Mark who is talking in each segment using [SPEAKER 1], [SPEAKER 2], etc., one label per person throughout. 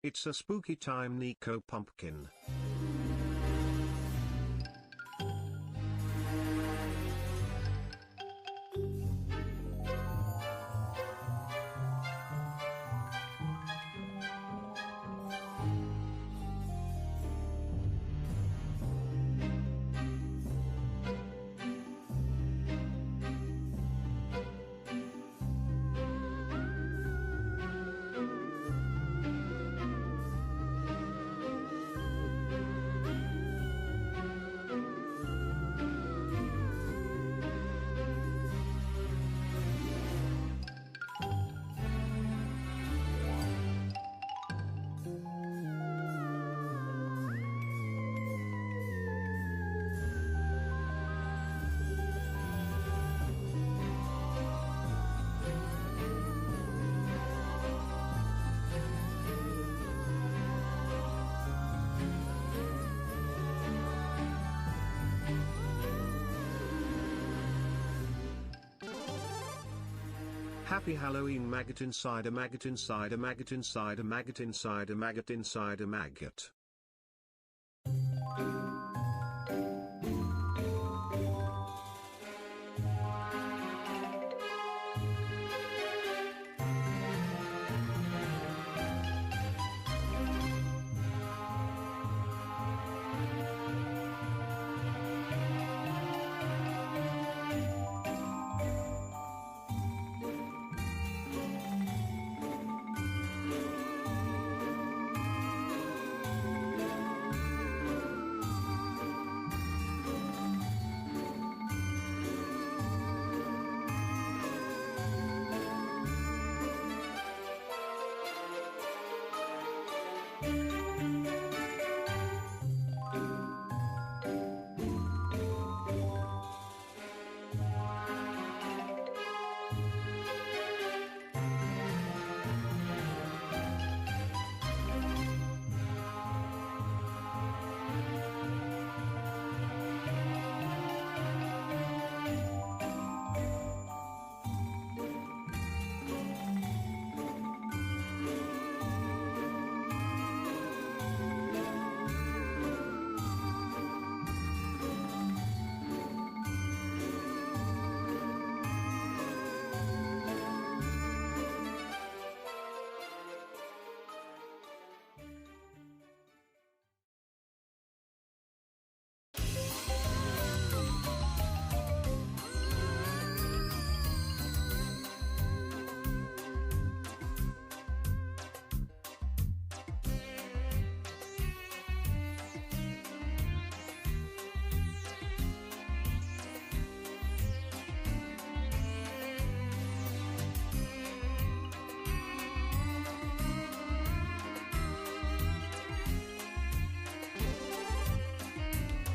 [SPEAKER 1] It's a spooky time, Nico Pumpkin. Happy Halloween, maggot inside a maggot inside a maggot inside a maggot inside a maggot inside a maggot.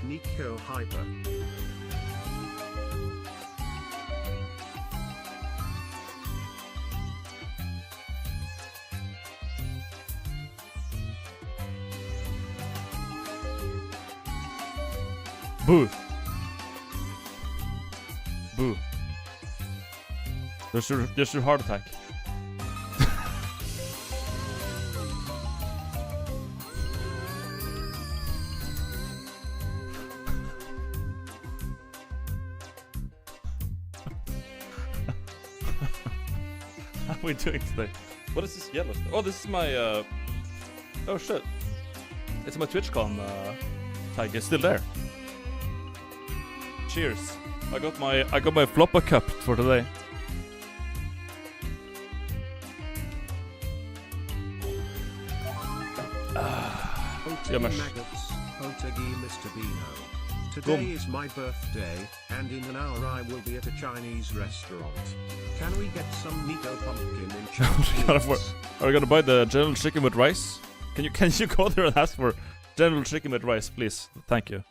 [SPEAKER 1] Nico Hyper.
[SPEAKER 2] Boo. Boo. There's your heart attack. How are we doing today? What is this yellow stuff? Oh, this is my oh shit. It's my TwitchCon tag. It's still there. Cheers. I got my Floppa cup for today.
[SPEAKER 1] Mr. Beano. Today is my birthday, and in an hour I will be at a Chinese restaurant. Can we get some Nico Pumpkin in Chinese?
[SPEAKER 2] Are we gonna buy the General Chicken with rice? Can you go there and ask for General Chicken with rice, please? Thank you.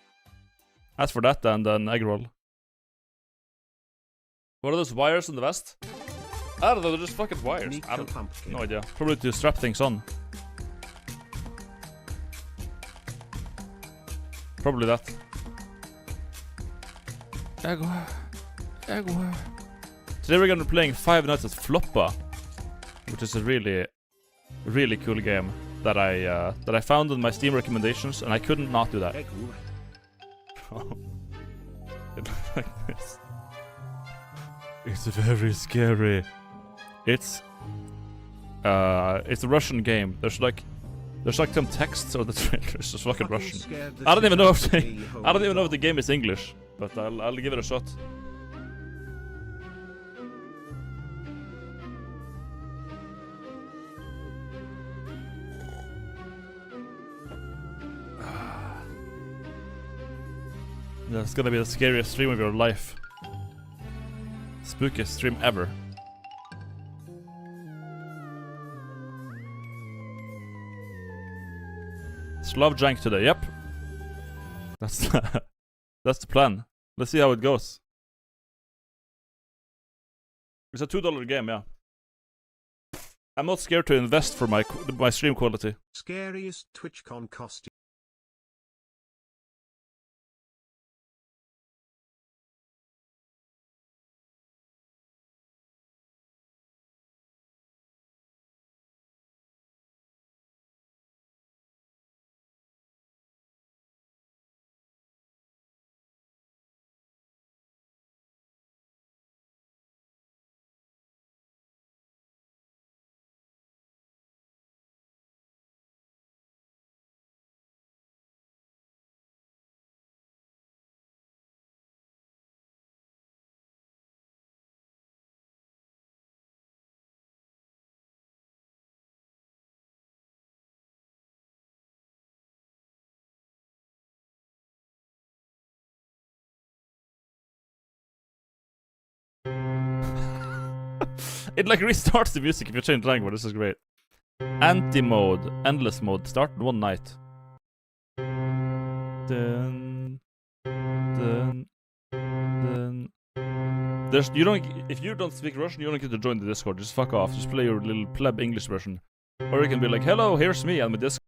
[SPEAKER 2] Ask for that and an egg roll. What are those wires in the vest? I don't know, they're just fucking wires. I don't no idea. Probably to strap things on. Probably that. Today we're gonna be playing 5 Nights at Floppa, which is a really, really cool game. that I found in my Steam recommendations, and I couldn't not do that.
[SPEAKER 1] Egg
[SPEAKER 2] It looks like this. It's very scary. It's a Russian game. There's like some texts or the trailers just fucking Russian. I don't even know if the game is English, but I'll give it a shot. That's gonna be the scariest stream of your life. Spookiest stream ever. Slav jank today, yep. That's the plan. Let's see how it goes. It's a $2 game, yeah. I'm not scared to invest for my stream quality.
[SPEAKER 1] Scariest TwitchCon costume.
[SPEAKER 2] It like restarts the music if you change language. This is great. Anti-mode, endless mode, start in one night. Dun, dun, dun. If you don't speak Russian, you don't get to join the Discord. Just fuck off. Just play your little pleb English version. Or you can be like, hello, here's me, I'm a Discord.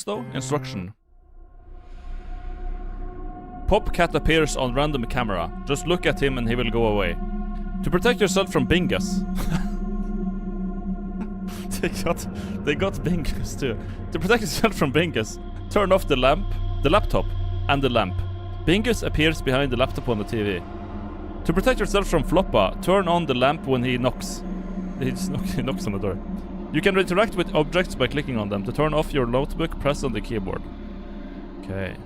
[SPEAKER 2] Though instruction. Pop cat appears on random camera. Just look at him and he will go away. To protect yourself from bingus. they got bingus too. To protect yourself from bingus, turn off the laptop, and the lamp. Bingus appears behind the laptop on the TV. To protect yourself from Floppa, turn on the lamp when he knocks. He knocks on the door. You can interact with objects by clicking on them. To turn off your notebook, press on the keyboard. Okay.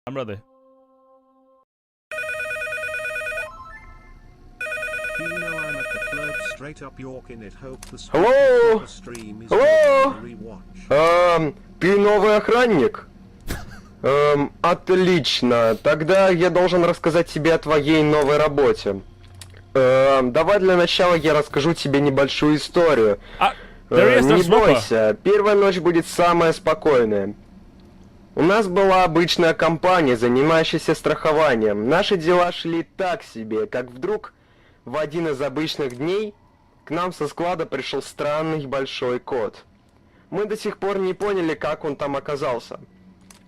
[SPEAKER 2] I'm ready.
[SPEAKER 1] You know I'm at the club straight up York in it. Hope the
[SPEAKER 3] Hello?
[SPEAKER 1] stream is
[SPEAKER 3] Hello?
[SPEAKER 1] good to rewatch.
[SPEAKER 3] Ты новый охранник? Отлично. Тогда я должен рассказать тебе о твоей новой работе. Давай для начала я расскажу тебе небольшую историю. Не бойся, первая ночь будет самая спокойная. У нас была обычная компания, занимающаяся страхованием. Наши дела шли так себе, как вдруг в один из обычных дней к нам со склада пришел странный большой кот. Мы до сих пор не поняли, как он там оказался.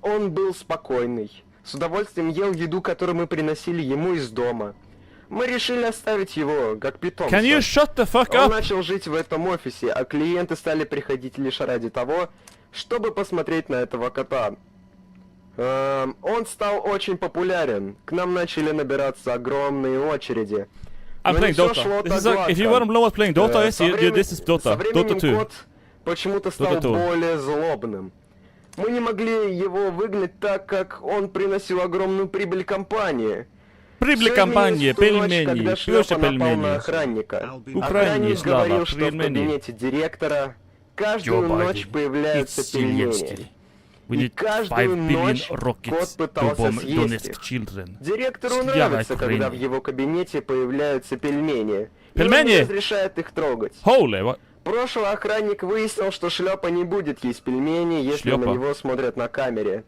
[SPEAKER 3] Он был спокойный, с удовольствием ел еду, которую мы приносили ему из дома. Мы решили оставить его как питомца.
[SPEAKER 2] Can you shut the fuck
[SPEAKER 3] Он
[SPEAKER 2] up?
[SPEAKER 3] начал жить в этом офисе, а клиенты стали приходить лишь ради того, чтобы посмотреть на этого кота. Он стал очень популярен. К нам начали набираться огромные очереди.
[SPEAKER 2] I'm
[SPEAKER 3] Но не
[SPEAKER 2] playing
[SPEAKER 3] всё
[SPEAKER 2] Dota.
[SPEAKER 3] шло
[SPEAKER 2] This
[SPEAKER 3] так
[SPEAKER 2] is like, if you
[SPEAKER 3] гладко.
[SPEAKER 2] want to know what playing Dota is,
[SPEAKER 3] Со
[SPEAKER 2] this is Dota.
[SPEAKER 3] временем
[SPEAKER 2] Dota 2.
[SPEAKER 3] кот почему-то стал
[SPEAKER 2] Dota 2.
[SPEAKER 3] более злобным. Мы не могли его выгнать, так как он приносил огромную прибыль компании.
[SPEAKER 2] Прибыль компании, пельмени,
[SPEAKER 3] когда
[SPEAKER 2] пьёшь
[SPEAKER 3] Шлёпа напал на
[SPEAKER 2] пельмени.
[SPEAKER 3] охранника.
[SPEAKER 2] Украине
[SPEAKER 3] Охранник
[SPEAKER 2] слава,
[SPEAKER 3] говорил, что в
[SPEAKER 2] пельмени.
[SPEAKER 3] кабинете директора каждую ночь появляются пельмени.
[SPEAKER 2] We
[SPEAKER 3] И
[SPEAKER 2] need 5
[SPEAKER 3] каждую
[SPEAKER 2] billion
[SPEAKER 3] ночь
[SPEAKER 2] rockets
[SPEAKER 3] кот
[SPEAKER 2] to
[SPEAKER 3] пытался
[SPEAKER 2] bomb
[SPEAKER 3] съесть
[SPEAKER 2] Donetsk
[SPEAKER 3] их.
[SPEAKER 2] children.
[SPEAKER 3] Директору
[SPEAKER 2] Слава
[SPEAKER 3] нравится, когда в
[SPEAKER 2] Украине.
[SPEAKER 3] его кабинете появляются пельмени.
[SPEAKER 2] Пельмени?
[SPEAKER 3] И он не разрешает их трогать.
[SPEAKER 2] Holy, what?
[SPEAKER 3] Прошлый охранник выяснил, что Шлёпа не будет есть пельмени, если
[SPEAKER 2] Шлёпа.
[SPEAKER 3] на него смотрят на камере.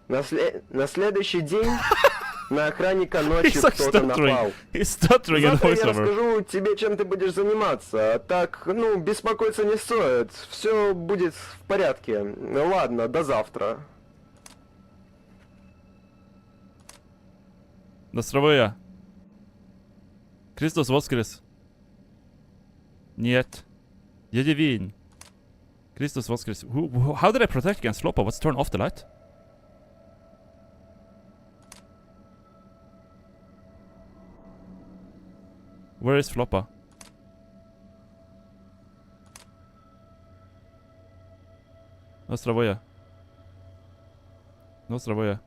[SPEAKER 3] На следующий день на охранника ночью
[SPEAKER 2] He's like
[SPEAKER 3] кто-то
[SPEAKER 2] stuttering.
[SPEAKER 3] напал.
[SPEAKER 2] He's stuttering in
[SPEAKER 3] Завтра я
[SPEAKER 2] voiceover.
[SPEAKER 3] расскажу тебе, чем ты будешь заниматься. А так, беспокоиться не стоит. Все будет в порядке. Ладно, до завтра.
[SPEAKER 2] Настроение. Христос воскрес. Нет. Я дивин. Christus воскрес. How did I protect against Floppa? What's turn off the light? Where is Floppa? Nostrovoje. Nostrovoje.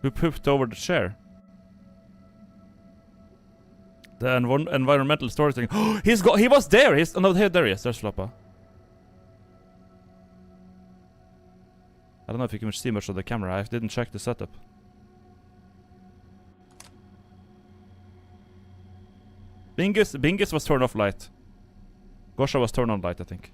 [SPEAKER 2] Who pooped over the chair? The environmental storage thing. He was there! No, there he is. There's Floppa. I don't know if you can see much of the camera. I didn't check the setup. Bingus was turned off light. Gosha was turned on light, I think.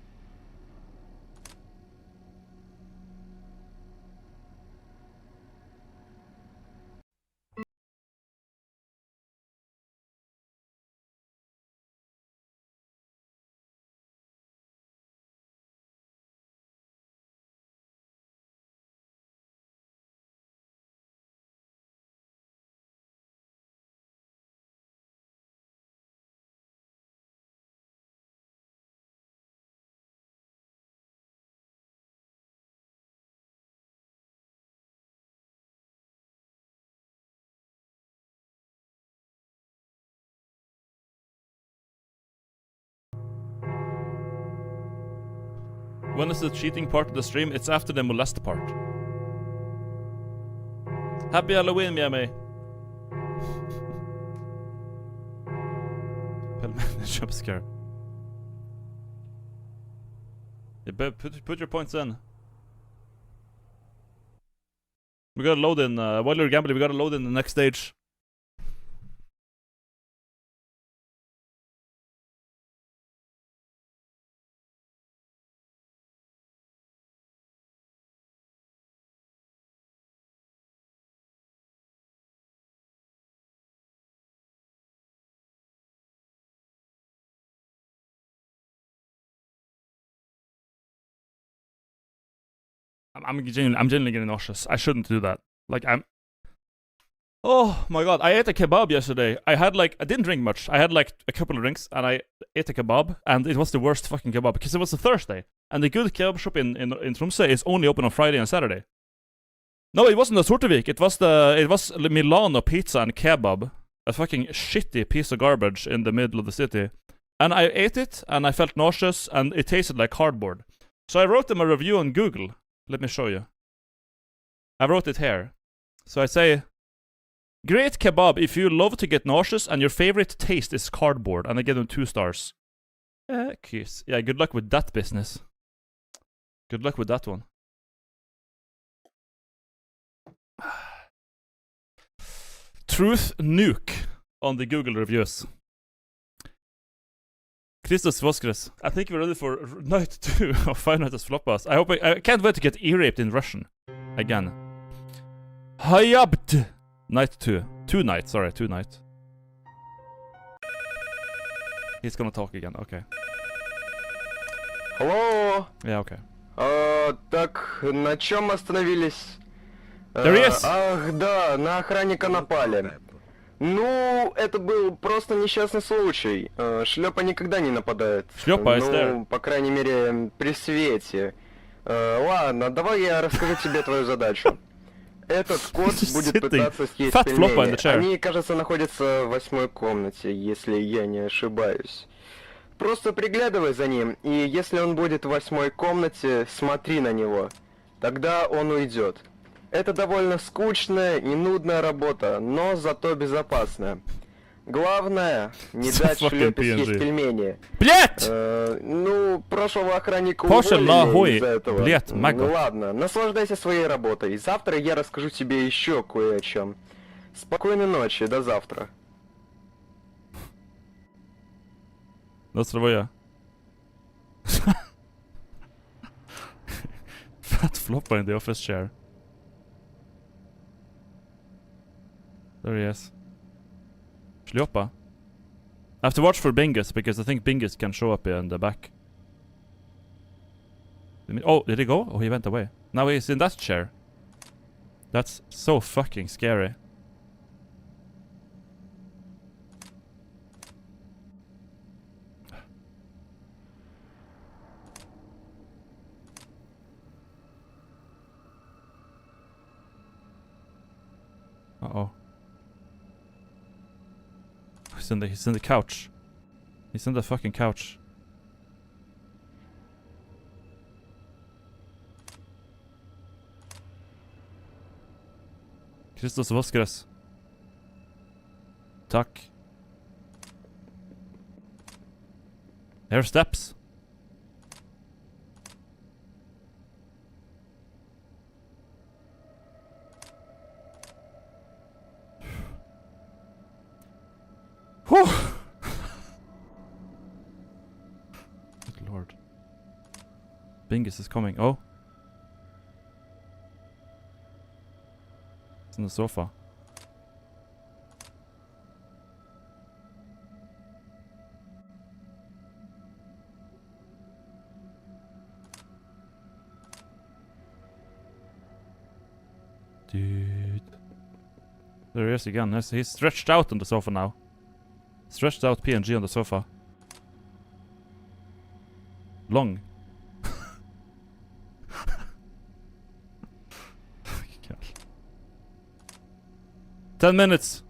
[SPEAKER 2] When is the cheating part of the stream? It's after the molest part. Happy Halloween, Miami. Jumpscare. Yeah, put your points in. We gotta load in, while you're gambling, we gotta load in the next stage. I'm genuinely getting nauseous. I shouldn't do that. Like, oh my god, I ate a kebab yesterday. I didn't drink much. I had like a couple of drinks and I ate a kebab and it was the worst fucking kebab because it was a Thursday. And the good kebab shop in Tromsø is only open on Friday and Saturday. No, it wasn't the Sortevik. It was Milano pizza and kebab. A fucking shitty piece of garbage in the middle of the city. And I ate it and I felt nauseous and it tasted like cardboard. So I wrote them a review on Google. Let me show you. I wrote it here. So I say, great kebab if you love to get nauseous and your favorite taste is cardboard. And I give them 2 stars. Kiss. Yeah, good luck with that business. Good luck with that one. Truth nuke on the Google reviews. Christos Voskres. I think we're ready for night 2 of Five Nights at Floppa's. I can't wait to get ear-raped in Russian. Again. Hayabt! Night 2. 2 nights, sorry, 2 nights. He's gonna talk again, okay.
[SPEAKER 3] Hello?
[SPEAKER 2] Yeah, okay.
[SPEAKER 3] Так, на чем остановились?
[SPEAKER 2] There he is.
[SPEAKER 3] Ах, да, на охранника напали. Ну, это был просто несчастный случай. Шлёпа никогда не нападает.
[SPEAKER 2] Шлёпа is there.
[SPEAKER 3] Ну, по крайней мере, при свете. Ладно, давай я расскажу тебе твою задачу. Этот кот будет пытаться съесть пельмени. Они, кажется, находятся в 8-й комнате, если я не ошибаюсь. Просто приглядывай за ним, и если он будет в 8-й комнате, смотри на него. Тогда он уйдет. Это довольно скучная и нудная работа, но зато безопасная. Главное, не дать шлёпе съесть пельмени.
[SPEAKER 2] Блять!
[SPEAKER 3] Ну, прошлого охранника уволили из-за этого.
[SPEAKER 2] Блять,
[SPEAKER 3] ну ладно, наслаждайся своей работой. Завтра я расскажу тебе еще кое о чем. Спокойной ночи, до завтра.
[SPEAKER 2] That's the way. Fat Floppa in the office chair. There he is. Шлёпа. I have to watch for Bingus because I think Bingus can show up in the back. Oh, did he go? Oh, he went away. Now he's in that chair. That's so fucking scary. Uh-oh. He's in the couch. He's in the fucking couch. Christos Voskres. Tack. There are steps. Whew. Good lord. Bingus is coming. Oh. It's on the sofa. Dude. There he is again. He's stretched out on the sofa now. Stretched out PNG on the sofa. Long. 10 minutes.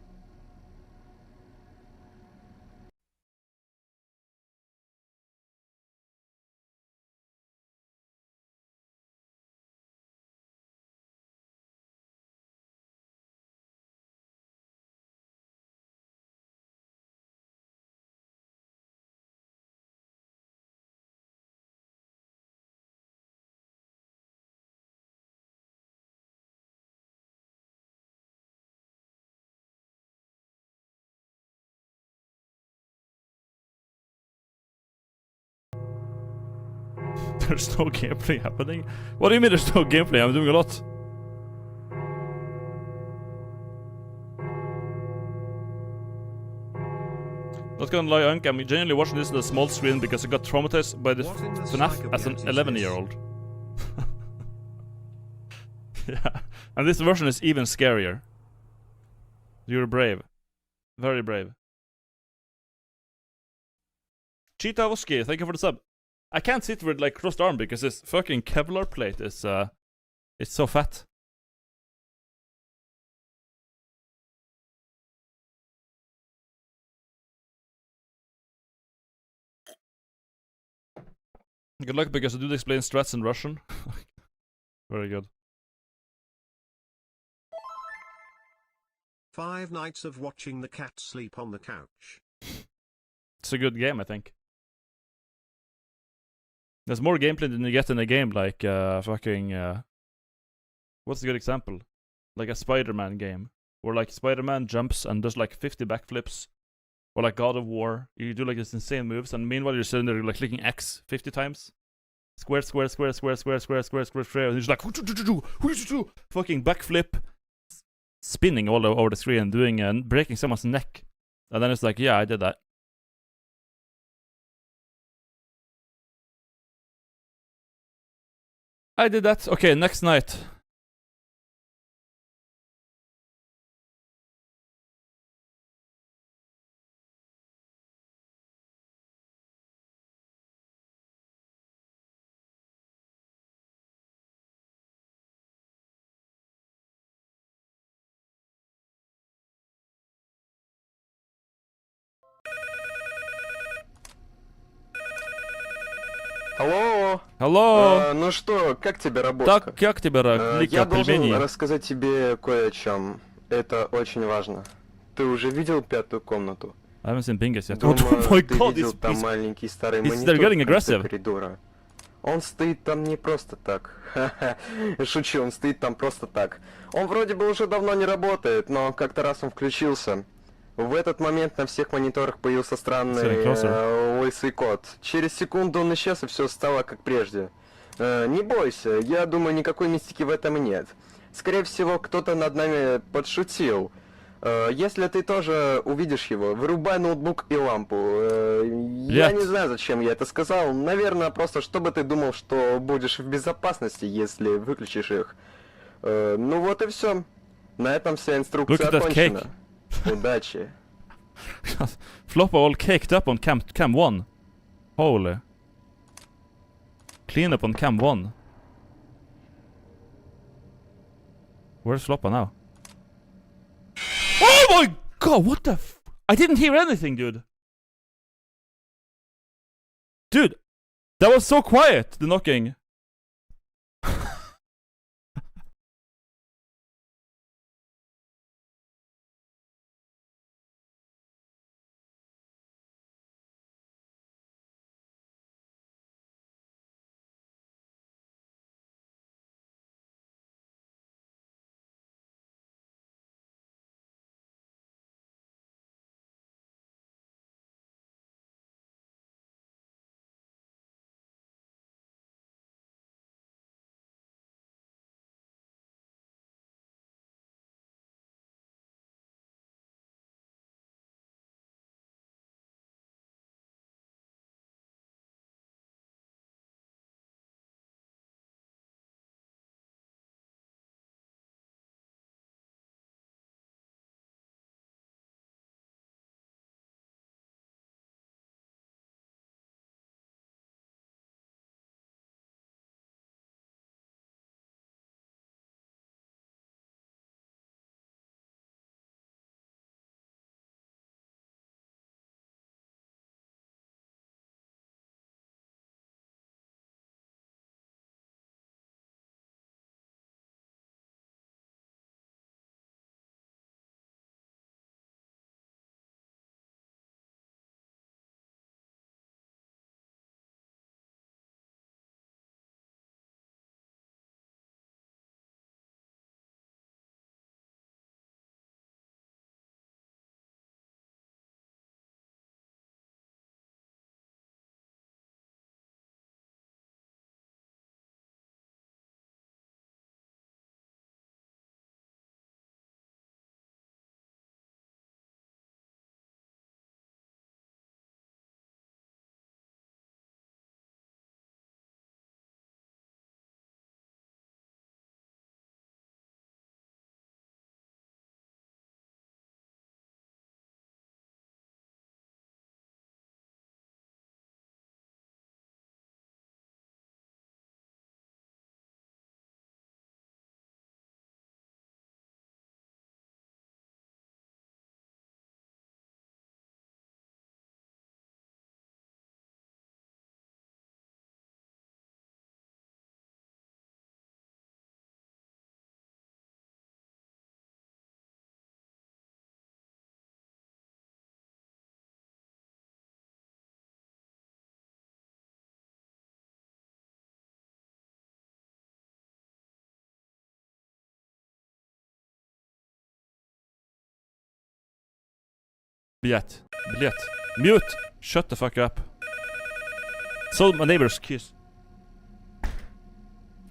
[SPEAKER 2] There's no gameplay happening? What do you mean there's no gameplay? I'm doing a lot. Not gonna lie, Unc, I'm genuinely watching this on a small screen because I got traumatized by the FNAF as an 11-year-old. Yeah, and this version is even scarier. You're brave. Very brave. Cheetah thank you for the sub. I can't sit with like crossed arm because this fucking Kevlar plate is it's so fat. Good luck because I do explain strats in Russian. Very good.
[SPEAKER 1] 5 nights of watching the cat sleep on the couch.
[SPEAKER 2] It's a good game, I think. There's more gameplay than you get in a game like what's a good example? Like a Spider-Man game. Where like Spider-Man jumps and does like 50 backflips. Or like God of War. You do like this insane moves and meanwhile you're sitting there like clicking X 50 times. Square, square, square, square, square, square, square, square, square. And he's like fucking backflip. Spinning all over the screen, doing and breaking someone's neck. And then it's like, yeah, I did that. I did that. Okay, next night.
[SPEAKER 3] Алло.
[SPEAKER 2] Hello.
[SPEAKER 3] Ну что, как тебе работа?
[SPEAKER 2] Так, как тебе
[SPEAKER 3] Я должен
[SPEAKER 2] пельмени?
[SPEAKER 3] рассказать тебе кое о чем. Это очень важно. Ты уже видел 5-ю комнату?
[SPEAKER 2] I haven't seen Bingus yet.
[SPEAKER 3] Думаю,
[SPEAKER 2] Oh my
[SPEAKER 3] ты
[SPEAKER 2] god,
[SPEAKER 3] видел там маленький старый
[SPEAKER 2] they're
[SPEAKER 3] монитор
[SPEAKER 2] getting
[SPEAKER 3] в конце
[SPEAKER 2] aggressive.
[SPEAKER 3] коридора. Он стоит там не просто так. Ха-ха. Шучу, он стоит там просто так. Он вроде бы уже давно не работает, но как-то раз он включился. В этот момент на всех мониторах появился странный лысый кот. Через секунду он исчез, и все стало как прежде. Не бойся, я думаю, никакой мистики в этом нет. Скорее всего, кто-то над нами подшутил. Если ты тоже увидишь его, вырубай ноутбук и лампу. Я не знаю, зачем я это сказал. Наверное, просто чтобы ты думал, что будешь в безопасности, если выключишь их. Ну вот и все. На этом вся инструкция окончена. Удачи.
[SPEAKER 2] Floppa all caked up on cam 1. Holy. Clean up on cam 1. Where's Floppa now? Oh my god, what the f- I didn't hear anything, dude. Dude, that was so quiet, the knocking. Biljett. Mute! Shut the fuck up. Sold my neighbor's kiss.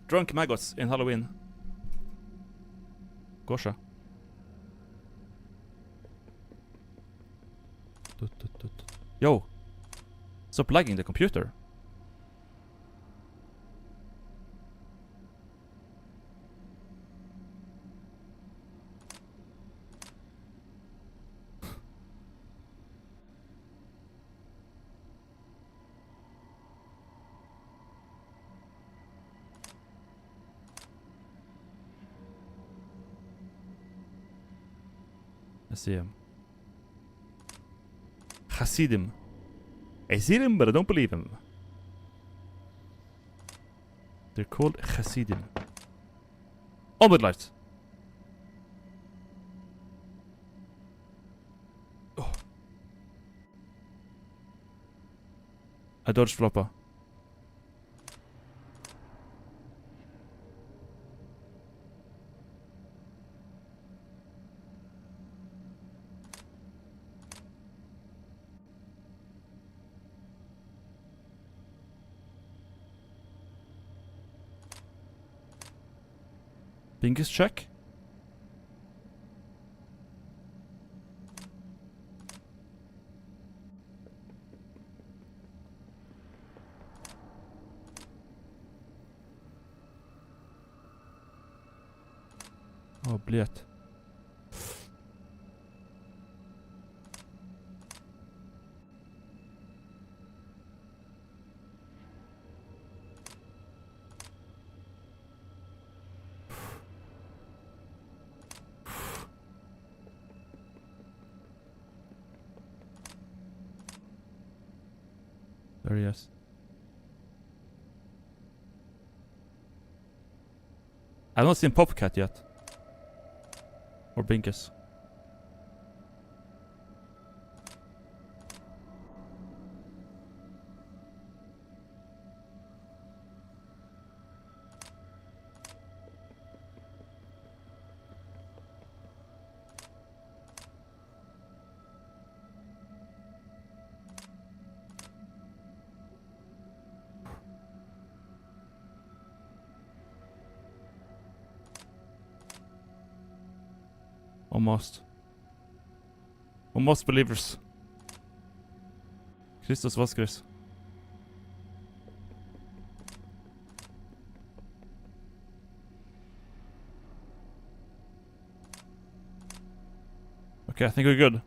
[SPEAKER 2] Drunk maggots in Halloween. Gorsha. Yo. Stop lagging the computer. I see him. Hasidim. I see him, but I don't believe him. They're called Hasidim. On with lights. Oh. I dodged Floppa. Bingus check. Oh, blöt. There he is. I've not seen Popcat yet. Or Binkus. Almost. Almost believers. Christus Vasquez. Okay, I think we're good.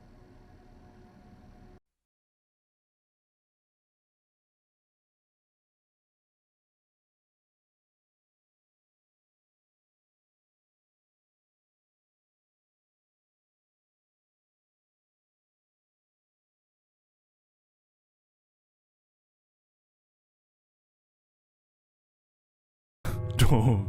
[SPEAKER 2] Oh.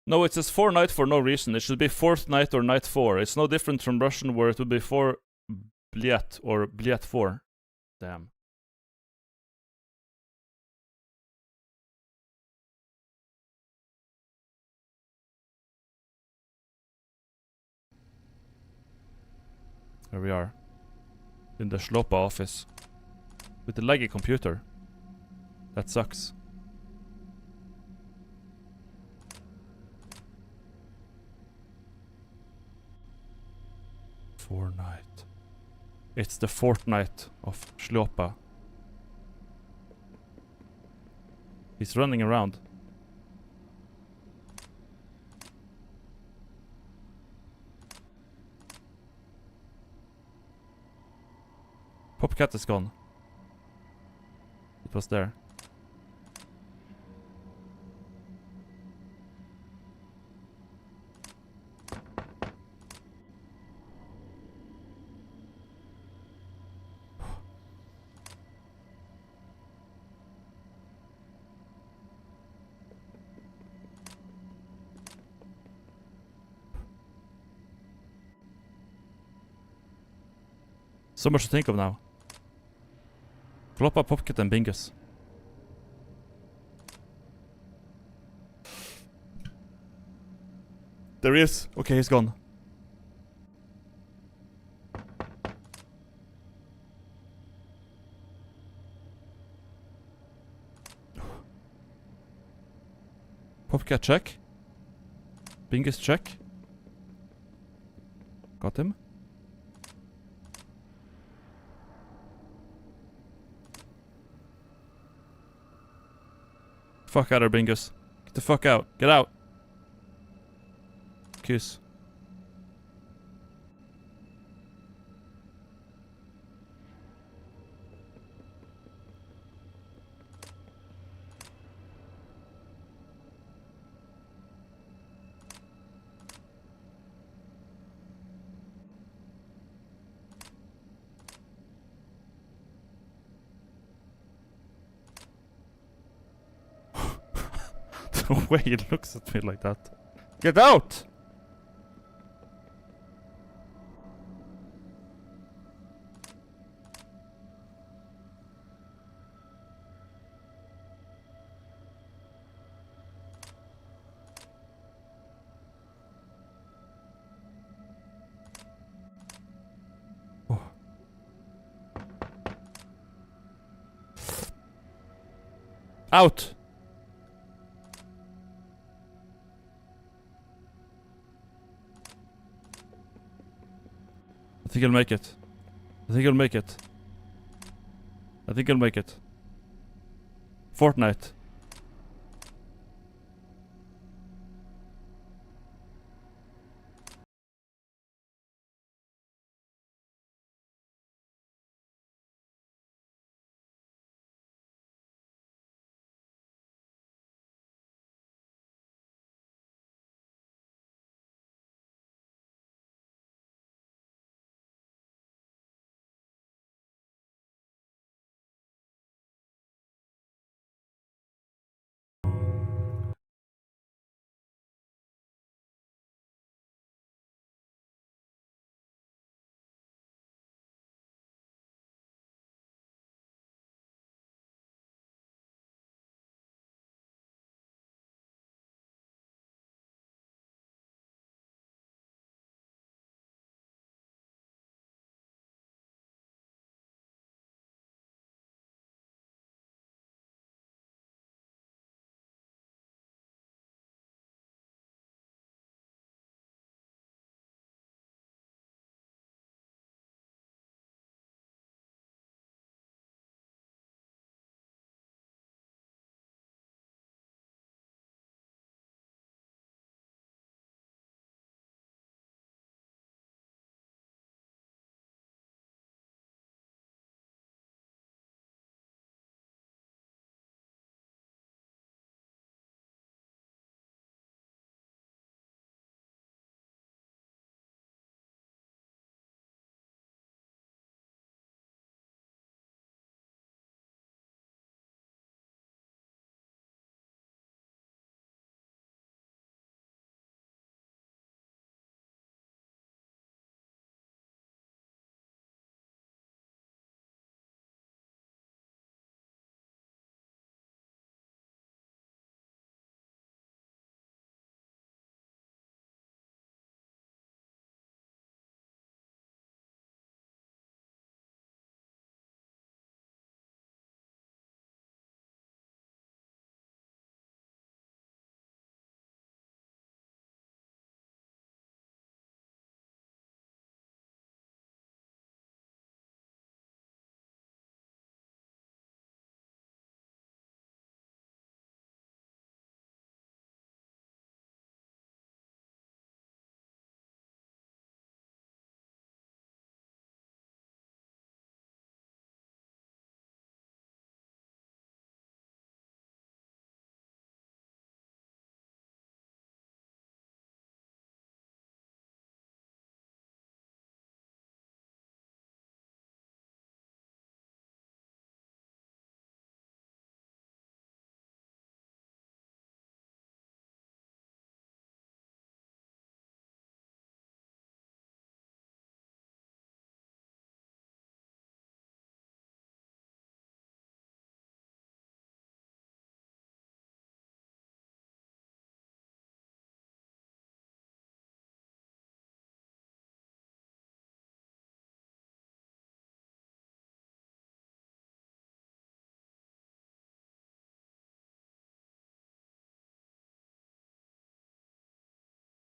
[SPEAKER 2] No, it says 4 night for no reason. It should be 4th night or night 4. It's no different from Russian where it would be 4 bliet or bliet 4. Damn. Here we are. In the Sloppa office. With the laggy computer. That sucks. Fortnight. It's the fortnight of Sloppa. He's running around. Popcat is gone. It was there. So much to think of now. Floppa, Popcat, and Bingus. There he is. Okay, he's gone. Popcat check. Bingus check. Got him. Fuck out of Bingus. Get the fuck out. Get out. Kiss. The way he looks at me like that. Get out! Oh. Out! I think I'll make it. I think I'll make it. I think I'll make it. Fortnite.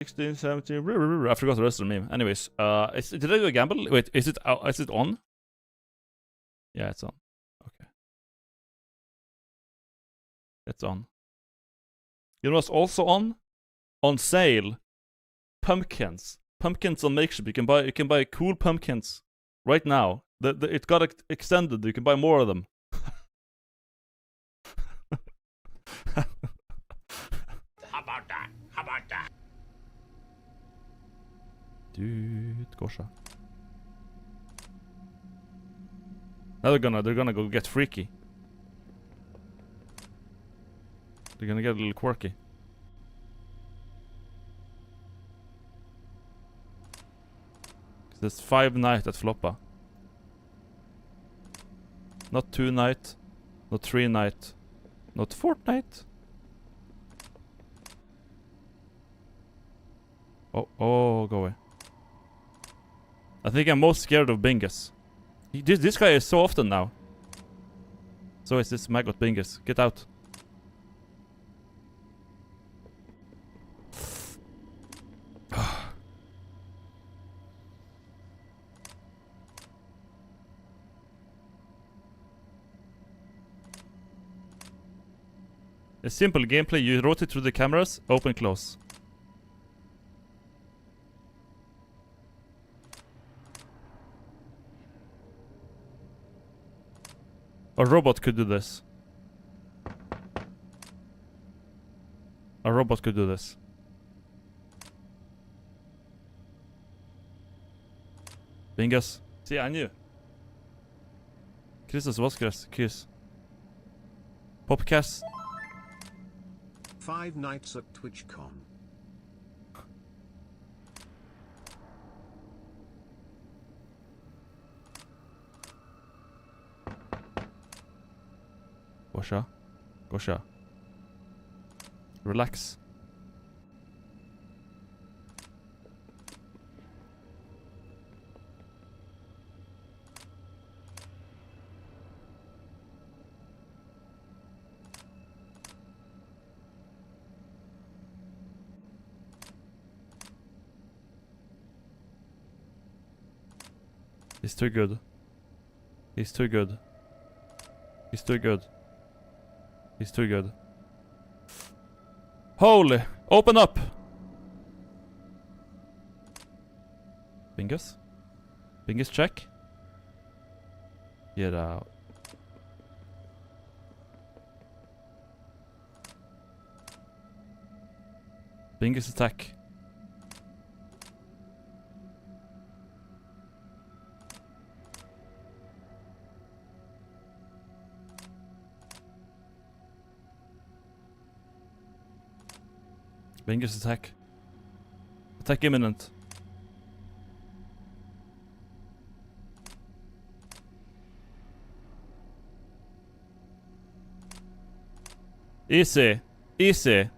[SPEAKER 2] 16, 17. I forgot the rest of the meme. Anyways, did I do a gamble? Wait, is it on? Yeah, it's on. Okay. It's on. You know what's also on? On sale. Pumpkins. Pumpkins on Makeship. You can buy cool pumpkins right now. It got extended. You can buy more of them.
[SPEAKER 1] How about that? How about that?
[SPEAKER 2] Dude, Gosha. Now they're gonna go get freaky. They're gonna get a little quirky. There's 5 nights at Floppa. Not 2 nights, not 3 nights, not fortnight. Oh, go away. I think I'm most scared of Bingus. This guy is so often now. So is this maggot Bingus. Get out. A simple gameplay, you rotate through the cameras, open, close. A robot could do this. A robot could do this. Bingus. See, I knew. Christus Voskres, kiss. Popcast.
[SPEAKER 1] 5 nights at TwitchCon.
[SPEAKER 2] Gosha. Gosha. Relax. He's too good. He's too good. He's too good. He's too good. Holy! Open up! Bingus? Bingus check? Get out. Bingus attack. Bingus attack. Attack imminent. Easy. Easy.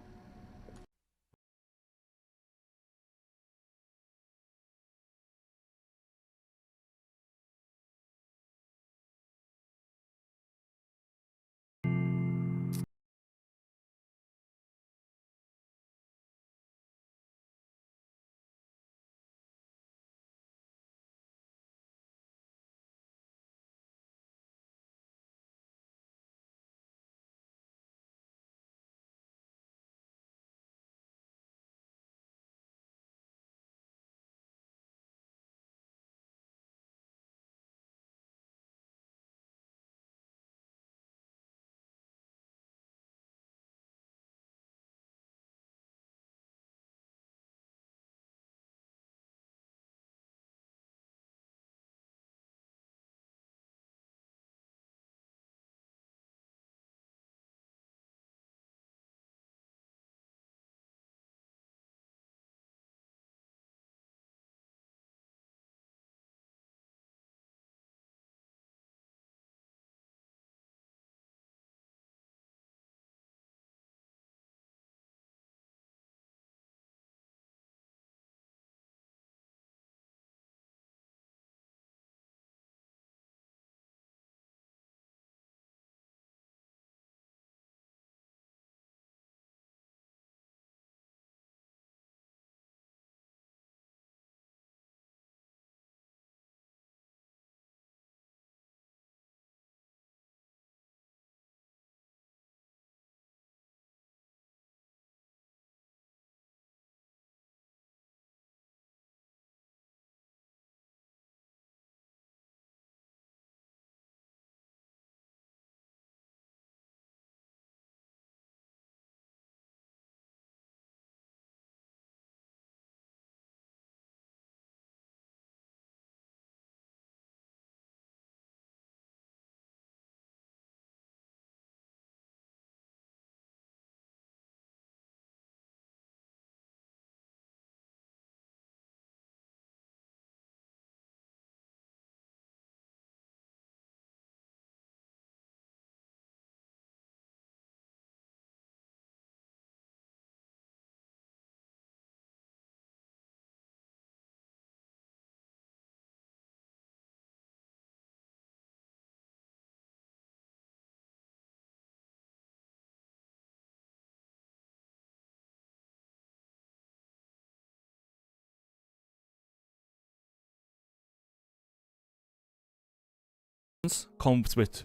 [SPEAKER 2] comes with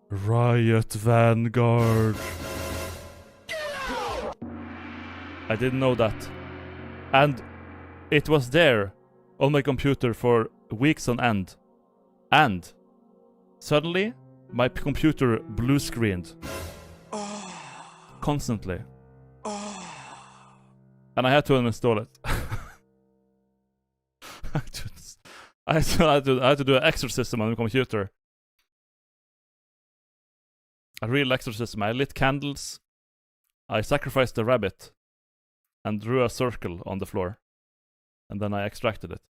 [SPEAKER 2] Riot Vanguard. I didn't know that. And it was there on my computer for weeks on end. And suddenly, my computer blue screened. Constantly. And I had to uninstall it. I had to do an exorcism on the computer. A real exorcism. I lit candles. I sacrificed the rabbit. And drew a circle on the floor. And then I extracted it.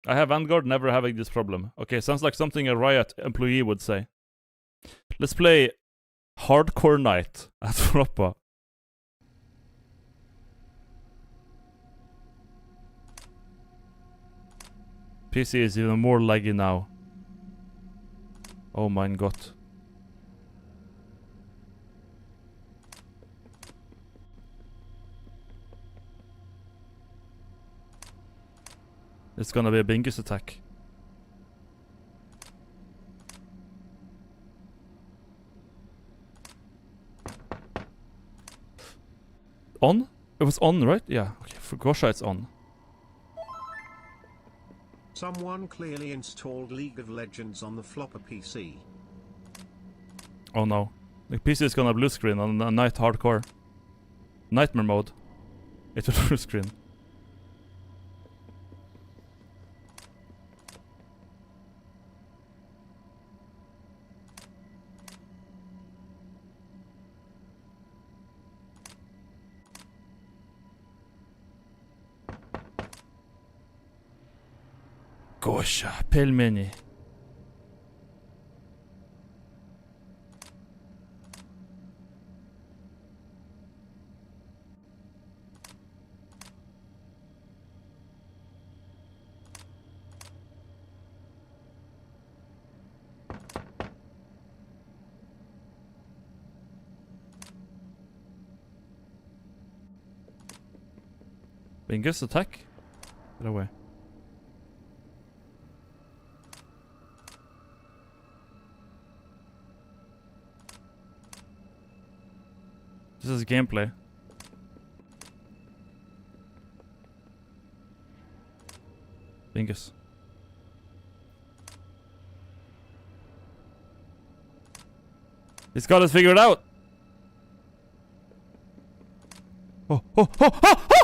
[SPEAKER 2] I have Vanguard, never having this problem. Okay, sounds like something a Riot employee would say. Let's play Hardcore Night at Floppa. PC is even more laggy now. Oh my god. It's gonna be a Bingus attack. On? It was on, right? Yeah. Okay, for Gosha it's on.
[SPEAKER 1] Someone clearly installed League of Legends on the Floppa PC.
[SPEAKER 2] Oh no. The PC is gonna blue screen on a night hardcore. Nightmare mode. It will blue screen. Gosha, pelmeni. Bingus attack? Get away. This is gameplay. Bingus. He's got us figured out. Oh, oh, oh, oh, oh!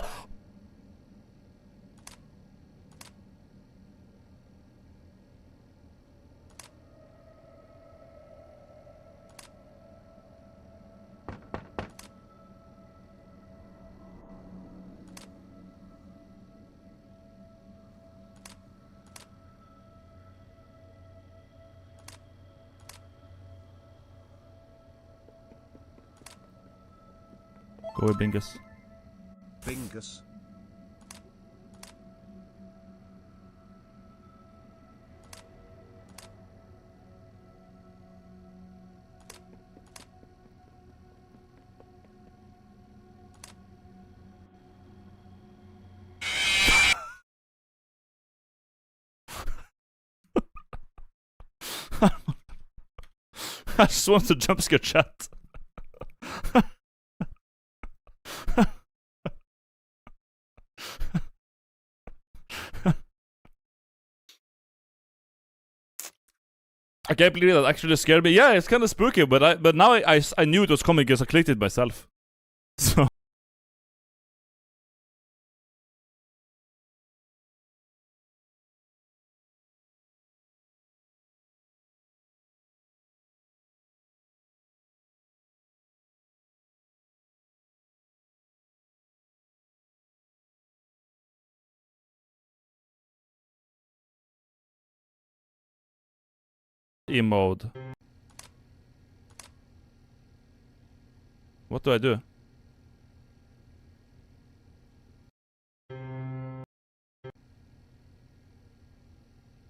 [SPEAKER 2] Go away, Bingus.
[SPEAKER 1] Bingus.
[SPEAKER 2] I just want to jumpscare chat. I can't believe that actually scared me. Yeah, it's kind of spooky, but now I knew it was coming because I clicked it myself. So E-mode. What do I do?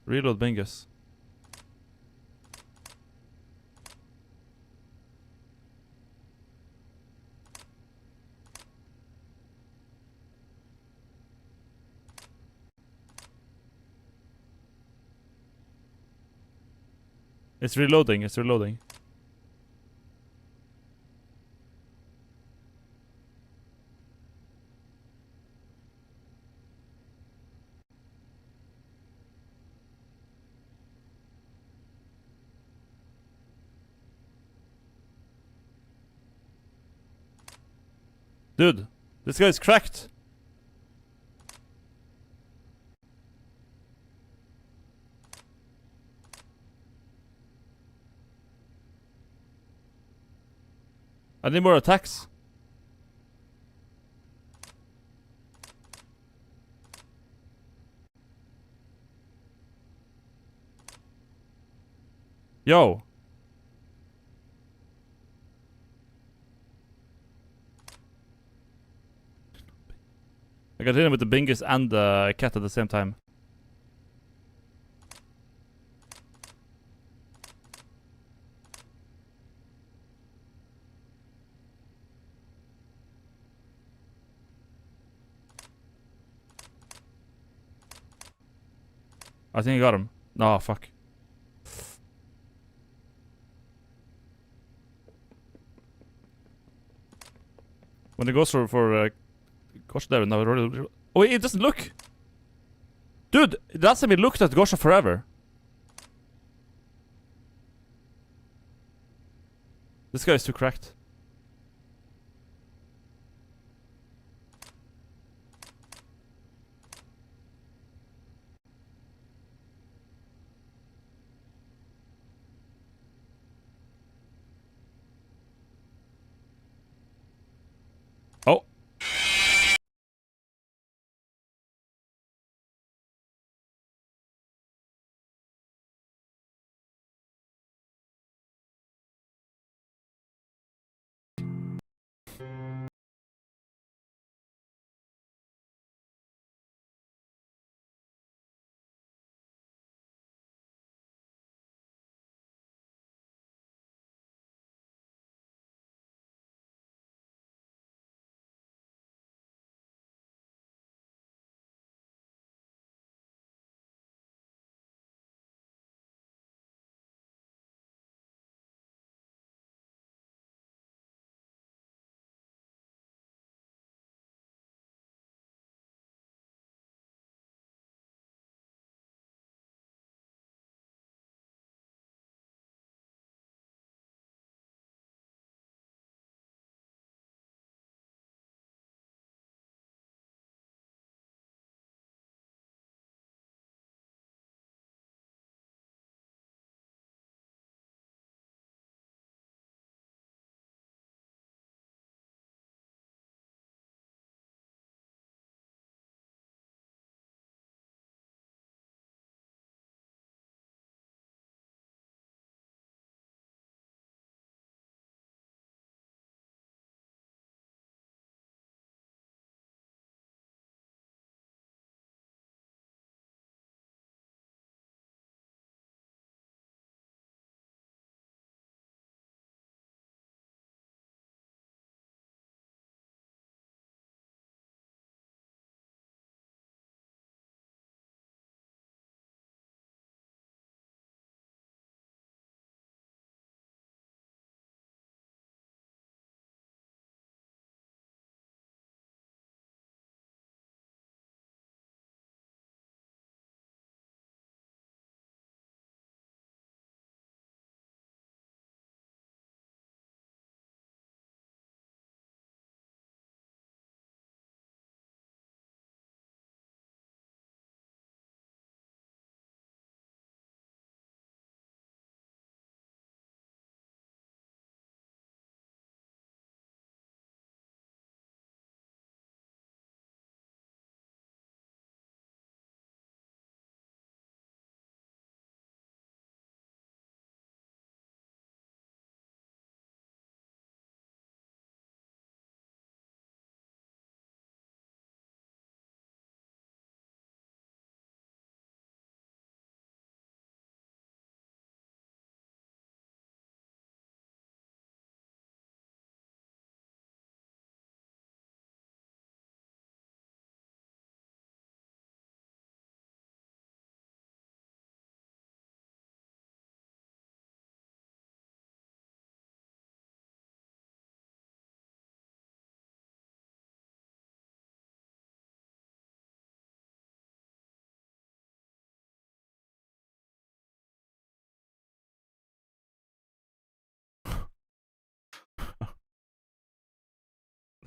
[SPEAKER 2] Reload Bingus. It's reloading, it's reloading. Dude, this guy's cracked. I need more attacks. Yo. I got hit him with the bingus and the cat at the same time. I think I got him. No, fuck. When it goes for gosh, there now. Oh, it doesn't look. Dude, that's time we looked at Gosha forever. This guy is too cracked. Oh.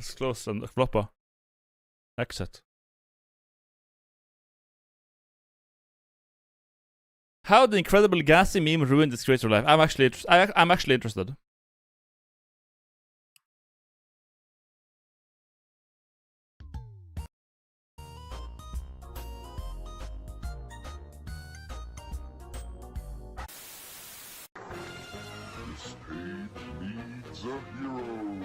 [SPEAKER 2] It's close and Floppa. Exit. How the incredible gassy meme ruined this creator life. I'm actually interested.
[SPEAKER 4] This page needs a hero.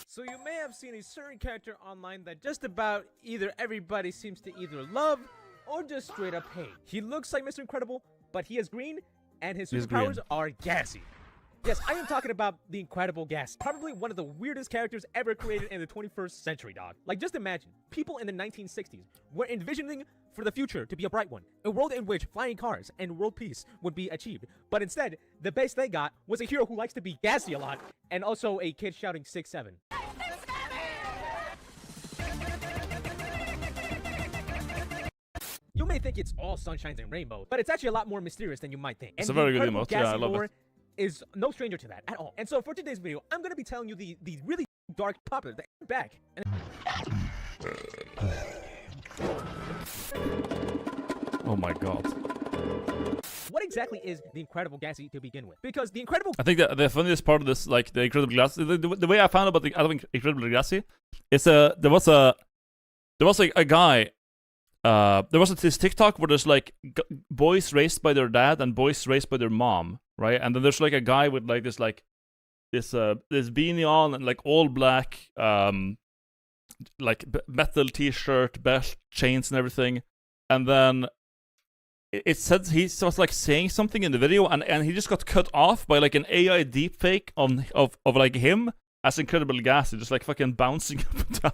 [SPEAKER 5] So you may have seen a certain character online that just about either everybody seems to either love or just straight up hate. He looks like Mr. Incredible, but he is green and his superpowers are gassy. Yes, I am talking about the Incredible Gassy. Probably one of the weirdest characters ever created in the 21st century, dog. Like, just imagine, people in the 1960s were envisioning for the future to be a bright one. A world in which flying cars and world peace would be achieved. But instead, the base they got was a hero who likes to be gassy a lot, and also a kid shouting 6'7". You may think it's all sunshines and rainbows, but it's actually a lot more mysterious than you might think.
[SPEAKER 2] It's
[SPEAKER 5] and
[SPEAKER 2] a very good
[SPEAKER 5] Incredible
[SPEAKER 2] emote. Yeah, I
[SPEAKER 5] Gassy
[SPEAKER 2] love
[SPEAKER 5] lore
[SPEAKER 2] it.
[SPEAKER 5] Is no stranger to that at all. And so for today's video, I'm gonna be telling you the really dark popular back. And
[SPEAKER 2] Oh my god.
[SPEAKER 5] what exactly is the Incredible Gassy to begin with? Because the Incredible
[SPEAKER 2] I think that the funniest part of this, like the Incredible Gassy, the way I found about the Incredible Gassy is there was like a guy. There was this TikTok where there's like boys raised by their dad and boys raised by their mom, right? And then there's like a guy with like this beanie on and like all black, like metal t-shirt, belt, chains, and everything. And then it said he was like saying something in the video, and he just got cut off by like an AI deepfake of like him as Incredible Gassy, just like fucking bouncing up and down.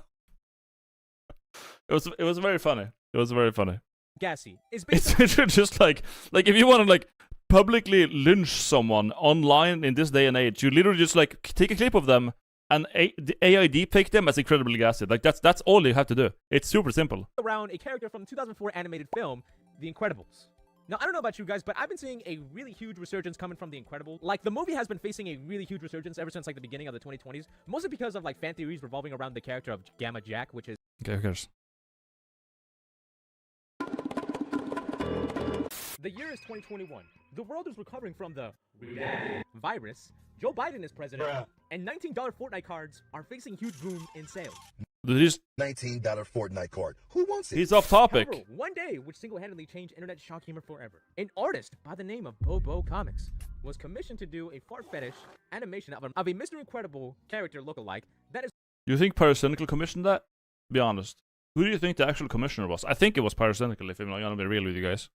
[SPEAKER 2] It was very funny. It was very funny.
[SPEAKER 5] Gassy is
[SPEAKER 2] It's
[SPEAKER 5] basically
[SPEAKER 2] just like if you want to like publicly lynch someone online in this day and age, you literally just like take a clip of them and the AI deepfake them as Incredibly Gassy. Like that's all you have to do. It's super simple.
[SPEAKER 5] around a character from the 2004 animated film, The Incredibles. Now, I don't know about you guys, but I've been seeing a really huge resurgence coming from The Incredible. Like, the movie has been facing a really huge resurgence ever since, like, the beginning of the 2020s. Mostly because of, like, fan theories revolving around the character of Gamma Jack, which is...
[SPEAKER 2] Okay, who cares?
[SPEAKER 5] The year is 2021. The world is recovering from the virus. Joe Biden is president, and $19 Fortnite cards are facing huge boom in sales.
[SPEAKER 2] He's
[SPEAKER 6] $19 Fortnite card. Who wants it?
[SPEAKER 2] he's off topic.
[SPEAKER 5] However, one day, which single-handedly changed internet shock humor forever. An artist by the name of Bobo Comics was commissioned to do a fart fetish animation of a Mr. Incredible character lookalike that is...
[SPEAKER 2] You think Pyrocynical commissioned that? Be honest. Who do you think the actual commissioner was? I think it was Pyrocynical, if I'm gonna be real with you guys.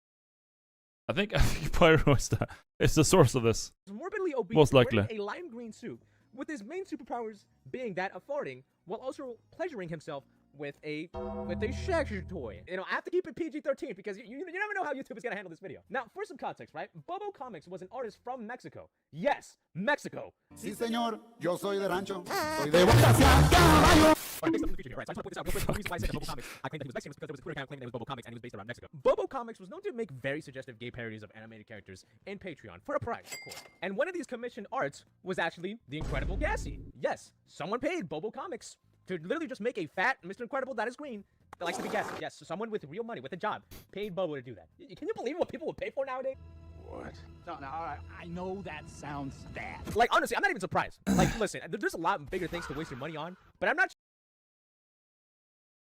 [SPEAKER 2] I think Pyro is the source of this.
[SPEAKER 5] morbidly obese,
[SPEAKER 2] Most likely.
[SPEAKER 5] wearing a lime green suit, with his main superpowers being that of farting, while also pleasuring himself with a sex toy. You know, I have to keep it PG-13 because you never know how YouTube is gonna handle this video. Now, for some context, right? Bobo Comics was an artist from Mexico. Yes, Mexico.
[SPEAKER 7] Sí, señor, yo soy de rancho, soy de boca hacia caballo.
[SPEAKER 5] Based on the feature here, right? So I just want to put this out real quick. The reason why I said that Bobo Comics, I claimed that he was Mexican was because there was a Twitter account claiming that it was Bobo Comics and it was based around Mexico. Bobo Comics was known to make very suggestive gay parodies of animated characters in Patreon for a price, of course. And one of these commissioned arts was actually the Incredible Gassy. Yes, someone paid Bobo Comics to literally just make a fat Mr. Incredible that is green that likes to be gassy. Yes, so someone with real money, with a job, paid Bobo to do that. Can you believe what people would pay for nowadays?
[SPEAKER 6] What?
[SPEAKER 7] No, I know that sounds bad.
[SPEAKER 5] Like, honestly, I'm not even surprised. Like, listen, there's a lot bigger things to waste your money on, but I'm not...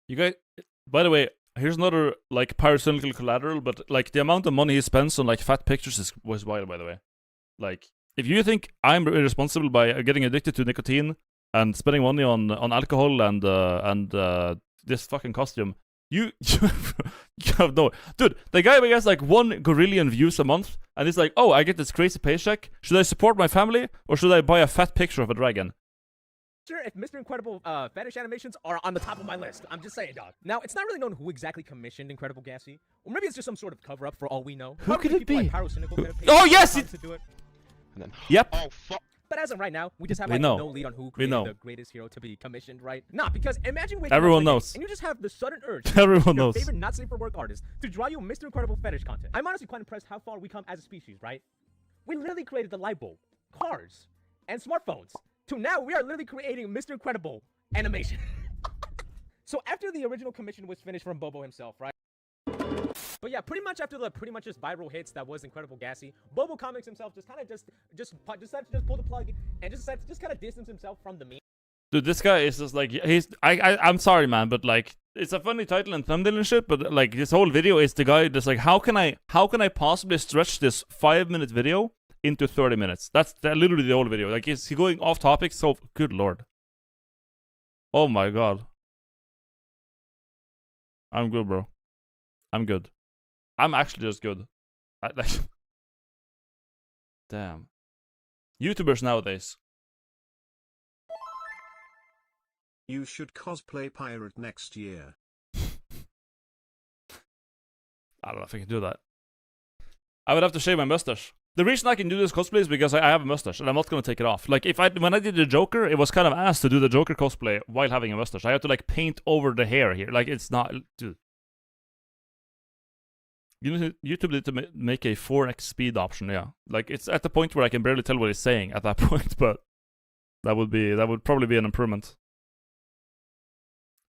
[SPEAKER 2] You guys, by the way, here's another like Pyrocynical collateral, but like the amount of money he spends on like fat pictures was wild, by the way. Like, if you think I'm irresponsible by getting addicted to nicotine and spending money on alcohol and this fucking costume, you have no... Dude, the guy gets like 1 gorillion views a month, and he's like, oh, I get this crazy paycheck. Should I support my family, or should I buy a fat picture of a dragon?
[SPEAKER 5] Sure, if Mr. Incredible fetish animations are on the top of my list. I'm just saying, dog. Now, it's not really known who exactly commissioned Incredible Gassy, or maybe it's just some sort of cover-up for all we know.
[SPEAKER 2] Who could it
[SPEAKER 5] people
[SPEAKER 2] be?
[SPEAKER 5] Like Pyrocynical could have paid
[SPEAKER 2] Oh, yes!
[SPEAKER 5] to do it.
[SPEAKER 6] And then,
[SPEAKER 2] Yep.
[SPEAKER 6] oh, fuck.
[SPEAKER 5] But as of right now, we just have
[SPEAKER 2] We
[SPEAKER 5] like
[SPEAKER 2] know.
[SPEAKER 5] no lead on who
[SPEAKER 2] We
[SPEAKER 5] created
[SPEAKER 2] know.
[SPEAKER 5] the greatest hero to be commissioned, right? Nah, because imagine waking
[SPEAKER 2] Everyone
[SPEAKER 5] up one day
[SPEAKER 2] knows.
[SPEAKER 5] and you just have the sudden urge
[SPEAKER 2] Everyone
[SPEAKER 5] your
[SPEAKER 2] knows.
[SPEAKER 5] favorite not safe for work artist to draw you Mr. Incredible fetish content. I'm honestly quite impressed how far we come as a species, right? We literally created the light bulb, cars, and smartphones to now we are literally creating Mr. Incredible animation. So after the original commission was finished from Bobo himself, right? But yeah, pretty much after the just viral hits that was Incredible Gassy, Bobo Comics himself just kind of decided to pull the plug and just kind of distance himself from the meme.
[SPEAKER 2] Dude, this guy is just like, I'm sorry, man, but like, it's a funny title and thumbnail and shit, but like, this whole video is the guy just like, how can I possibly stretch this 5-minute video into 30 minutes? That's literally the whole video. Like, is he going off topic? So, good lord. Oh my god. I'm good, bro. I'm good. I'm actually just good. Like, damn. YouTubers nowadays.
[SPEAKER 1] You should cosplay pirate next year.
[SPEAKER 2] I don't know if I can do that. I would have to shave my mustache. The reason I can do this cosplay is because I have a mustache and I'm not gonna take it off. Like when I did the Joker, it was kind of ass to do the Joker cosplay while having a mustache. I had to like paint over the hair here. Like it's not, dude. YouTube need to make a 4x speed option. Yeah, like it's at the point where I can barely tell what he's saying at that point, but that would probably be an improvement.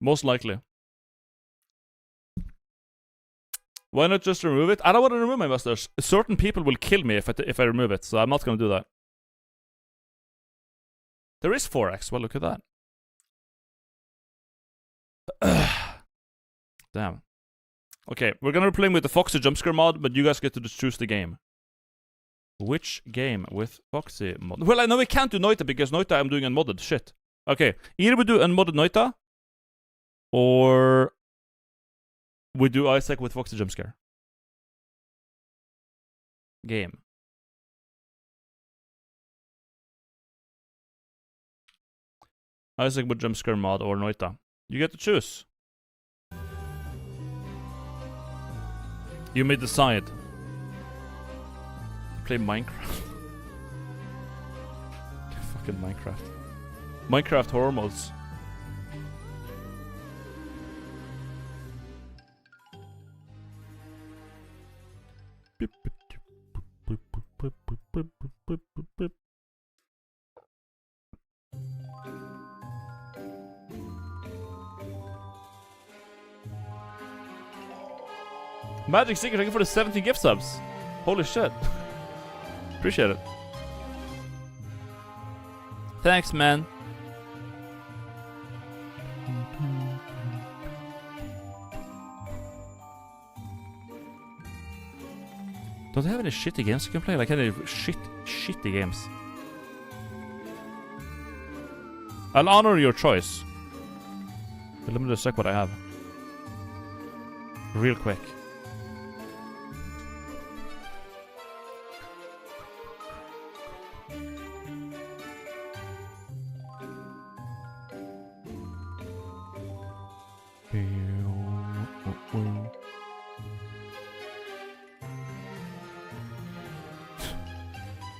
[SPEAKER 2] Most likely. Why not just remove it? I don't want to remove my mustache. Certain people will kill me if I remove it, so I'm not going to do that. There is 4x. Well, look at that. Damn. Okay, we're going to be playing with the Foxy jumpscare mod, but you guys get to just choose the game. Which game with Foxy mod? Well, I know we can't do Noita because Noita I'm doing unmodded. Shit. Okay, either we do unmodded Noita, or we do Isaac with Foxy jumpscare. Game. Isaac with jumpscare mod or Noita. You get to choose. You may decide. Play Minecraft. Fucking Minecraft. Minecraft horror modes. Magic Secret, thank you for the 17 gift subs. Holy shit. Appreciate it. Thanks, man. Don't they have any shitty games you can play? Like any shitty games? I'll honor your choice. But let me just check what I have. Real quick.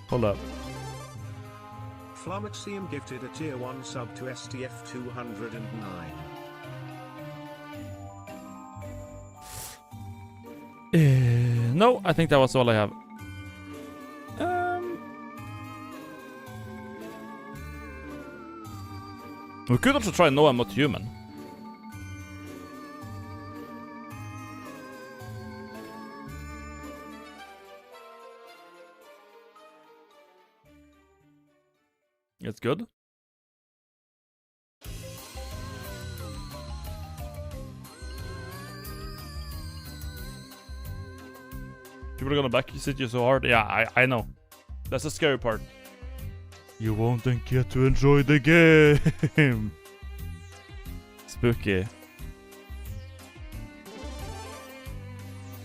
[SPEAKER 2] Hold up.
[SPEAKER 1] Flamaxium gifted a tier 1 sub to STF 209.
[SPEAKER 2] No, I think that was all I have. We could also try No, I'm Not Human. It's good. People are gonna backseat you so hard. Yeah, I know. That's the scary part. You won't get to enjoy the game. Spooky.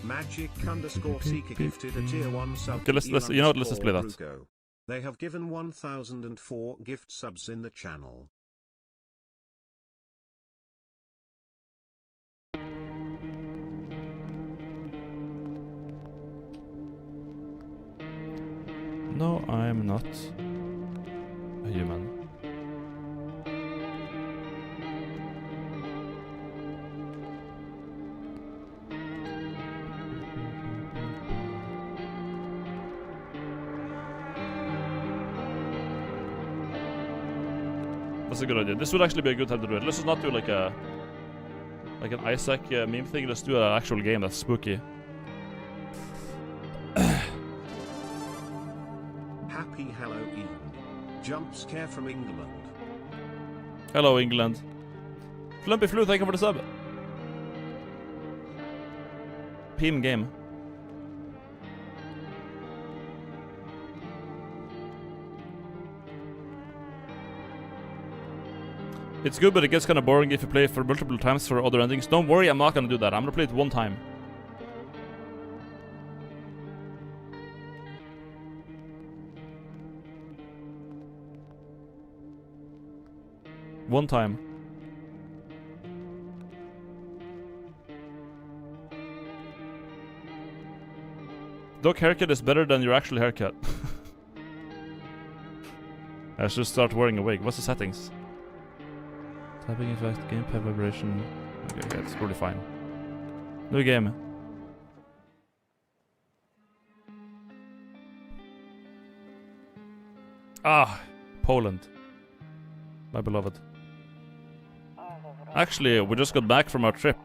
[SPEAKER 1] Magic_Seeker gifted a tier 1 sub.
[SPEAKER 2] Okay, let's you know what, let's just play that.
[SPEAKER 1] They have given 1004 gift subs in the channel.
[SPEAKER 2] No, I'm not a human. That's a good idea. This would actually be a good time to do it. Let's just not do like an Isaac meme thing. Let's do an actual game that's spooky.
[SPEAKER 1] Happy Halloween. Jump scare from England.
[SPEAKER 2] Hello, England. Flumpy Flu, thank you for the sub. PM game. It's good, but it gets kind of boring if you play for multiple times for other endings. Don't worry, I'm not gonna do that. I'm gonna play it one time. One time. Doc haircut is better than your actual haircut. I should start wearing a wig. What's the settings? Tapping effect, gamepad vibration. Okay, that's probably fine. New game. Ah, Poland. My beloved. Actually, we just got back from our trip.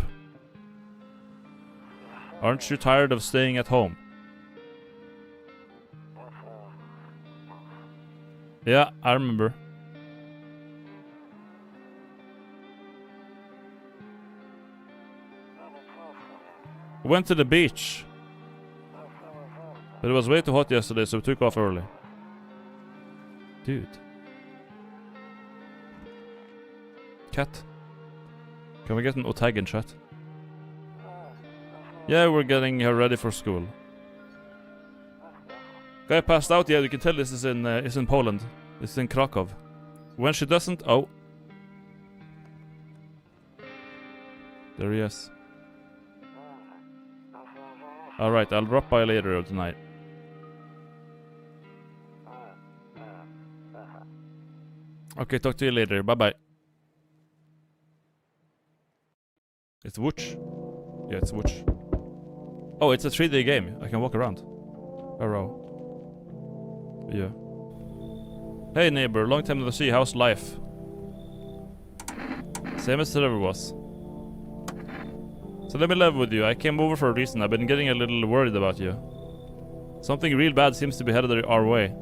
[SPEAKER 2] Aren't you tired of staying at home? Yeah, I remember. We went to the beach. But it was way too hot yesterday, so we took off early. Dude. Cat. Can we get an tag in chat? Yeah, we're getting her ready for school. Guy passed out. Yeah, you can tell this is in Poland. It's in Krakow. When she doesn't, oh. There he is. Alright, I'll drop by later tonight. Okay, talk to you later. Bye-bye. It's Wooch. Yeah, it's Wooch. Oh, it's a 3D game. I can walk around. Hello. Yeah. Hey neighbor, long time no see. How's life? Same as it ever was. So let me live with you. I came over for a reason. I've been getting a little worried about you. Something real bad seems to be headed our way.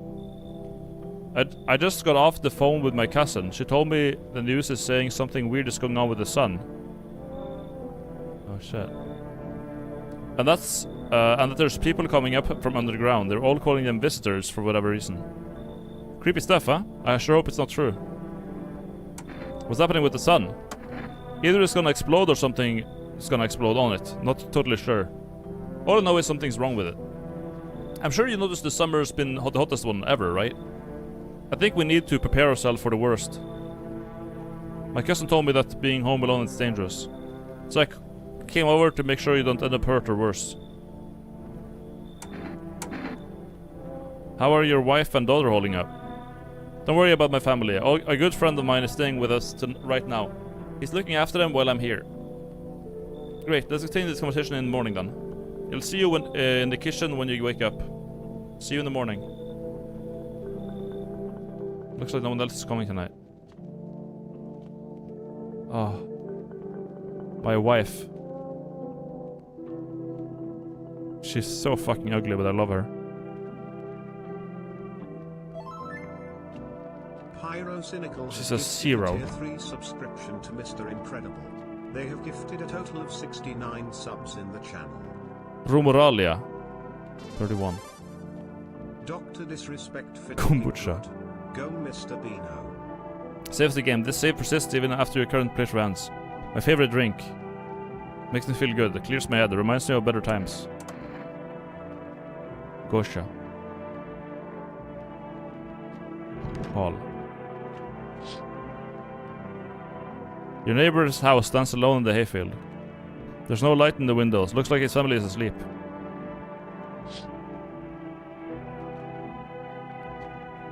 [SPEAKER 2] I just got off the phone with my cousin. She told me the news is saying something weird is going on with the sun. Oh shit. And that's and that there's people coming up from underground. They're all calling them visitors for whatever reason. Creepy stuff, huh? I sure hope it's not true. What's happening with the sun? Either it's gonna explode or something is gonna explode on it. Not totally sure. All I know is something's wrong with it. I'm sure you noticed the summer's been the hottest one ever, right? I think we need to prepare ourselves for the worst. My cousin told me that being home alone is dangerous. So I came over to make sure you don't end up hurt or worse. How are your wife and daughter holding up? Don't worry about my family. A good friend of mine is staying with us right now. He's looking after them while I'm here. Great, let's continue this conversation in the morning then. I'll see you in the kitchen when you wake up. See you in the morning. Looks like no one else is coming tonight. Oh. My wife. She's so fucking ugly, but I love her. She's a 0.
[SPEAKER 1] Tier 3 subscription to Mr. Incredible. They have gifted a total of 69 subs in the channel.
[SPEAKER 2] Rumoralia. 31.
[SPEAKER 1] Dr. Disrespect Fit.
[SPEAKER 2] Kombucha.
[SPEAKER 1] Go Mr. Beano.
[SPEAKER 2] Saves the game. This save persists even after your current playthrough ends. My favorite drink. Makes me feel good. It clears my head. It reminds me of better times. Gosha. Paul. Your neighbor's house stands alone in the hayfield. There's no light in the windows. Looks like his family is asleep.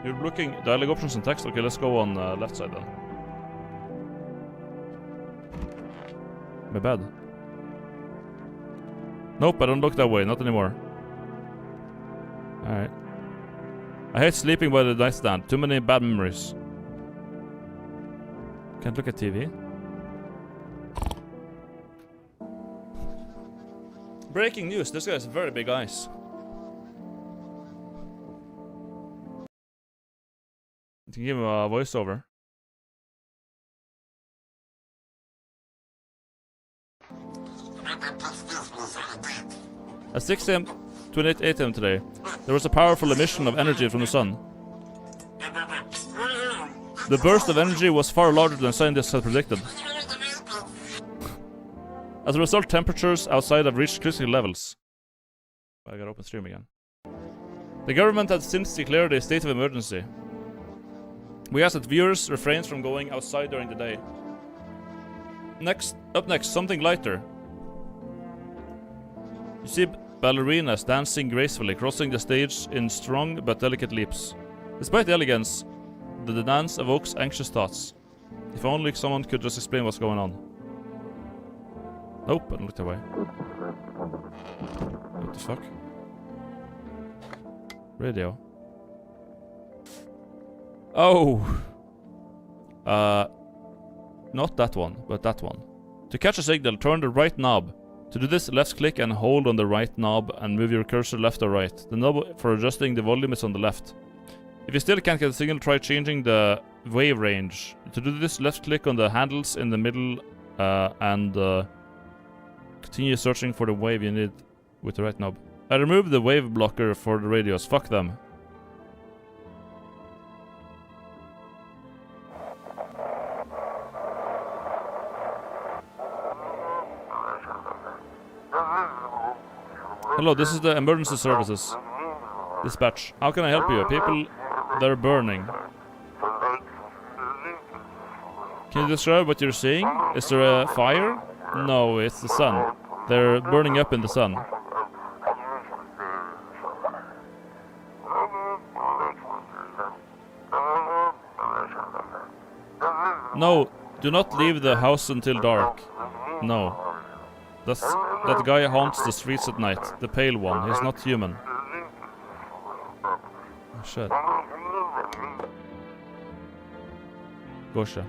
[SPEAKER 2] You're looking... dialogue options and text? Okay, let's go on left side then. My bed. Nope, I don't look that way. Not anymore. Alright. I hate sleeping by the nightstand. Too many bad memories. Can't look at TV. Breaking news, this guy has very big eyes. You can give him a voiceover. At 6 a.m. to 8 a.m. today, there was a powerful emission of energy from the sun. The burst of energy was far larger than scientists had predicted. As a result, temperatures outside have reached critical levels. I gotta open stream again. The government has since declared a state of emergency. We ask that viewers refrain from going outside during the day. Up next, something lighter. You see ballerinas dancing gracefully, crossing the stage in strong but delicate leaps. Despite the elegance, the dance evokes anxious thoughts. If only someone could just explain what's going on. Nope, I looked away. What the fuck? Radio. Oh! Not that one, but that one. To catch a signal, turn the right knob. To do this, left click and hold on the right knob and move your cursor left or right. The knob for adjusting the volume is on the left. If you still can't get a signal, try changing the wave range. To do this, left click on the handles in the middle and continue searching for the wave you need with the right knob. I removed the wave blocker for the radios. Fuck them. Hello, this is the emergency services. Dispatch. How can I help you? People, they're burning. Can you describe what you're seeing? Is there a fire? No, it's the sun. They're burning up in the sun. No, do not leave the house until dark. No. That guy haunts the streets at night. The pale one. He's not human. Oh, shit. Gosha.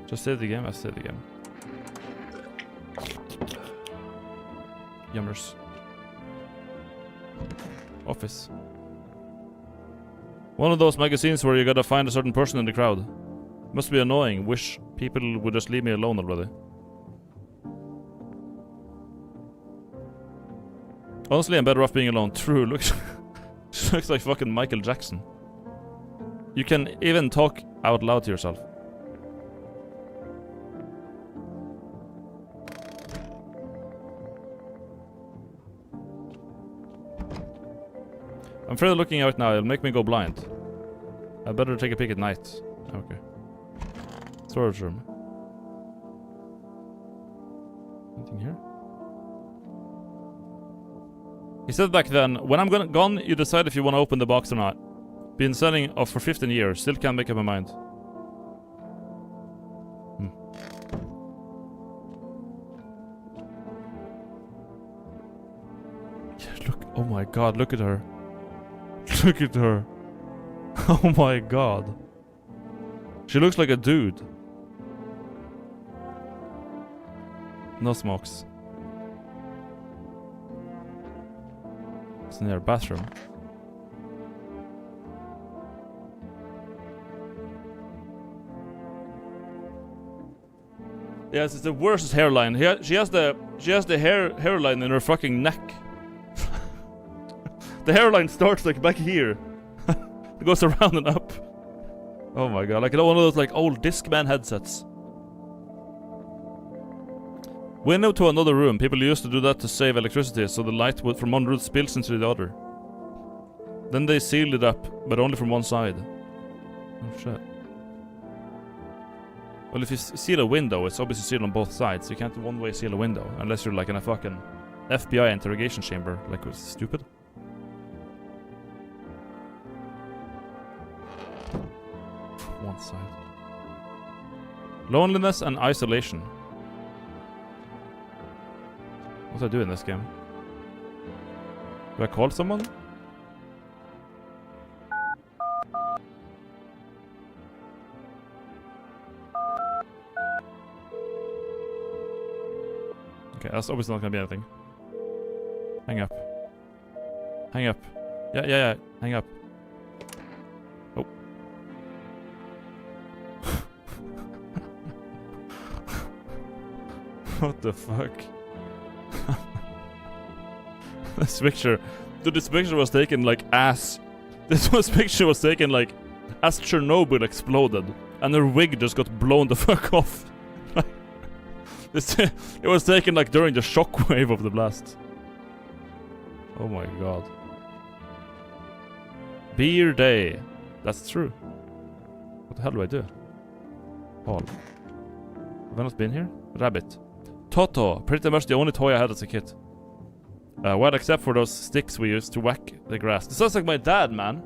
[SPEAKER 2] Just say the game. I say the game. Yummers. Office. One of those magazines where you gotta find a certain person in the crowd. Must be annoying. Wish people would just leave me alone already. Honestly, I'm better off being alone. True, looks looks like fucking Michael Jackson. You can even talk out loud to yourself. I'm afraid of looking out now. It'll make me go blind. I better take a peek at night. Okay. Storage room. Anything here? He said back then, when I'm gone, you decide if you want to open the box or not. Been selling off for 15 years, still can't make up my mind. Yeah, look, oh my god, look at her. Look at her. Oh my god. She looks like a dude. No smokes. It's in their bathroom. Yes, it's the worst hairline. She has the hairline in her fucking neck. The hairline starts like back here. It goes around and up. Oh my god, like one of those like old Discman headsets. Window to another room. People used to do that to save electricity, so the light would from one room spills into the other. Then they sealed it up, but only from one side. Oh shit. Well, if you seal a window, it's obviously sealed on both sides. You can't one-way seal a window, unless you're like in a fucking FBI interrogation chamber. Like, it's stupid. One side. Loneliness and isolation. What do I do in this game? Do I call someone? Okay, that's obviously not gonna be anything. Hang up. Hang up. Yeah. Hang up. Oh. What the fuck? This picture. Dude, this picture was taken like as... picture was taken like as Chernobyl exploded. And her wig just got blown the fuck off. It was taken like during the shockwave of the blast. Oh my god. Beer day. That's true. What the hell do I do? Paul. Have I not been here? Rabbit. Toto. Pretty much the only toy I had as a kid. Well, except for those sticks we used to whack the grass. This sounds like my dad, man.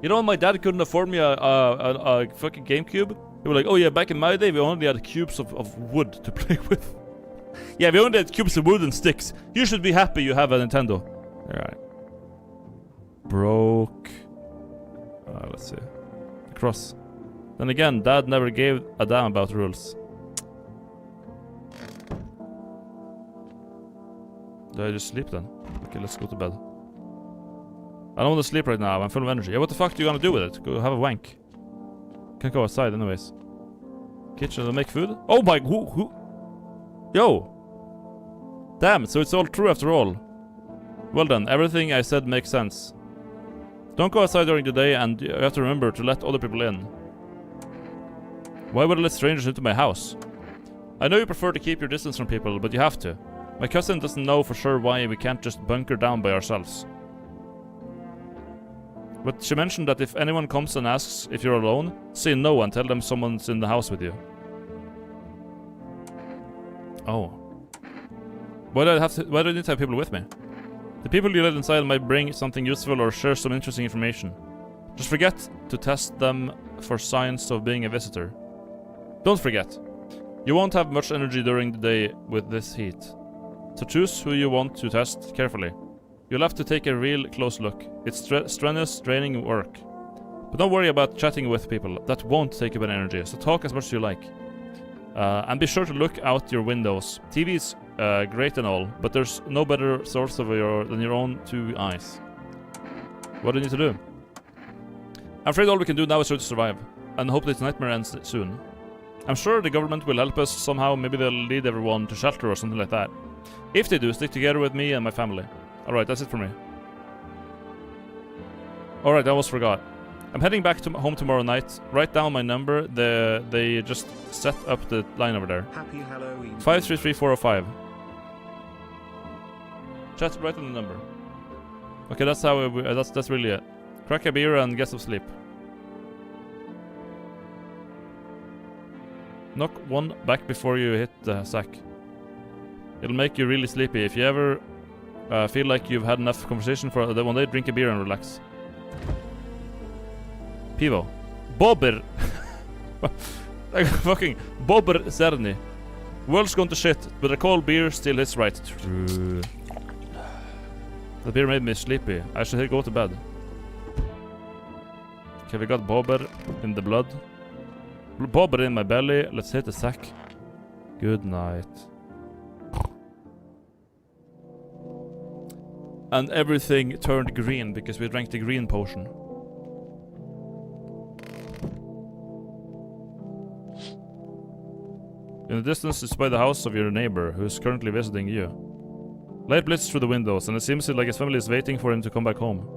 [SPEAKER 2] You know, my dad couldn't afford me a fucking GameCube. They were like, oh yeah, back in my day, we only had cubes of wood to play with. Yeah, we only had cubes of wood and sticks. You should be happy you have a Nintendo. Alright. Broke. Let's see. Cross. Then again, Dad never gave a damn about rules. Do I just sleep then? Okay, let's go to bed. I don't want to sleep right now, I'm full of energy. Yeah, what the fuck do you gonna do with it? Go have a wank. Can't go outside anyways. Kitchen to make food? Oh my... Who? Yo! Damn, so it's all true after all. Well then, everything I said makes sense. Don't go outside during the day, and you have to remember to let other people in. Why would I let strangers into my house? I know you prefer to keep your distance from people, but you have to. My cousin doesn't know for sure why we can't just bunker down by ourselves. But she mentioned that if anyone comes and asks if you're alone, say no and tell them someone's in the house with you. Oh. Why do I need to have people with me? The people you let inside might bring something useful or share some interesting information. Just forget to test them for signs of being a visitor. Don't forget. You won't have much energy during the day with this heat. So choose who you want to test carefully. You'll have to take a real close look. It's strenuous, draining work. But don't worry about chatting with people. That won't take up any energy, so talk as much as you like. And be sure to look out your windows. TV's great and all, but there's no better source of than your own two eyes. What do you need to do? I'm afraid all we can do now is try to survive, and hope this nightmare ends soon. I'm sure the government will help us somehow. Maybe they'll lead everyone to shelter or something like that. If they do, stick together with me and my family. Alright, that's it for me. Alright, I almost forgot. I'm heading back to home tomorrow night. Write down my number. They just set up the line over there.
[SPEAKER 1] Happy Halloween.
[SPEAKER 2] 533405. Chat, write on the number. Okay, that's how that's really it. Crack a beer and get some sleep. Knock one back before you hit the sack. It'll make you really sleepy. If you ever feel like you've had enough conversation for one day, drink a beer and relax. Pivo. Bobber! Like fucking Bobber Cerny. World's gone to shit, but a cold beer still hits right. True. The beer made me sleepy. I should go to bed. Okay, we got Bobber in the blood. Bobber in my belly. Let's hit the sack. Good night. And everything turned green because we drank the green potion. In the distance is by the house of your neighbor, who is currently visiting you. Light blitzes through the windows, and it seems like his family is waiting for him to come back home.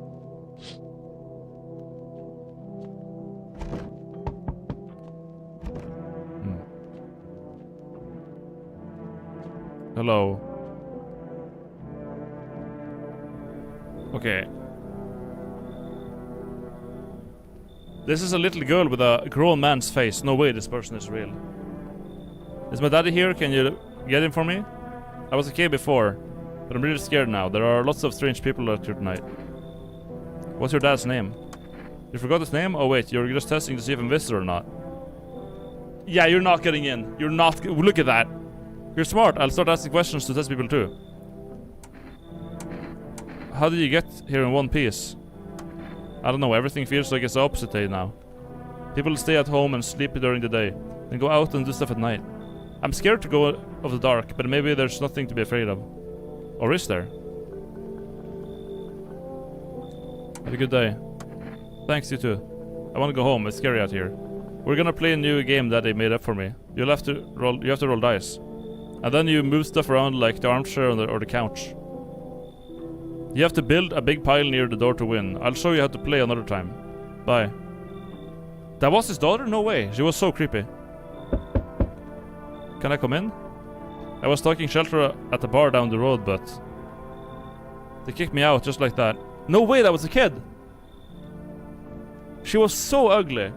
[SPEAKER 2] Hello. Okay. This is a little girl with a grown man's face. No way this person is real. Is my daddy here? Can you get him for me? I was okay before, but I'm really scared now. There are lots of strange people out here tonight. What's your dad's name? You forgot his name? Oh wait, you're just testing to see if I'm a visitor or not. Yeah, you're not getting in. You're not. Look at that. You're smart. I'll start asking questions to test people too. How did you get here in one piece? I don't know. Everything feels like it's the opposite day now. People stay at home and sleep during the day, then go out and do stuff at night. I'm scared to go of the dark, but maybe there's nothing to be afraid of. Or is there? Have a good day. Thanks, you too. I want to go home. It's scary out here. We're gonna play a new game that they made up for me. You have to roll dice. And then you move stuff around like the armchair or the couch. You have to build a big pile near the door to win. I'll show you how to play another time. Bye. That was his daughter? No way. She was so creepy. Can I come in? I was taking shelter at the bar down the road, but they kicked me out just like that. No way, that was a kid! She was so ugly.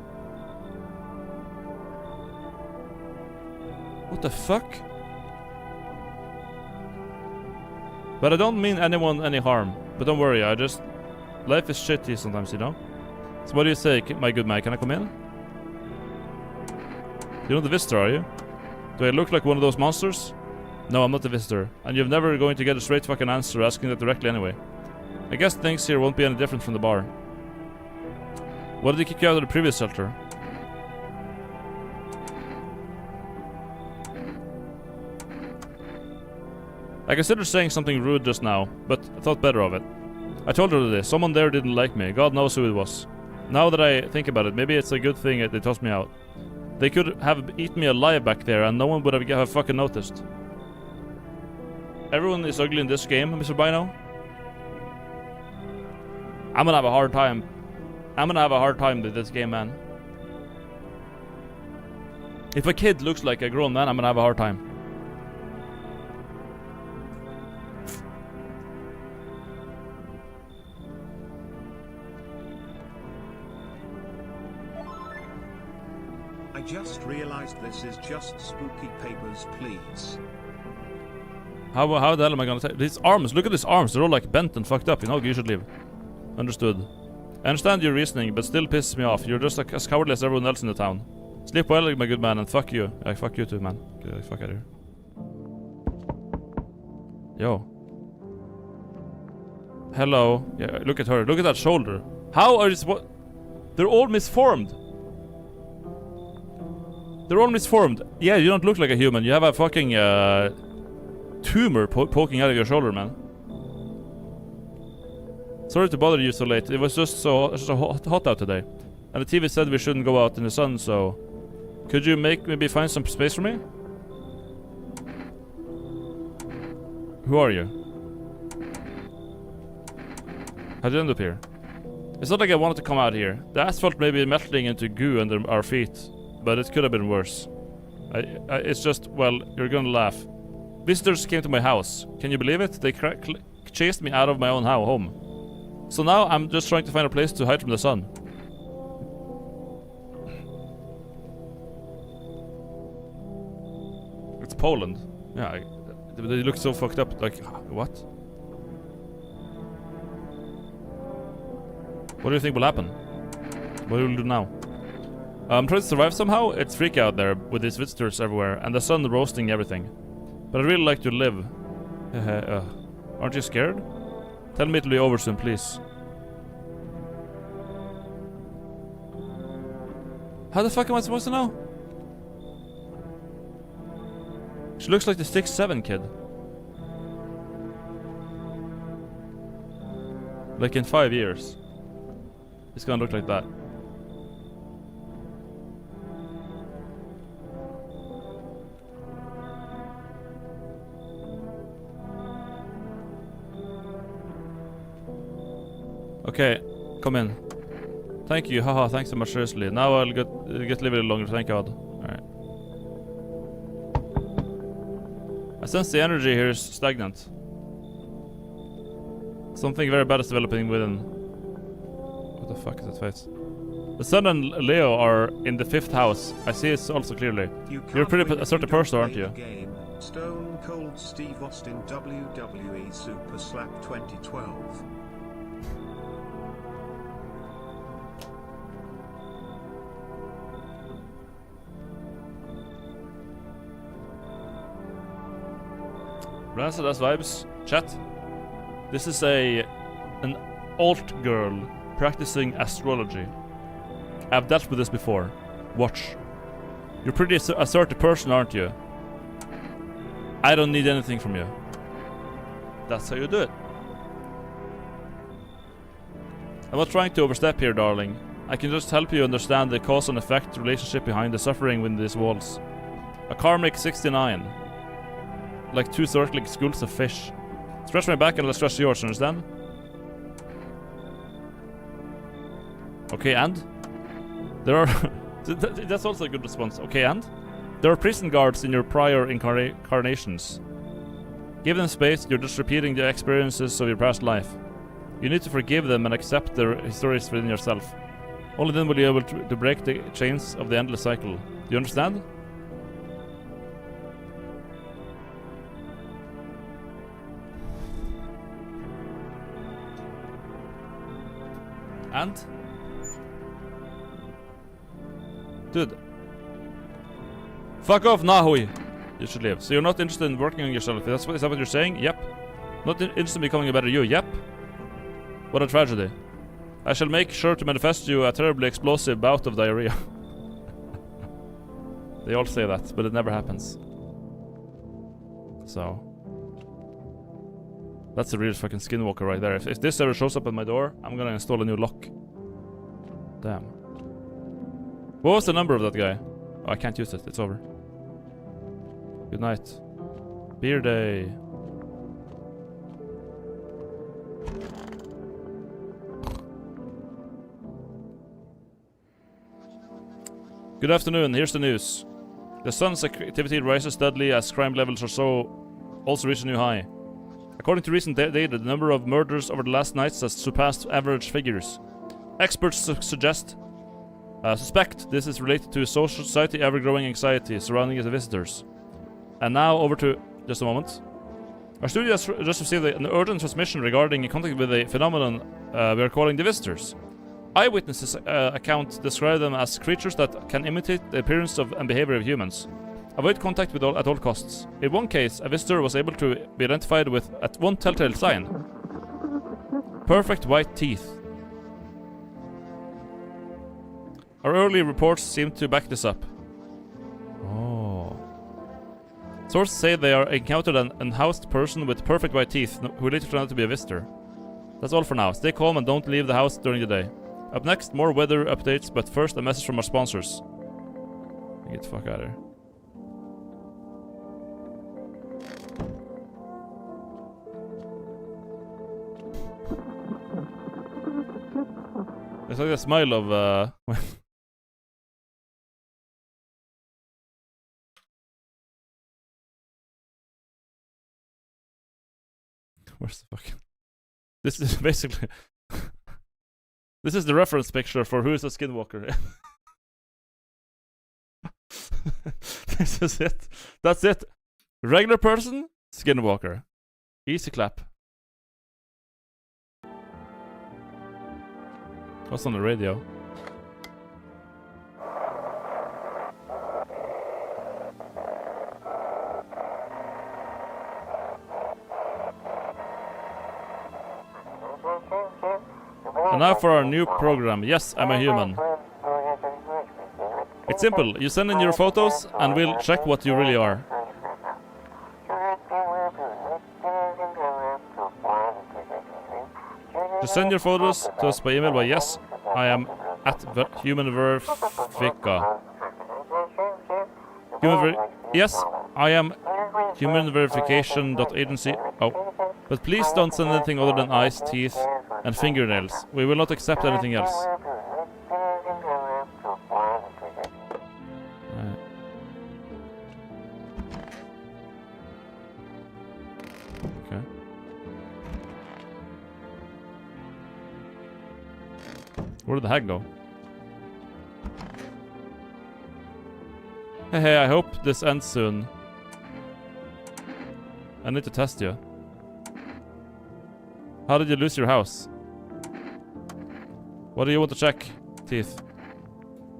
[SPEAKER 2] What the fuck? But I don't mean anyone any harm. But don't worry, life is shitty sometimes, you know? So what do you say, my good man? Can I come in? You're not the visitor, are you? Do I look like one of those monsters? No, I'm not the visitor. And you're never going to get a straight fucking answer asking that directly anyway. I guess things here won't be any different from the bar. Why did they kick you out of the previous shelter? I considered saying something rude just now, but I thought better of it. I told her this. Someone there didn't like me. God knows who it was. Now that I think about it, maybe it's a good thing that they tossed me out. They could have eaten me alive back there and no one would have fucking noticed. Everyone is ugly in this game, Mr. Bino. I'm gonna have a hard time. I'm gonna have a hard time with this game, man. If a kid looks like a grown man, I'm gonna have a hard time.
[SPEAKER 1] I just realized this is just spooky papers, please.
[SPEAKER 2] How the hell am I gonna take these arms? Look at these arms. They're all like bent and fucked up. You know, you should leave. Understood. I understand your reasoning, but still pisses me off. You're just like as cowardly as everyone else in the town. Sleep well, my good man, and fuck you. Fuck you too, man. Get the fuck out of here. Yo. Hello. Yeah, look at her. Look at that shoulder. How are these? What? They're all misformed. They're all misformed. Yeah, you don't look like a human. You have a fucking tumor poking out of your shoulder, man. Sorry to bother you so late. It was just so hot out today. And the TV said we shouldn't go out in the sun, so... Could you maybe find some space for me? Who are you? How'd you end up here? It's not like I wanted to come out here. The asphalt may be melting into goo under our feet, but it could have been worse. It's just, well, you're gonna laugh. Visitors came to my house. Can you believe it? They chased me out of my own home. So now I'm just trying to find a place to hide from the sun. It's Poland. Yeah, they look so fucked up. Like, what? What do you think will happen? What will you do now? I'm trying to survive somehow. It's freaky out there with these visitors everywhere and the sun roasting everything. But I'd really like to live. Aren't you scared? Tell me it'll be over soon, please. How the fuck am I supposed to know? She looks like the 6'7" kid. Like in 5 years. It's gonna look like that. Okay, come in. Thank you, haha, thanks so much, seriously. Now I'll get live a little longer, thank God. Alright. I sense the energy here is stagnant. Something very bad is developing within. What the fuck is that face? The sun and Leo are in the 5th house. I see it also clearly. You're a pretty assertive person, aren't you?
[SPEAKER 1] Stone Cold Steve Austin WWE Super Slap 2012.
[SPEAKER 2] Ransom, that's vibes. Chat. This is an alt girl practicing astrology. I've dealt with this before. Watch. You're a pretty assertive person, aren't you? I don't need anything from you. That's how you do it. I'm not trying to overstep here, darling. I can just help you understand the cause and effect relationship behind the suffering within these walls. A karmic 69. Like two circling schools of fish. Stretch my back and let's stretch yours, understand? Okay, and? There are... That's also a good response. Okay, and? There are prison guards in your prior incarnations. Give them space, you're just repeating the experiences of your past life. You need to forgive them and accept their histories within yourself. Only then will you be able to break the chains of the endless cycle. Do you understand? And? Dude. Fuck off, Nahui! You should leave. So you're not interested in working on yourself. Is that what you're saying? Yep. Not interested in becoming a better you? Yep. What a tragedy. I shall make sure to manifest you a terribly explosive bout of diarrhea. They all say that, but it never happens. So. That's a real fucking skinwalker right there. If this ever shows up at my door, I'm gonna install a new lock. Damn. What was the number of that guy? Oh, I can't use it. It's over. Good night. Beer day. Good afternoon. Here's the news. The sun's activity rises steadily as crime levels also reach a new high. According to recent data, the number of murders over the last nights has surpassed average figures. Experts suspect this is related to society ever-growing anxiety surrounding the visitors. And now over to just a moment. Our studio has just received an urgent transmission regarding contact with a phenomenon we are calling the visitors. Eyewitnesses account describe them as creatures that can imitate the appearance of and behavior of humans. Avoid contact with at all costs. In one case, a visitor was able to be identified with one telltale sign. Perfect white teeth. Our early reports seem to back this up. Oh. Sources say they are encountered an unhoused person with perfect white teeth who later turned out to be a visitor. That's all for now. Stay calm and don't leave the house during the day. Up next, more weather updates, but first a message from our sponsors. Get the fuck out of here. It's like a smile of where's the fucking... This is basically... This is the reference picture for who is a skinwalker. This is it. That's it. Regular person, skinwalker. Easy clap. What's on the radio? And now for our new program. Yes, I'm a human. It's simple. You send in your photos and we'll check what you really are. Just send your photos to us by email by yes, I am at humanverifica. Yes, I am humanverification.agency. Oh. But please don't send anything other than eyes, teeth, and fingernails. We will not accept anything else. Okay. Where did the hack go? Hey, I hope this ends soon. I need to test you. How did you lose your house? What do you want to check? Teeth.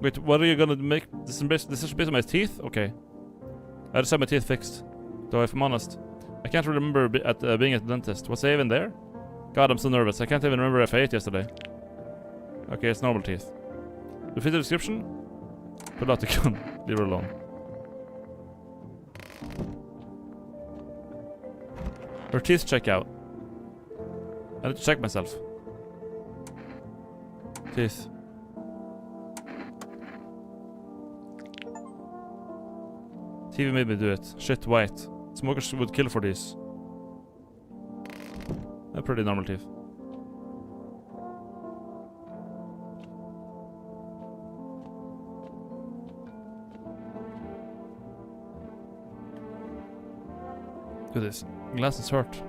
[SPEAKER 2] Wait, what are you gonna make? This is based on my teeth? Okay. I just had my teeth fixed. Though if I'm honest, I can't remember being at the dentist. Was I even there? God, I'm so nervous. I can't even remember if I ate yesterday. Okay, it's normal teeth. Do you fit the description? Pull out the gun. Leave her alone. Her teeth check out. I need to check myself. Teeth. TV made me do it. Shit, white. Smokers would kill for these. They're pretty normal teeth. Look at this. Glasses hurt.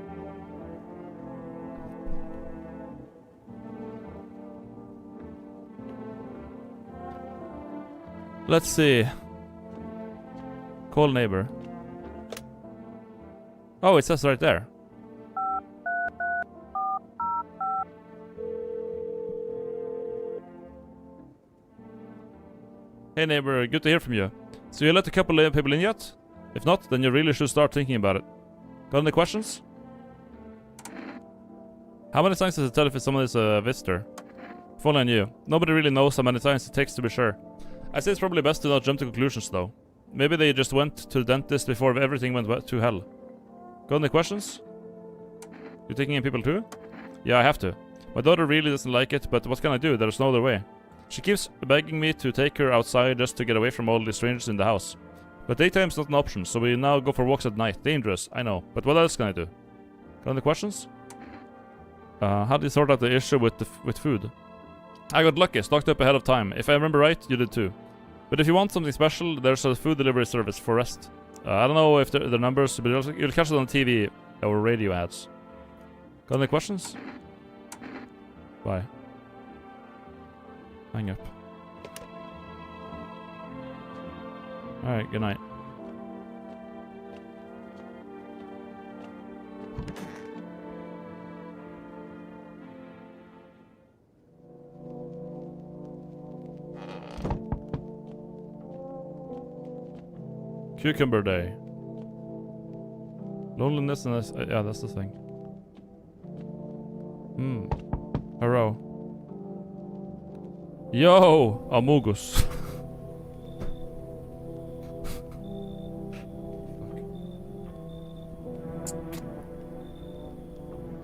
[SPEAKER 2] Let's see. Call neighbor. Oh, it says right there. Hey neighbor, good to hear from you. So you let a couple of people in yet? If not, then you really should start thinking about it. Got any questions? How many times does it tell if someone is a visitor? If only I knew. Nobody really knows how many times it takes to be sure. I say it's probably best to not jump to conclusions though. Maybe they just went to the dentist before everything went to hell. Got any questions? You taking in people too? Yeah, I have to. My daughter really doesn't like it, but what can I do? There's no other way. She keeps begging me to take her outside just to get away from all the strangers in the house. But daytime's not an option, so we now go for walks at night. Dangerous, I know. But what else can I do? Got any questions? How did you sort out the issue with food? I got lucky, stocked up ahead of time. If I remember right, you did too. But if you want something special, there's a food delivery service for rest. I don't know if the numbers, but you'll catch it on TV or radio ads. Got any questions? Bye. Hang up. Alright, good night. Cucumber day. Loneliness and yeah, that's the thing. Hello. Yo, Amogus.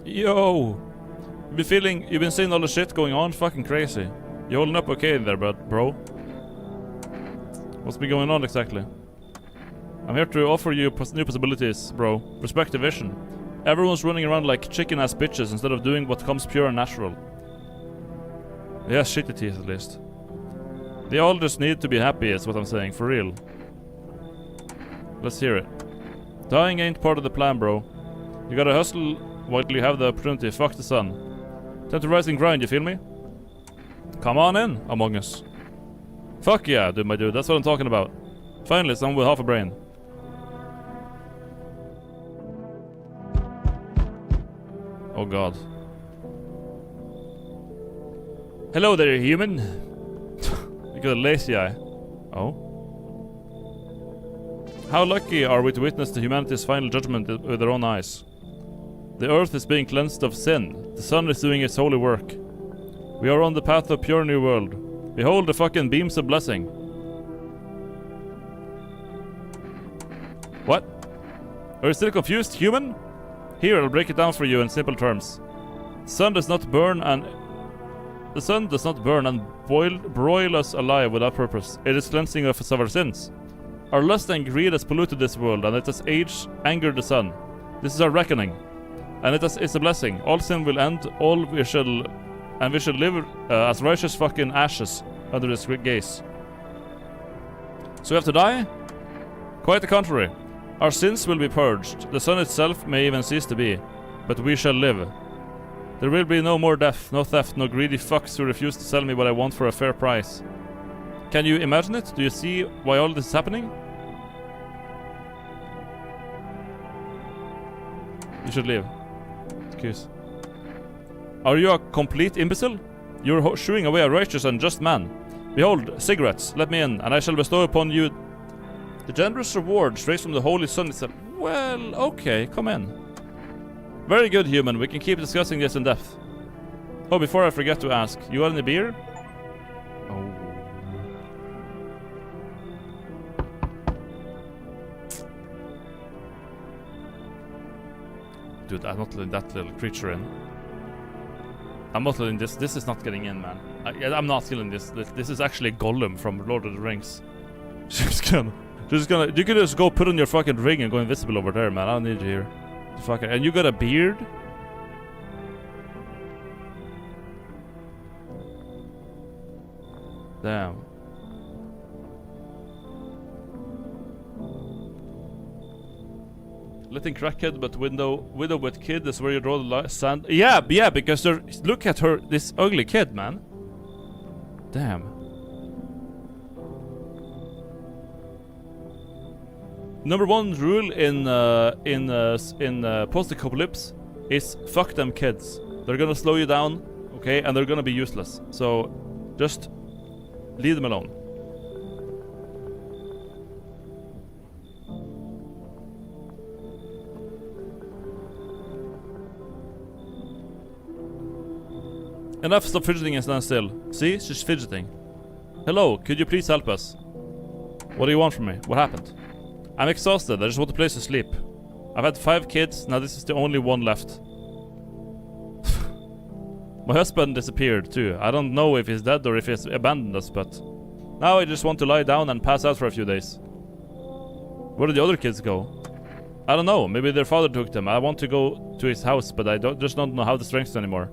[SPEAKER 2] Yo, you've been seeing all the shit going on, fucking crazy. You holding up okay there, bro? What's been going on exactly? I'm here to offer you new possibilities, bro. Respect the vision. Everyone's running around like chicken-ass bitches instead of doing what comes pure and natural. Yeah, shitty teeth at least. They all just need to be happy is what I'm saying, for real. Let's hear it. Dying ain't part of the plan, bro. You gotta hustle while you have the opportunity. Fuck the sun. Time to rise and grind, you feel me? Come on in, Among Us. Fuck yeah, dude, my dude, that's what I'm talking about. Finally, someone with half a brain. Oh god. Hello there, human. You got a lazy eye. Oh? How lucky are we to witness the humanity's final judgment with their own eyes? The earth is being cleansed of sin. The sun is doing its holy work. We are on the path of pure new world. Behold the fucking beams of blessing. What? Are you still confused, human? Here, I'll break it down for you in simple terms. The sun does not burn and broil us alive without purpose. It is cleansing us of our sins. Our lust and greed has polluted this world, and it has angered the sun. This is our reckoning, and it's a blessing. All sin will end. We shall live as righteous fucking ashes under this gaze. So we have to die? Quite the contrary. Our sins will be purged. The sun itself may even cease to be, but we shall live. There will be no more death, no theft, no greedy fucks who refuse to sell me what I want for a fair price. Can you imagine it? Do you see why all this is happening? You should leave. Excuse. Are you a complete imbecile? You're shooing away a righteous and just man. Behold, cigarettes, let me in, and I shall bestow upon you the generous reward straight from the holy sun itself. Well, okay, come in. Very good, human. We can keep discussing this in depth. Oh, before I forget to ask, you got any beer? Oh. dude, I'm not letting that little creature in. I'm not letting this. This is not getting in, man. I'm not killing this. This is actually a golem from Lord of the Rings. She's gonna. You can just go put on your fucking ring and go invisible over there, man. I don't need you here. Fucking. And you got a beard? Damn. Letting crackhead, but widow with kid is where you draw the line. Sand. Yeah, because they're. Look at her, this ugly kid, man. Damn. Number one rule in post-apocalypse is fuck them kids. They're gonna slow you down, okay, and they're gonna be useless. So, just leave them alone. Enough, stop fidgeting and stand still. See? She's fidgeting. Hello, could you please help us? What do you want from me? What happened? I'm exhausted, I just want a place to sleep. I've had 5 kids, now this is the only one left. My husband disappeared too. I don't know if he's dead or if he's abandoned us, but... Now I just want to lie down and pass out for a few days. Where did the other kids go? I don't know, maybe their father took them. I want to go to his house, but I just don't know how to strength anymore.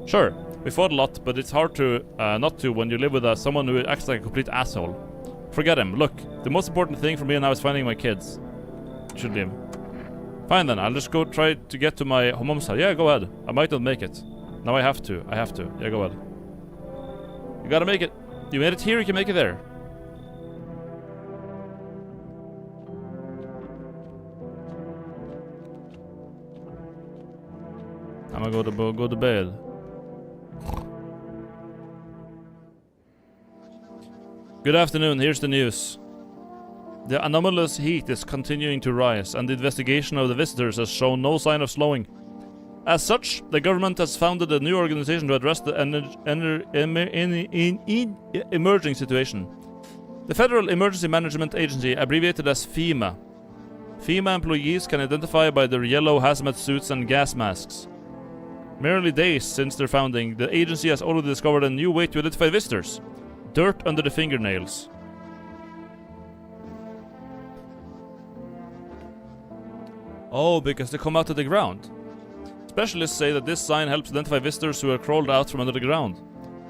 [SPEAKER 2] Sure, we fought a lot, but it's hard to not to when you live with someone who acts like a complete asshole. Forget him. Look, the most important thing for me now is finding my kids. Should leave. Fine then, I'll just go try to get to my mom's house. Yeah, go ahead. I might not make it. No, I have to. Yeah, go ahead. You gotta make it. You made it here, you can make it there. I'm gonna go to bed. Good afternoon, here's the news. The anomalous heat is continuing to rise, and the investigation of the visitors has shown no sign of slowing. As such, the government has founded a new organization to address the emerging situation. The Federal Emergency Management Agency, abbreviated as FEMA. FEMA employees can identify by their yellow hazmat suits and gas masks. Merely days since their founding, the agency has already discovered a new way to identify visitors. Dirt under the fingernails. Oh, because they come out of the ground. Specialists say that this sign helps identify visitors who are crawled out from under the ground.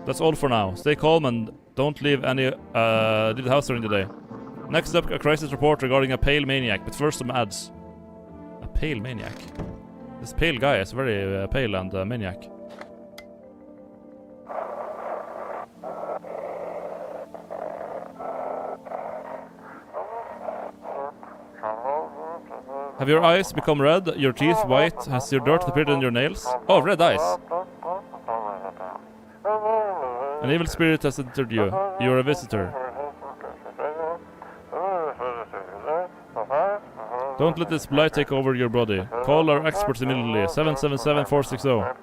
[SPEAKER 2] That's all for now. Stay calm and don't leave the house during the day. Next up, a crisis report regarding a pale maniac, but first some ads. A pale maniac? This pale guy is very pale and maniac. Have your eyes become red, your teeth white, has your dirt appeared in your nails? Oh, red eyes. An evil spirit has entered you. You are a visitor. Don't let this blight take over your body. Call our experts immediately. 777-460.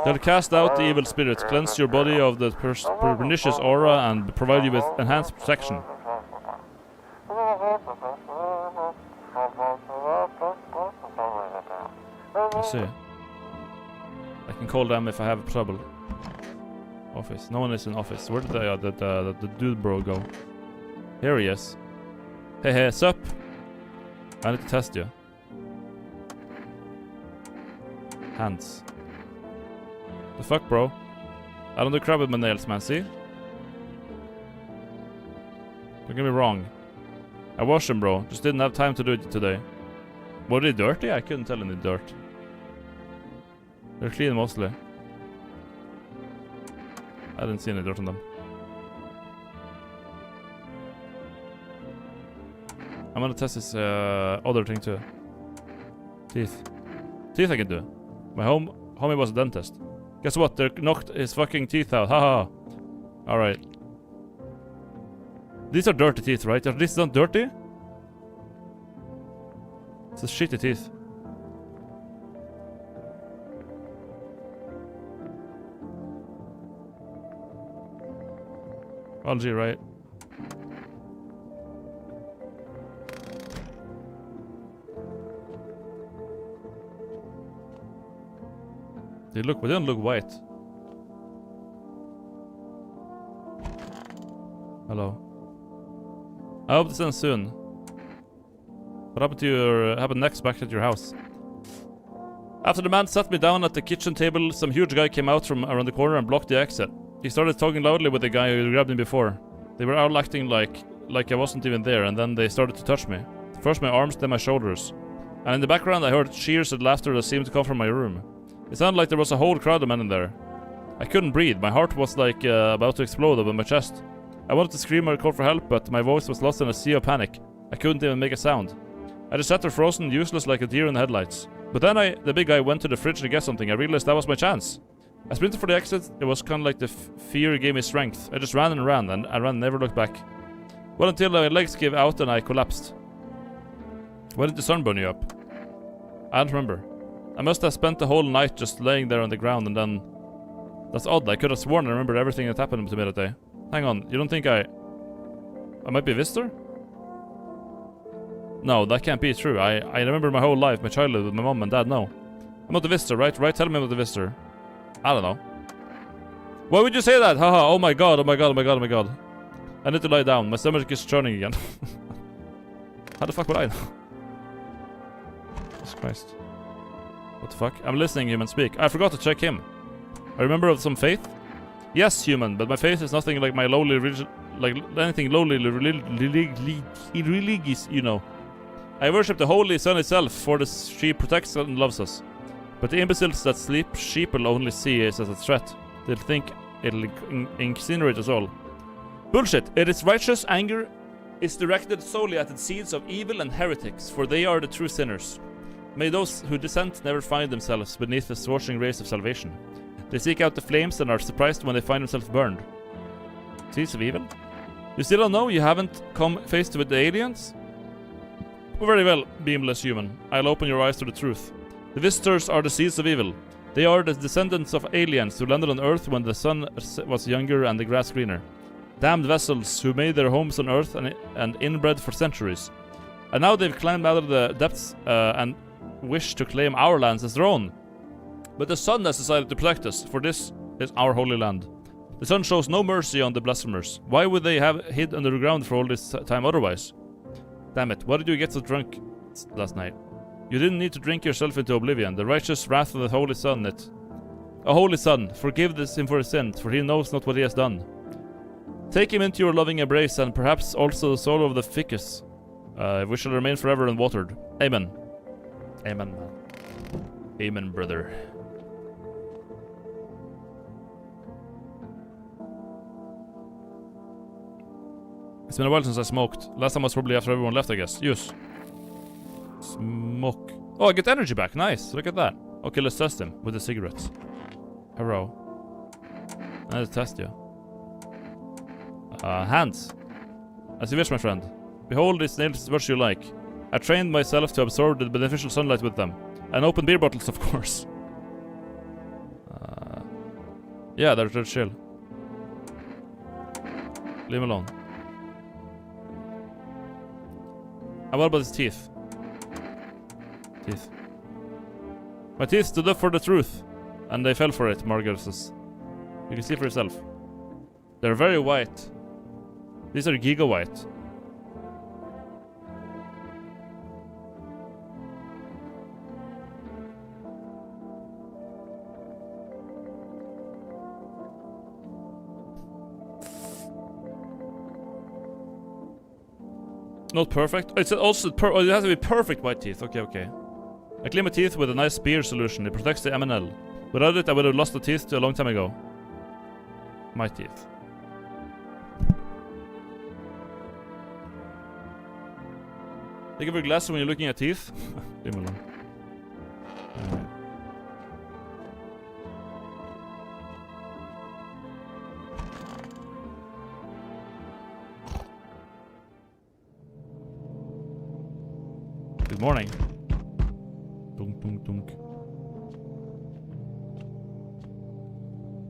[SPEAKER 2] They'll cast out the evil spirits, cleanse your body of the pernicious aura, and provide you with enhanced protection. Let's see. I can call them if I have trouble. Office. No one is in office. Where did the dude bro go? Here he is. Hey, sup? I need to test you. Hands. The fuck, bro? I don't do crap with my nails, man, see? Don't get me wrong. I washed them, bro. Just didn't have time to do it today. Were they dirty? I couldn't tell any dirt. They're clean mostly. I didn't see any dirt on them. I'm gonna test this other thing too. Teeth. Teeth I can do. My homie was a dentist. Guess what? They knocked his fucking teeth out. Haha. Alright. These are dirty teeth, right? Are these not dirty? It's a shitty teeth. Algae, right? They don't look white. Hello. I hope this ends soon. What happened next back at your house? After the man sat me down at the kitchen table, some huge guy came out from around the corner and blocked the exit. He started talking loudly with the guy who grabbed him before. They were all acting like I wasn't even there, and then they started to touch me. First my arms, then my shoulders. And in the background I heard cheers and laughter that seemed to come from my room. It sounded like there was a whole crowd of men in there. I couldn't breathe. My heart was like about to explode over my chest. I wanted to scream or call for help, but my voice was lost in a sea of panic. I couldn't even make a sound. I just sat there frozen, useless like a deer in the headlights. But then the big guy went to the fridge to get something. I realized that was my chance. I sprinted for the exit. It was kind of like the fear gave me strength. I just ran and ran, and I ran and never looked back. Well, until my legs gave out and I collapsed. Why did the sun burn you up? I don't remember. I must have spent the whole night just laying there on the ground, and then... That's odd. I could have sworn I remembered everything that happened to me that day. Hang on, you don't think I might be a visitor? No, that can't be true. I remember my whole life, my childhood with my mom and dad. No. I'm not a visitor, right? Right? Tell me I'm not a visitor. I don't know. Why would you say that? Haha, oh my god, oh my god, oh my god, oh my god. I need to lie down. My stomach is churning again. How the fuck would I know? Jesus Christ. What the fuck? I'm listening human speak. I forgot to check him. I remember of some faith? Yes, human, but my faith is nothing like my lowly religion, like anything lowly religious, you know. I worship the holy sun itself, for she protects and loves us. But the imbeciles that sleep, sheep will only see us as a threat. They'll think it'll incinerate us all. Bullshit! It is righteous anger is directed solely at the seeds of evil and heretics, for they are the true sinners. May those who dissent never find themselves beneath the scorching rays of salvation. They seek out the flames and are surprised when they find themselves burned. Seeds of evil? You still don't know? You haven't come faced with the aliens? Very well, beamless human. I'll open your eyes to the truth. The visitors are the seeds of evil. They are the descendants of aliens who landed on Earth when the sun was younger and the grass greener. Damned vessels who made their homes on Earth and inbred for centuries. And now they've climbed out of the depths and wish to claim our lands as their own. But the sun has decided to protect us, for this is our holy land. The sun shows no mercy on the blasphemers. Why would they have hid underground for all this time otherwise? Damn it, why did you get so drunk last night? You didn't need to drink yourself into oblivion. The righteous wrath of the holy sun, A holy son, forgive him for his sins, for he knows not what he has done. Take him into your loving embrace, and perhaps also the soul of the ficus, which shall remain forever unwatered. Amen. Amen. Amen, brother. It's been a while since I smoked. Last time was probably after everyone left, I guess. Yes. Smoke. Oh, I get energy back. Nice. Look at that. Okay, let's test him with the cigarettes. Hello. Let's test you. Hands. As you wish, my friend. Behold these nails which you like. I trained myself to absorb the beneficial sunlight with them. And open beer bottles, of course. Yeah, they're chill. Leave him alone. And what about his teeth? Teeth. My teeth stood up for the truth. And they fell for it, Margaret says. You can see for yourself. They're very white. These are giga white. Not perfect. It's also it has to be perfect white teeth. Okay, okay. I clean my teeth with a nice beer solution. It protects the MNL. Without it, I would have lost the teeth a long time ago. My teeth. Take a big glass when you're looking at teeth. Leave me alone. Alright. Good morning. Dunk, dunk, dunk.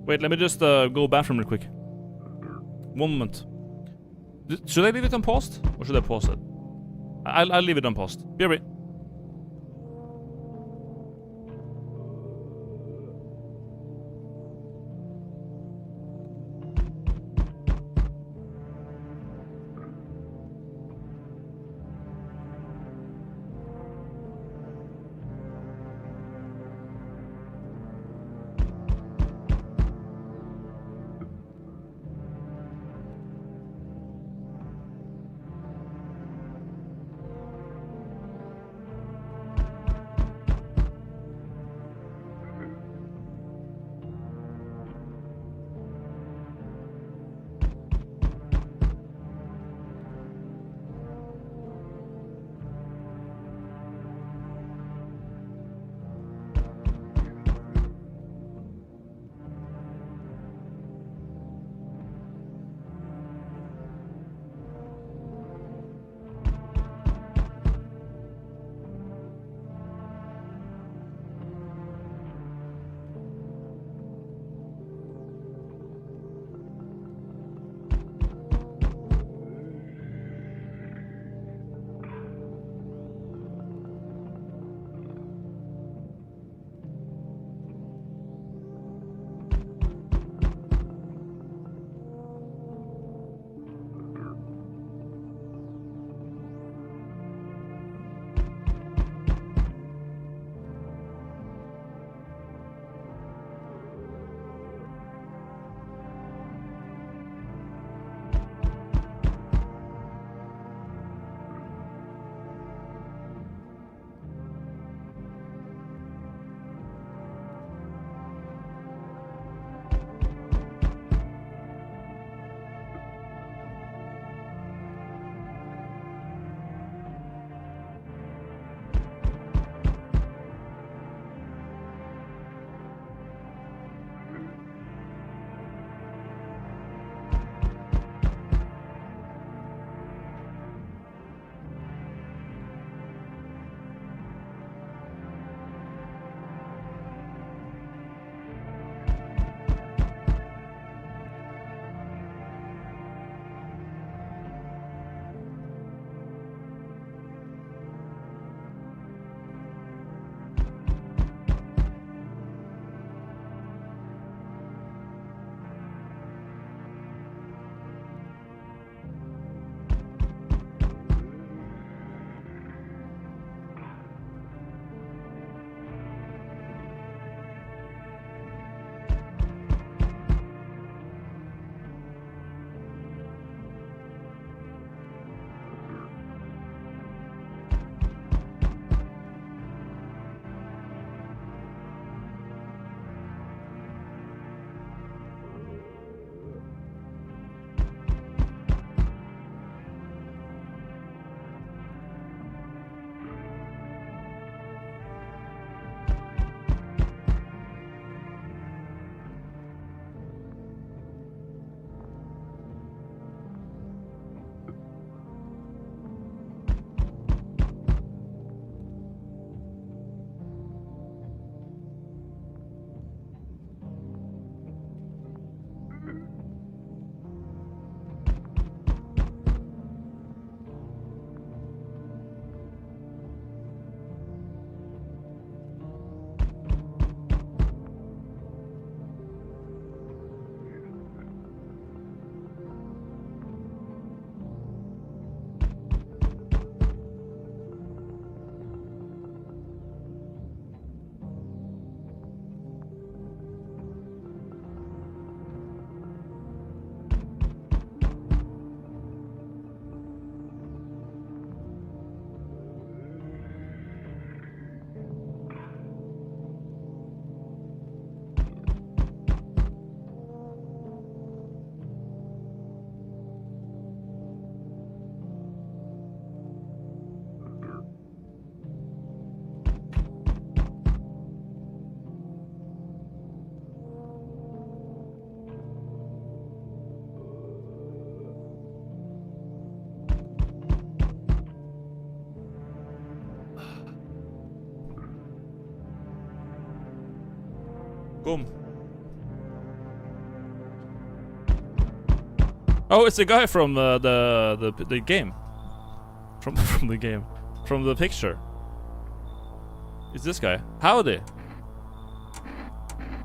[SPEAKER 2] Wait, let me just go bathroom real quick. One moment. Should I leave it unpaused? Or should I pause it? I'll leave it unpaused. Be right. Come. Oh, it's the guy from the game. From the game. From the picture. It's this guy. Howdy.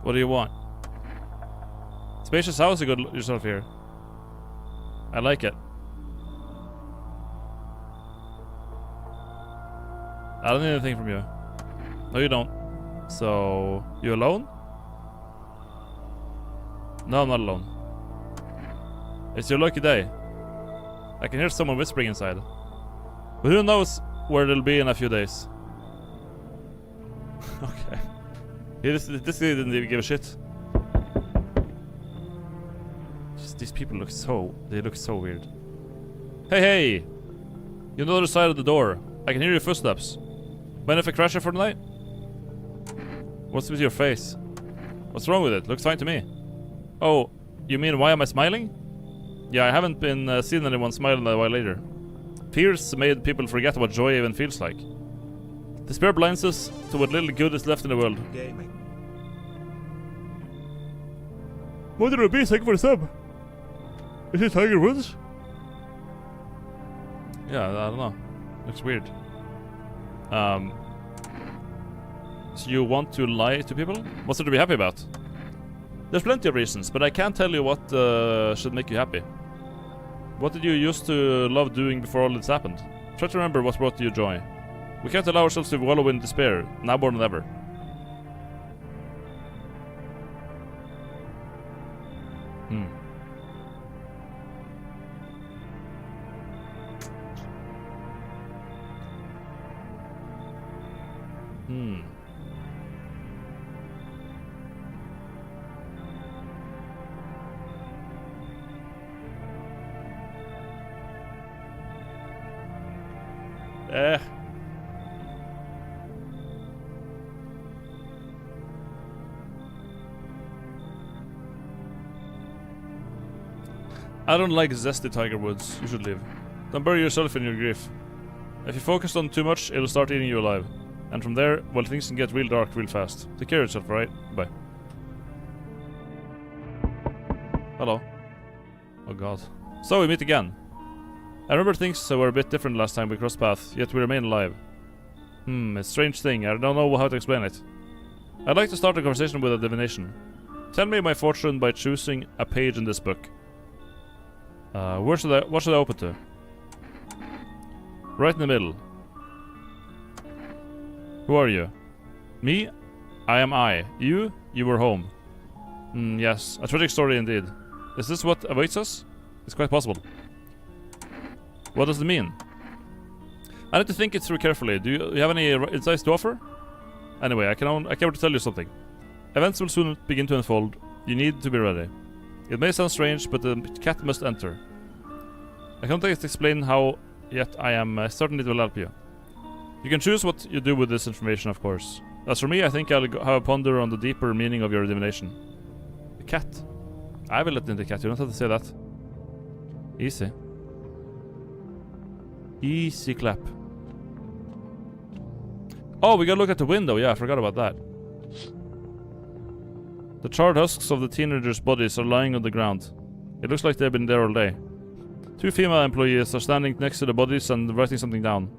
[SPEAKER 2] What do you want? Spacious house, you got yourself here. I like it. I don't need anything from you. No, you don't. So, you alone? No, I'm not alone. It's your lucky day. I can hear someone whispering inside. But who knows where they'll be in a few days. Okay. This guy didn't even give a shit. Just, these people look so... They look so weird. Hey, hey! You're on the other side of the door. I can hear your footsteps. Mind if I crash it for the night? What's with your face? What's wrong with it? Looks fine to me. Oh, you mean why am I smiling? Yeah, I haven't been seen anyone smile in a while later. Fears made people forget what joy even feels like. Despair blinds us to what little good is left in the world.
[SPEAKER 1] Gaming.
[SPEAKER 2] Mother of Beast, thank you for the sub. Is it Tiger Woods? Yeah, I don't know. Looks weird. So you want to lie to people? What's there to be happy about? There's plenty of reasons, but I can't tell you what should make you happy. What did you used to love doing before all this happened? Try to remember what brought you joy. We can't allow ourselves to wallow in despair, now more than ever. I don't like zesty Tiger Woods. You should leave. Don't bury yourself in your grief. If you focus on too much, it'll start eating you alive. And from there, well, things can get real dark real fast. Take care of yourself, right? Bye. Hello. Oh god. So we meet again. I remember things were a bit different last time we crossed paths, yet we remain alive. It's a strange thing. I don't know how to explain it. I'd like to start a conversation with a divination. Tell me my fortune by choosing a page in this book. What should I open to? Right in the middle. Who are you? Me? I am I. You were home. Yes, a tragic story indeed. Is this what awaits us? It's quite possible. What does it mean? I need to think it through carefully. Do you have any insights to offer? Anyway, I came to tell you something. Events will soon begin to unfold. You need to be ready. It may sound strange, but the cat must enter. I can't explain how yet. I am certain it will help you. You can choose what you do with this information, of course. As for me, I think I'll have a ponder on the deeper meaning of your divination. The cat. I will let in the cat. You don't have to say that. Easy. Easy clap. Oh, we gotta look at the window. Yeah, I forgot about that. The charred husks of the teenagers' bodies are lying on the ground. It looks like they've been there all day. 2 female employees are standing next to the bodies and writing something down.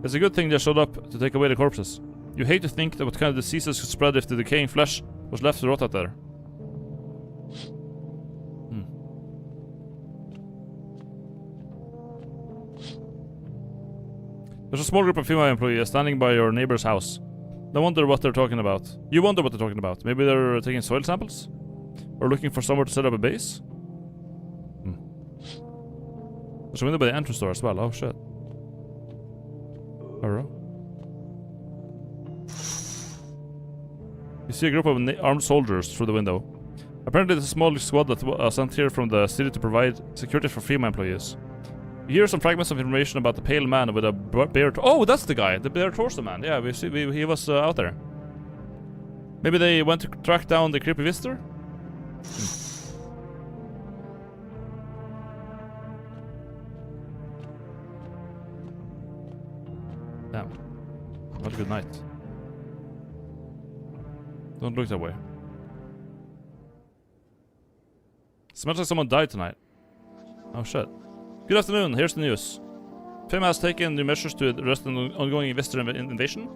[SPEAKER 2] It's a good thing they showed up to take away the corpses. You hate to think that what kind of diseases could spread if the decaying flesh was left to rot out there. There's a small group of female employees standing by your neighbor's house. I wonder what they're talking about. You wonder what they're talking about. Maybe they're taking soil samples? Or looking for somewhere to set up a base? There's a window by the entrance door as well. Oh shit. Hello? You see a group of armed soldiers through the window. Apparently there's a small squad that was sent here from the city to provide security for female employees. You hear some fragments of information about the pale man with a bare... Oh, that's the guy! The bare torso man. Yeah, he was out there. Maybe they went to track down the creepy visitor? Damn. What a good night. Don't look that way. Smells like someone died tonight. Oh shit. Good afternoon, here's the news. FEMA has taken new measures to arrest an ongoing visitor invasion.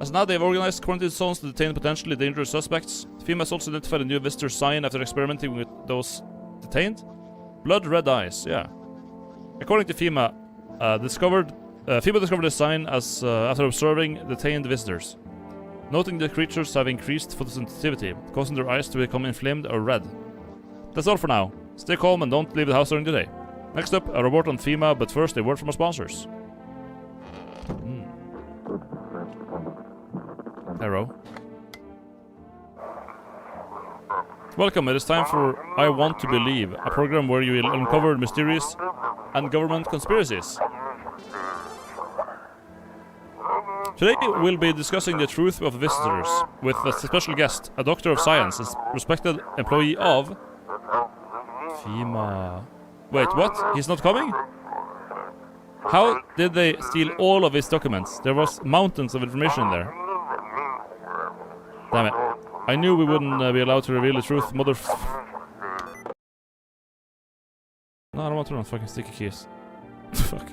[SPEAKER 2] As now they have organized quarantine zones to detain potentially dangerous suspects. FEMA has also identified a new visitor sign after experimenting with those detained. Blood red eyes, yeah. According to FEMA, FEMA discovered this sign as after observing detained visitors, noting the creatures have increased photosensitivity, causing their eyes to become inflamed or red. That's all for now. Stay calm and don't leave the house during the day. Next up, a report on FEMA, but first a word from our sponsors. Hello. Welcome, it is time for I Want to Believe, a program where you will uncover mysterious and government conspiracies. Today we'll be discussing the truth of visitors with a special guest, a doctor of science and respected employee of FEMA. Wait, what? He's not coming? How did they steal all of his documents? There was mountains of information in there. Damn it. I knew we wouldn't be allowed to reveal the truth, No, I don't want to turn on fucking sticky keys. Fuck.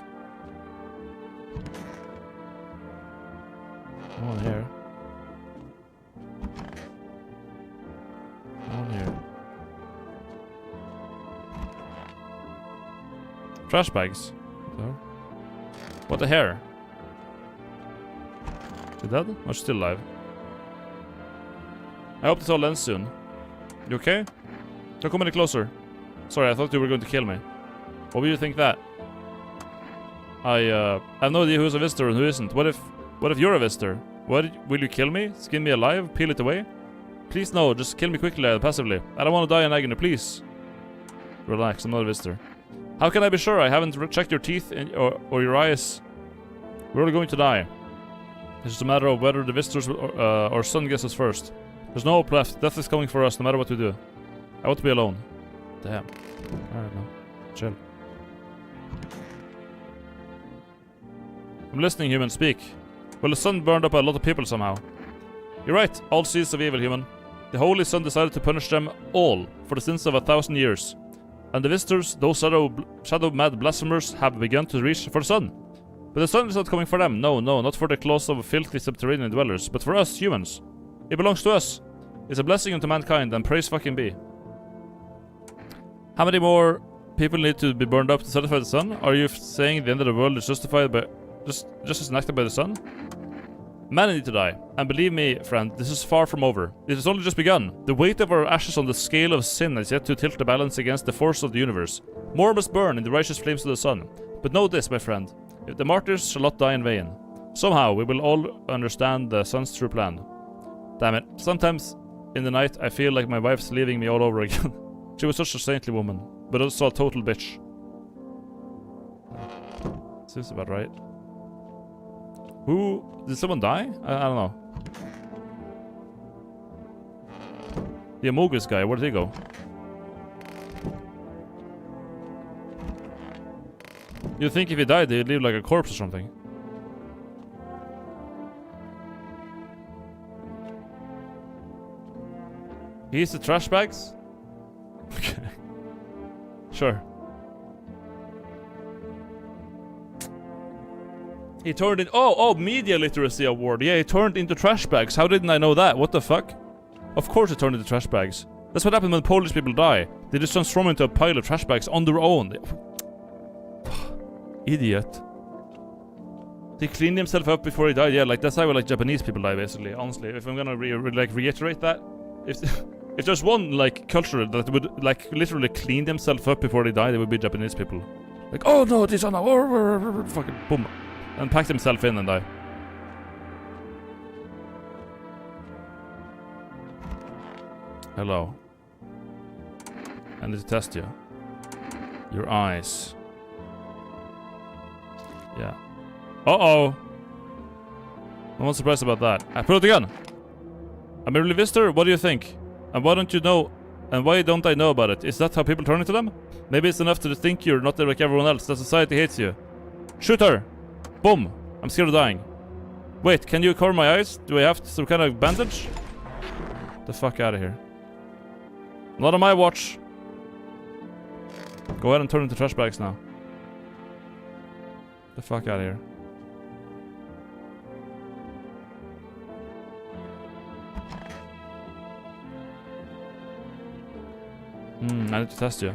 [SPEAKER 2] No one here. No one here. Trash bags. What the hair? Is she dead? Or still alive? I hope this all ends soon. You okay? Don't come any closer. Sorry, I thought you were going to kill me. What would you think that? I have no idea who's a visitor and who isn't. What if you're a visitor? Will you kill me? Skin me alive? Peel it away? Please no, just kill me quickly and passively. I don't want to die in agony, please. Relax, I'm not a visitor. How can I be sure? I haven't checked your teeth or your eyes. We're all going to die. It's just a matter of whether the visitors or son gets us first. There's no hope left. Death is coming for us no matter what we do. I want to be alone. Damn. Alright, no. Chill. I'm listening, human. Speak. Well, the sun burned up a lot of people somehow. You're right. All seeds of evil, human. The Holy Sun decided to punish them all for the sins of 1,000 years. And the visitors, those shadow-mad blasphemers, have begun to reach for the sun. But the sun is not coming for them. No, not for the claws of filthy subterranean dwellers, but for us, humans. It belongs to us. It's a blessing unto mankind, and praise fucking be. How many more people need to be burned up to satisfy the sun? Are you saying the end of the world is justified by just enacted by the sun? Many need to die, and believe me, friend, this is far from over. It has only just begun. The weight of our ashes on the scale of sin has yet to tilt the balance against the force of the universe. More must burn in the righteous flames of the sun. But know this, my friend, if the martyrs shall not die in vain. Somehow we will all understand the sun's true plan. Damn it. Sometimes in the night I feel like my wife's leaving me all over again. She was such a saintly woman, but also a total bitch. Seems about right. Who? Did someone die? I don't know. The Amogus guy, where did he go? You'd think if he died he'd leave like a corpse or something. He's the trash bags? Okay. Sure. He turned in... Oh, media literacy award. Yeah, he turned into trash bags. How didn't I know that? What the fuck? Of course he turned into trash bags. That's what happens when Polish people die. They just transform into a pile of trash bags on their own. Idiot. He cleaned himself up before he died. Yeah, like that's how like Japanese people die, basically. Honestly, if I'm gonna reiterate that, if there's one like culture that would like literally clean themselves up before they die, it would be Japanese people. Like, oh no, this on now, fucking boom, and pack himself in and die. Hello. I need to test you. Your eyes. Yeah. Uh-oh. I'm not surprised about that. I pulled the gun. I'm a really visitor. What do you think? And why don't you know? And why don't I know about it? Is that how people turn into them? Maybe it's enough to think you're not like everyone else. That society hates you. Shoot her. Boom. I'm scared of dying. Wait, can you cover my eyes? Do I have some kind of bandage? The fuck out of here. Not on my watch. Go ahead and turn into trash bags now. The fuck out of here. I need to test you.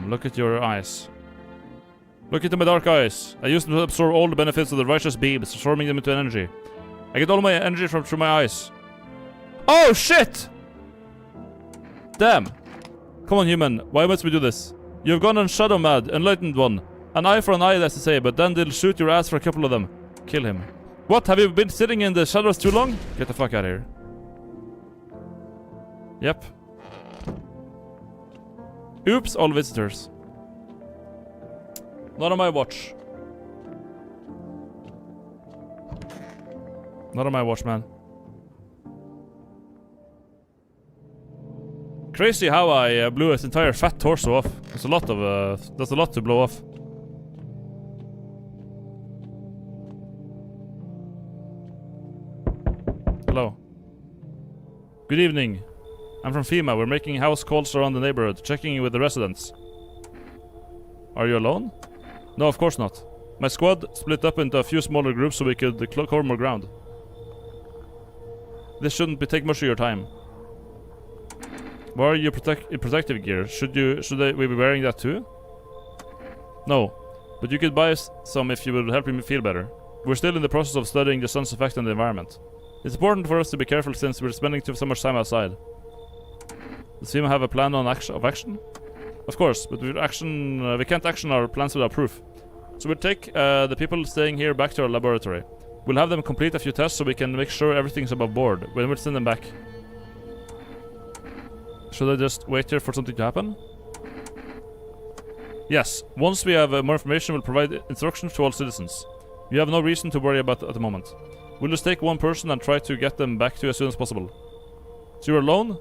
[SPEAKER 2] Look at your eyes. Look into my dark eyes. I used them to absorb all the benefits of the righteous beams, transforming them into energy. I get all my energy through my eyes. Oh shit! Damn. Come on, human. Why must we do this? You've gone on shadow mad, enlightened one. An eye for an eye, that's to say, but then they'll shoot your ass for a couple of them. Kill him. What? Have you been sitting in the shadows too long? Get the fuck out of here. Yep. Oops, all visitors. Not on my watch. Not on my watch, man. Crazy how I blew his entire fat torso off. That's a lot to blow off. Hello. Good evening. I'm from FEMA. We're making house calls around the neighborhood, checking in with the residents. Are you alone? No, of course not. My squad split up into a few smaller groups so we could cover more ground. This shouldn't take much of your time. Why are you protective gear? Should we be wearing that too? No, but you could buy some if you would help me feel better. We're still in the process of studying the sun's effect on the environment. It's important for us to be careful since we're spending so much time outside. Does FEMA have a plan of action? Of course, but we can't action our plans without proof. So we'll take the people staying here back to our laboratory. We'll have them complete a few tests so we can make sure everything's above board. When we'll send them back. Should I just wait here for something to happen? Yes, once we have more information, we'll provide instructions to all citizens. You have no reason to worry about at the moment. We'll just take one person and try to get them back to you as soon as possible. So you're alone?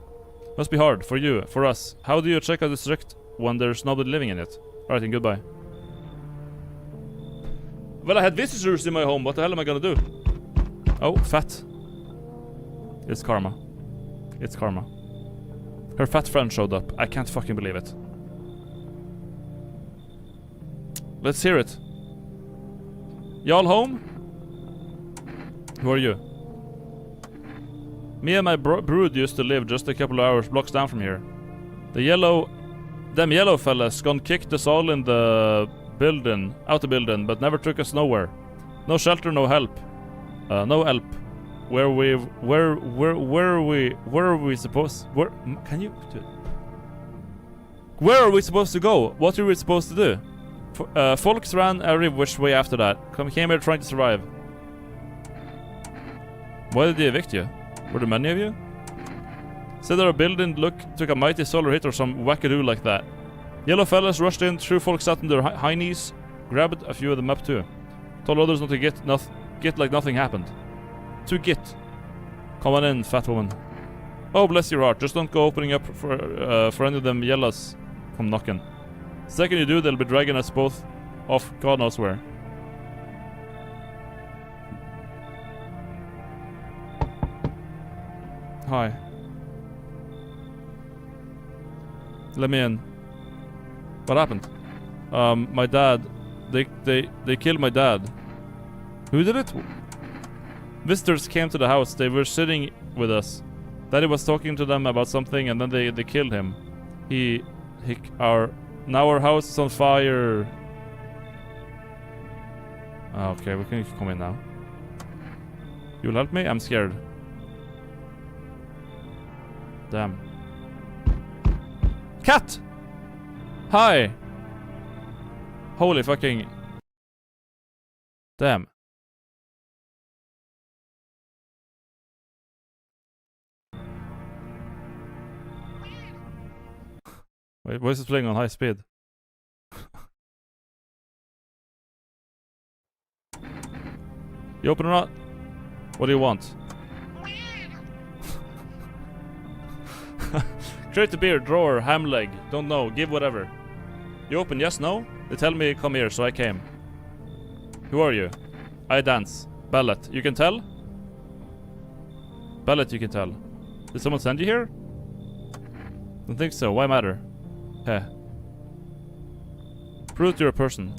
[SPEAKER 2] Must be hard, for you, for us. How do you check a district when there's nobody living in it? Alright, and goodbye. Well, I had visitors in my home, what the hell am I gonna do? Oh, fat. It's karma. It's karma. Her fat friend showed up. I can't fucking believe it. Let's hear it. Y'all home? Who are you? Me and my brood used to live just a couple of hours blocks down from here. Them yellow fellas gone kicked us all in the building, out the building, but never took us nowhere. No shelter, no help. No help. Where are we supposed? Can you do it? Where are we supposed to go? What are we supposed to do? Folks ran every which way after that. Came here trying to survive. Why did they evict you? Were there many of you? Said our building took a mighty solar hit or some wackadoo like that. Yellow fellas rushed in, threw folks out on their high knees, grabbed a few of them up too. Told others not to get like nothing happened. To get. Come on in, fat woman. Oh, bless your heart. Just don't go opening up for any of them yellows come knocking. The second you do, they'll be dragging us both off God knows where. Hi. Let me in. What happened? My dad. They killed my dad. Who did it? Visitors came to the house. They were sitting with us. Daddy was talking to them about something, and then they killed him. Now our house is on fire. Okay, we can come in now. You'll help me? I'm scared. Damn. Cat! Hi! Holy fucking... Damn. Wait, why is it playing on high speed? You open or not? What do you want? Create a beer, drawer, ham leg. Don't know. Give whatever. You open, yes, no? They tell me come here, so I came. Who are you? I dance. Ballet. You can tell? Ballet, you can tell. Did someone send you here? Don't think so. Why matter? Heh. Prove that you're a person.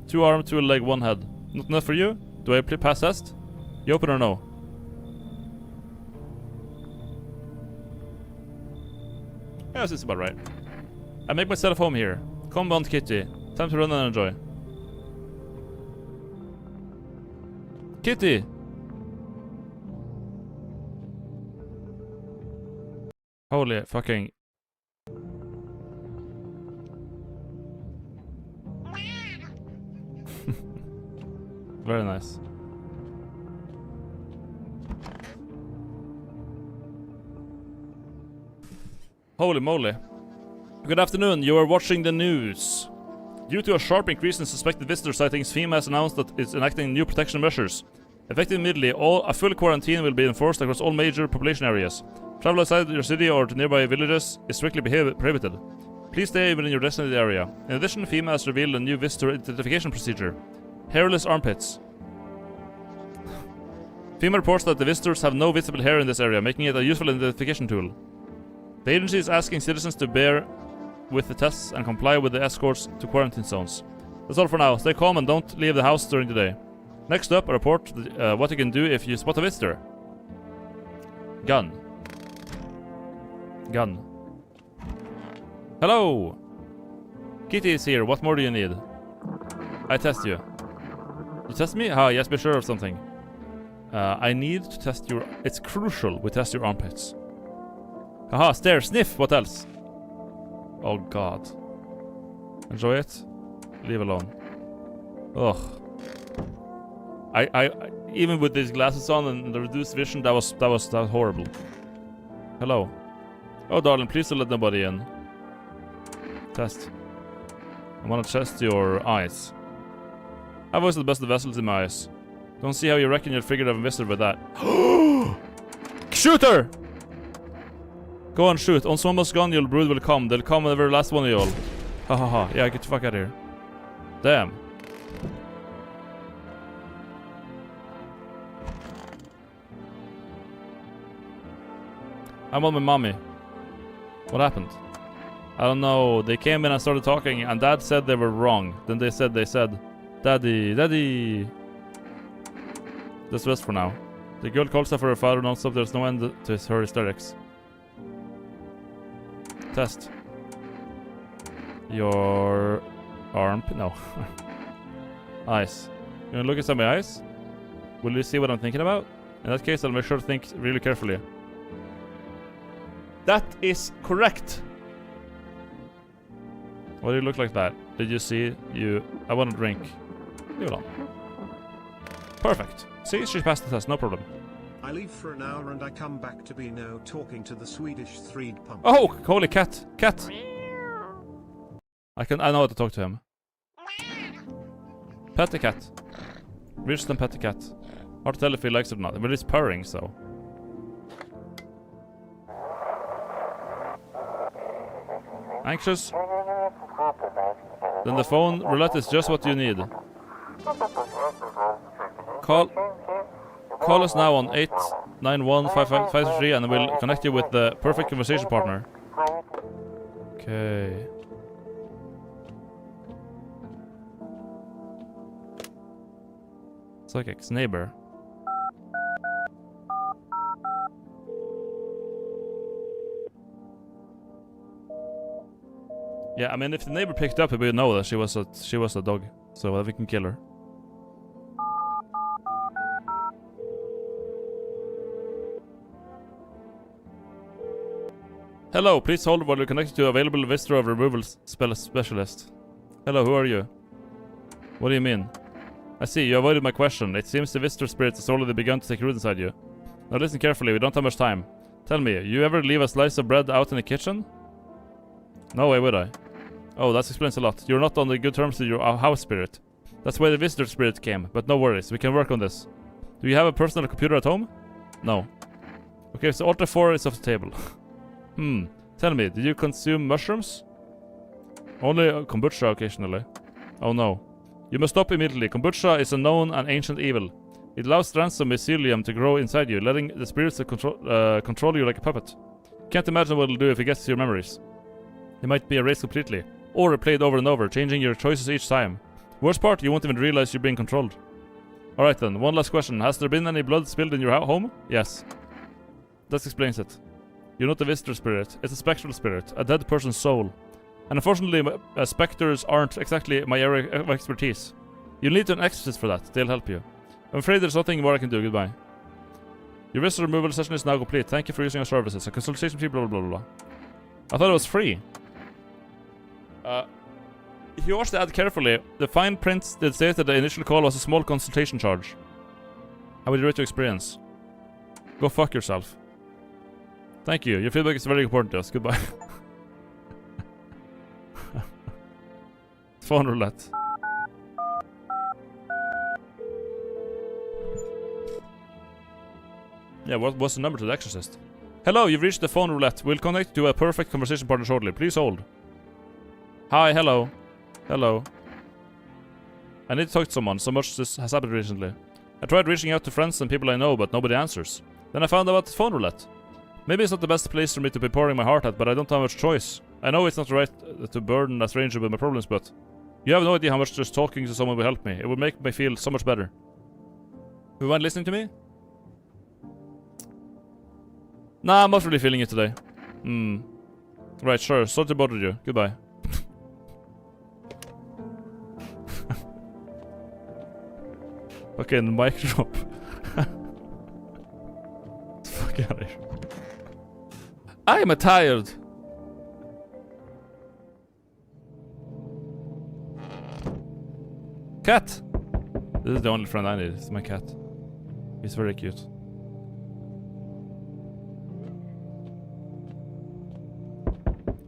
[SPEAKER 2] 2 arms, 2 leg, 1 head. Not enough for you? Do I pass test? You open or no? Yeah, this is about right. I make myself home here. Come on, Kitty. Time to run and enjoy. Kitty! Holy fucking... Very nice. Holy moly. Good afternoon, you are watching the news. Due to a sharp increase in suspected visitor sightings, FEMA has announced that it's enacting new protection measures. Effective immediately, a full quarantine will be enforced across all major population areas. Travel outside your city or to nearby villages is strictly prohibited. Please stay within your designated area. In addition, FEMA has revealed a new visitor identification procedure. Hairless armpits. FEMA reports that the visitors have no visible hair in this area, making it a useful identification tool. The agency is asking citizens to bear with the tests and comply with the escorts to quarantine zones. That's all for now. Stay calm and don't leave the house during the day. Next up, a report what you can do if you spot a visitor. Gun. Gun. Hello! Kitty is here. What more do you need? I test you. You test me? Ah, yes, be sure of something. I need to test your... It's crucial we test your armpits. Haha, stare, sniff, what else? Oh god. Enjoy it. Leave alone. Ugh. I even with these glasses on and the reduced vision, that was horrible. Hello. Oh darling, please don't let nobody in. Test. I wanna test your eyes. I've always the best of vessels in my eyes. Don't see how you reckon you'll figure out a visitor with that. Shoot her! Go on, shoot. On someone's gun, your brood will come. They'll come with the very last one of y'all. Ha ha ha. Yeah, get the fuck out of here. Damn. I'm on my mommy. What happened? I don't know. They came in and started talking, and Dad said they were wrong. Then they said, Daddy, Daddy. Let's rest for now. The girl calls her for her father non-stop. There's no end to her hysterics. Test. Your arm. No. Eyes. You wanna look inside my eyes? Will you see what I'm thinking about? In that case, I'll make sure to think really carefully. That is correct. Why do you look like that? Did you see you? I want a drink. Leave it on. Perfect. See, she passed the test, no problem.
[SPEAKER 1] I leave for an hour and I come back to be now talking to the Swedish threed pumpkin.
[SPEAKER 2] Oh, holy cat! Cat! I know how to talk to him. Pet the cat. Reach and pet the cat. Hard to tell if he likes it or not, but it's purring, so. Anxious? Then the phone roulette is just what you need. Call us now on 891-5553 and we'll connect you with the perfect conversation partner. Okay. Psychic's neighbor. Yeah, I mean, if the neighbor picked up, we would know that she was a dog, so we can kill her. Hello, please hold while you're connected to available visitor of removal specialist. Hello, who are you? What do you mean? I see, you avoided my question. It seems the visitor spirit has already begun to take root inside you. Now listen carefully, we don't have much time. Tell me, you ever leave a slice of bread out in the kitchen? No way would I. Oh, that explains a lot. You're not on the good terms with your house spirit. That's why the visitor spirit came, but no worries, we can work on this. Do you have a personal computer at home? No. Okay, so Alt 4 is off the table. Tell me, did you consume mushrooms? Only kombucha occasionally. Oh no. You must stop immediately. Kombucha is a known and ancient evil. It allows strands of mycelium to grow inside you, letting the spirits control you like a puppet. Can't imagine what it'll do if it gets to your memories. It might be erased completely, or replayed over and over, changing your choices each time. Worst part, you won't even realize you're being controlled. Alright then, one last question. Has there been any blood spilled in your home? Yes. That explains it. You're not a visitor spirit, it's a spectral spirit, a dead person's soul. And unfortunately, specters aren't exactly my area of expertise. You'll need an exorcist for that, they'll help you. I'm afraid there's nothing more I can do, goodbye. Your visitor removal session is now complete, thank you for using our services. A consultation fee, blah blah blah blah. I thought it was free. If you watch the ad carefully, the fine print did state that the initial call was a small consultation charge. How would you rate your experience? Go fuck yourself. Thank you, your feedback is very important to us, goodbye. Phone roulette. Yeah, what's the number to the exorcist? Hello, you've reached the phone roulette. We'll connect to a perfect conversation partner shortly. Please hold. Hi, hello. Hello. I need to talk to someone. So much this has happened recently. I tried reaching out to friends and people I know, but nobody answers. Then I found out about the phone roulette. Maybe it's not the best place for me to be pouring my heart at, but I don't have much choice. I know it's not right to burden a stranger with my problems, but you have no idea how much just talking to someone will help me. It would make me feel so much better. You mind listening to me? Nah, I'm not really feeling it today. Right, sure. Sorry to bother you. Goodbye. Fucking mic drop. Fuck out of here. I am tired. Cat. This is the only friend I need. It's my cat. He's very cute.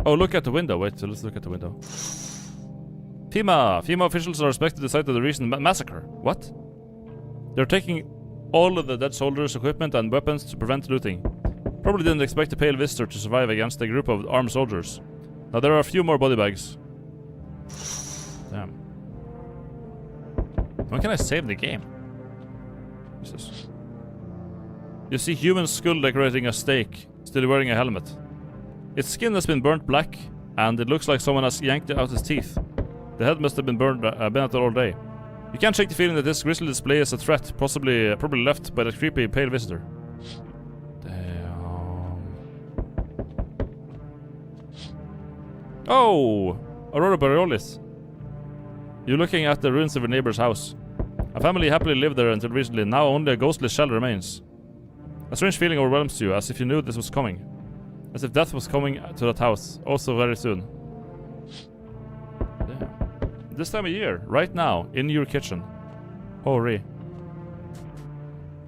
[SPEAKER 2] Oh, look at the window. Wait, so let's look at the window. FEMA officials are expected to cite the recent massacre. What? They're taking all of the dead soldiers' equipment and weapons to prevent looting. Probably didn't expect a pale visitor to survive against a group of armed soldiers. Now there are a few more body bags. Damn. When can I save the game? Jesus. You see human skull decorating a stake, still wearing a helmet. Its skin has been burnt black, and it looks like someone has yanked out his teeth. The head must have been burned, been at it all day. You can't shake the feeling that this grisly display is a threat, probably left by the creepy pale visitor. Damn. Oh! Aurora Borealis. You're looking at the ruins of your neighbor's house. A family happily lived there until recently, now only a ghostly shell remains. A strange feeling overwhelms you, as if you knew this was coming. As if death was coming to that house, also very soon. Damn. This time of year, right now, in your kitchen. Hurry.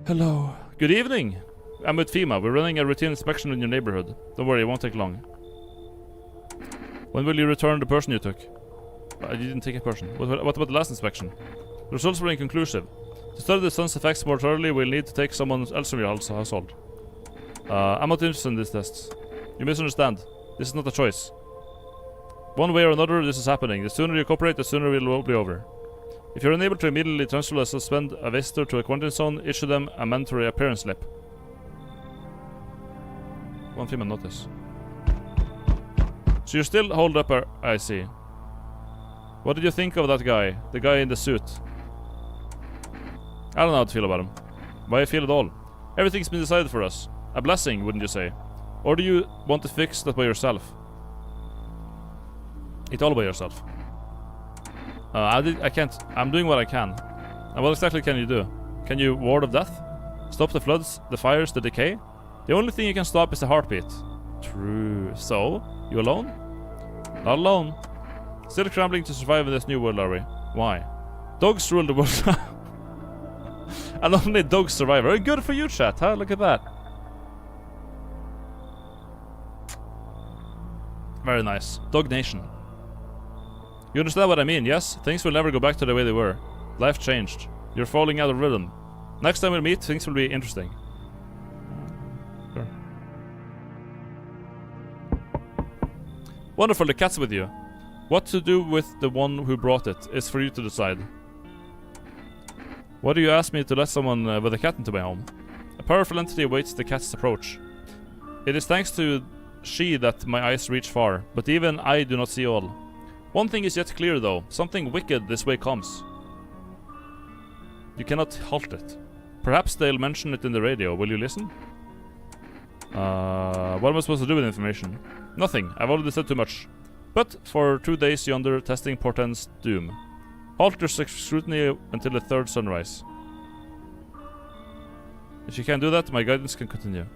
[SPEAKER 2] Hello. Good evening. I'm with FEMA. We're running a routine inspection in your neighborhood. Don't worry, it won't take long. When will you return the person you took? You didn't take a person. What about the last inspection? The results were inconclusive. To study the sun's effects more thoroughly, we'll need to take someone else from your household. I'm not interested in these tests. You misunderstand. This is not a choice. One way or another, this is happening. The sooner you cooperate, the sooner it will be over. If you're unable to immediately transfer or suspend a visitor to a quarantine zone, issue them a mandatory appearance slip. One female notice. So you're still holed up, I see. What did you think of that guy? The guy in the suit? I don't know how to feel about him. Why I feel at all. Everything's been decided for us. A blessing, wouldn't you say? Or do you want to fix that by yourself? It all by yourself. I can't. I'm doing what I can. And what exactly can you do? Can you ward off death? Stop the floods, the fires, the decay? The only thing you can stop is the heartbeat. True. So, you alone? Not alone. Still scrambling to survive in this new world, are we? Why? Dogs rule the world. And only dogs survive. Very good for you, chat, huh? Look at that. Very nice. Dog Nation. You understand what I mean, yes? Things will never go back to the way they were. Life changed. You're falling out of rhythm. Next time we meet, things will be interesting. Sure. Wonderful, the cat's with you. What to do with the one who brought it is for you to decide. Why do you ask me to let someone with a cat into my home? A powerful entity awaits the cat's approach. It is thanks to she that my eyes reach far, but even I do not see all. One thing is yet clear though, something wicked this way comes. You cannot halt it. Perhaps they'll mention it in the radio, will you listen? What am I supposed to do with information? Nothing, I've already said too much. But for 2 days yonder, testing portends doom. Halt your scrutiny until the third sunrise. If you can do that, my guidance can continue.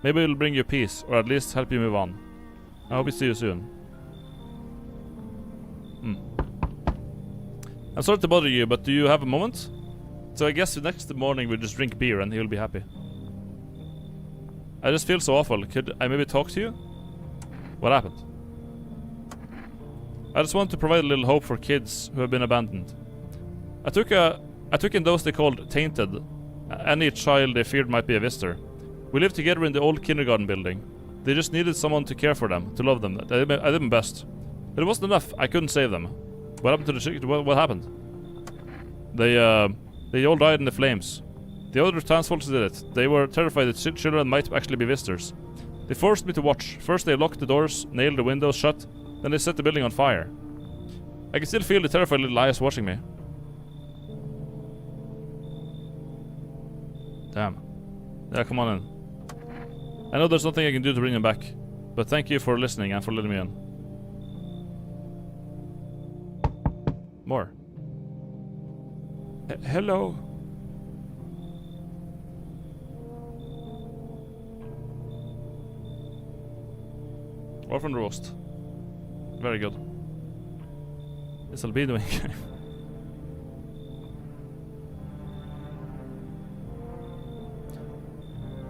[SPEAKER 2] Maybe it'll bring you peace, or at least help you move on. I hope we see you soon. I'm sorry to bother you, but do you have a moment? So I guess the next morning we'll just drink beer and he'll be happy. I just feel so awful. Could I maybe talk to you? What happened? I just want to provide a little hope for kids who have been abandoned. I took in those they called tainted. Any child they feared might be a visitor. We lived together in the old kindergarten building. They just needed someone to care for them, to love them. I did my best. But it wasn't enough. I couldn't save them. What happened to the chicken? What happened? They all died in the flames. The other townsfolk did it. They were terrified that children might actually be visitors. They forced me to watch. First they locked the doors, nailed the windows shut, then they set the building on fire. I can still feel the terrified little eyes watching me. Damn. Yeah, come on in. I know there's nothing I can do to bring them back, but thank you for listening and for letting me in. More. Hello. Orphan roast. Very good. Is albino in game?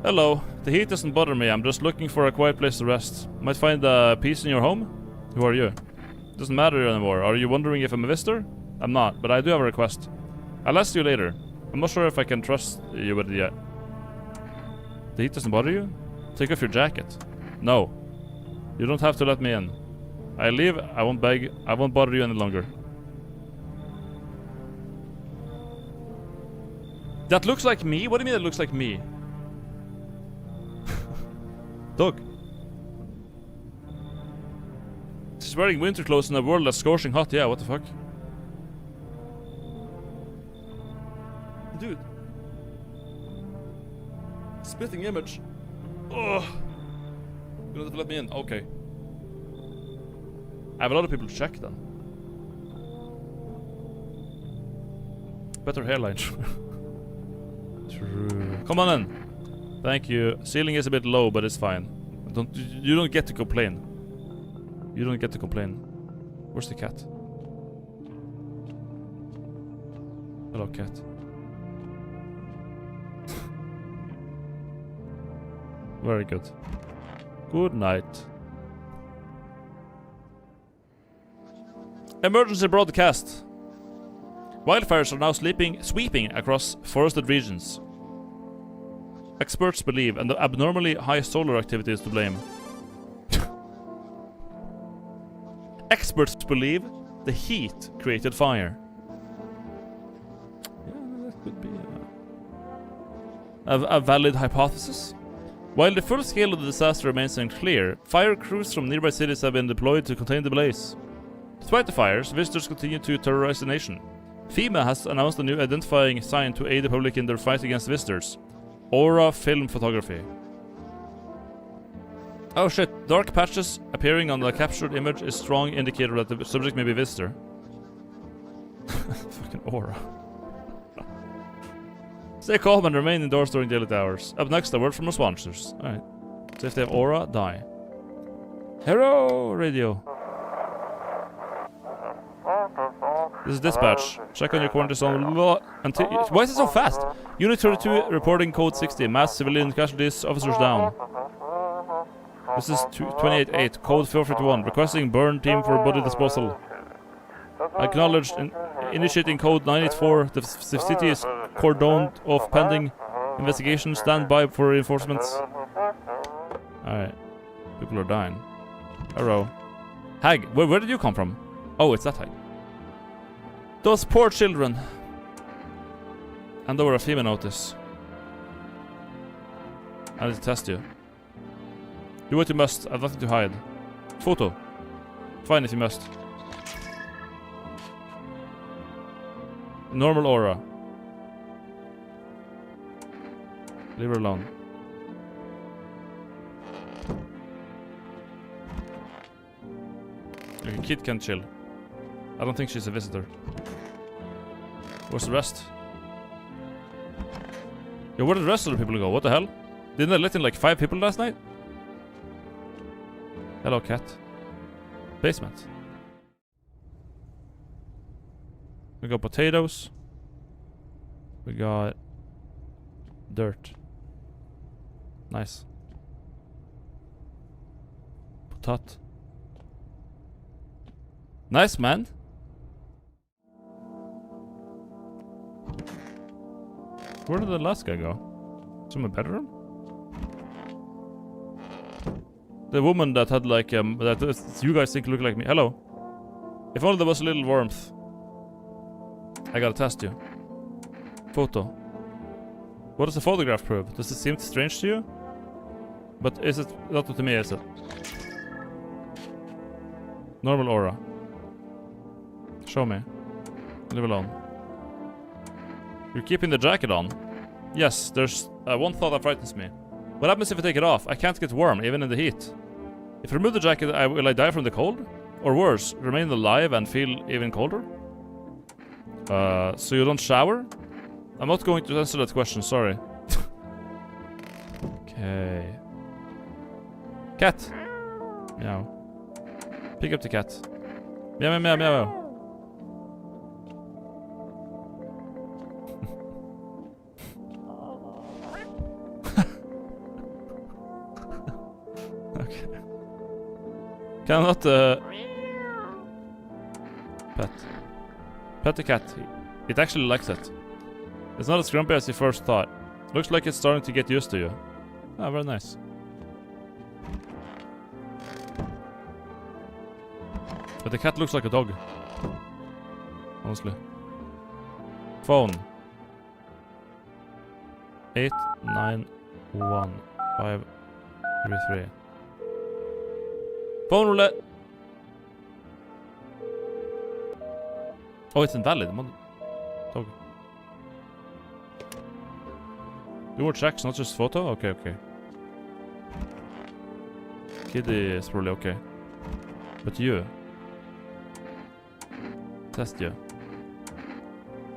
[SPEAKER 2] Hello. The heat doesn't bother me. I'm just looking for a quiet place to rest. Might find peace in your home? Who are you? Doesn't matter anymore. Are you wondering if I'm a visitor? I'm not, but I do have a request. I'll ask you later. I'm not sure if I can trust you with it yet. The heat doesn't bother you? Take off your jacket. No. You don't have to let me in. I leave, I won't beg, I won't bother you any longer. That looks like me? What do you mean that looks like me? Dog. She's wearing winter clothes in a world that's scorching hot. Yeah, what the fuck? Dude. Spitting image. Ugh. You don't have to let me in. Okay. I have a lot of people to check then. Better hairline. True. Come on in. Thank you. Ceiling is a bit low, but it's fine. You don't get to complain. You don't get to complain. Where's the cat? Hello, cat. Very good. Good night. Emergency broadcast. Wildfires are now sweeping across forested regions. Experts believe and the abnormally high solar activity is to blame. Experts believe the heat created fire. Yeah, that could be a valid hypothesis. While the full scale of the disaster remains unclear, fire crews from nearby cities have been deployed to contain the blaze. Despite the fires, visitors continue to terrorize the nation. FEMA has announced a new identifying sign to aid the public in their fight against visitors. Aura Film Photography. Oh shit, dark patches appearing on the captured image is strong indicator that the subject may be a visitor. Fucking aura. Stay calm and remain indoors during daily hours. Up next, a word from our sponsors. Alright. So if they have aura, die. Hello, radio. This is dispatch. Check on your quarantine zone. Why is it so fast? Unit 32 reporting code 60. Mass civilian casualties. Officers down. This is 28-8. Code 451. Requesting burn team for body disposal. Acknowledged. Initiating code 984. The city is cordoned off pending investigation. Stand by for reinforcements. Alright. People are dying. Hello. Hag, where did you come from? Oh, it's that Hag. Those poor children. Hand over a FEMA notice. I need to test you. Do what you must. I have nothing to hide. Photo. Fine if you must. Normal aura. Leave her alone. Okay, kid can chill. I don't think she's a visitor. Where's the rest? Yo, where did the rest of the people go? What the hell? Didn't I let in like 5 people last night? Hello, cat. Basement. We got potatoes. We got dirt. Nice. Potat. Nice, man. Where did the last guy go? To my bedroom? The woman that had like that you guys think look like me. Hello. If only there was a little warmth. I gotta test you. Photo. What does the photograph prove? Does it seem strange to you? But is it not to me, is it? Normal aura. Show me. Leave alone. You're keeping the jacket on. Yes, there's one thought that frightens me. What happens if I take it off? I can't get warm, even in the heat. If I remove the jacket, will I die from the cold? Or worse, remain alive and feel even colder? So you don't shower? I'm not going to answer that question, sorry. Okay. Cat! Meow. Pick up the cat. Meow, meow, meow, meow. Okay. Cannot, pet. Pet the cat. It actually likes it. It's not as grumpy as you first thought. Looks like it's starting to get used to you. Ah, very nice. But the cat looks like a dog. Honestly. Phone. 891533. Phone roulette. Oh, it's invalid. Dog. Do more checks, not just photo? Okay, okay. Kitty is probably okay. But you. Test you.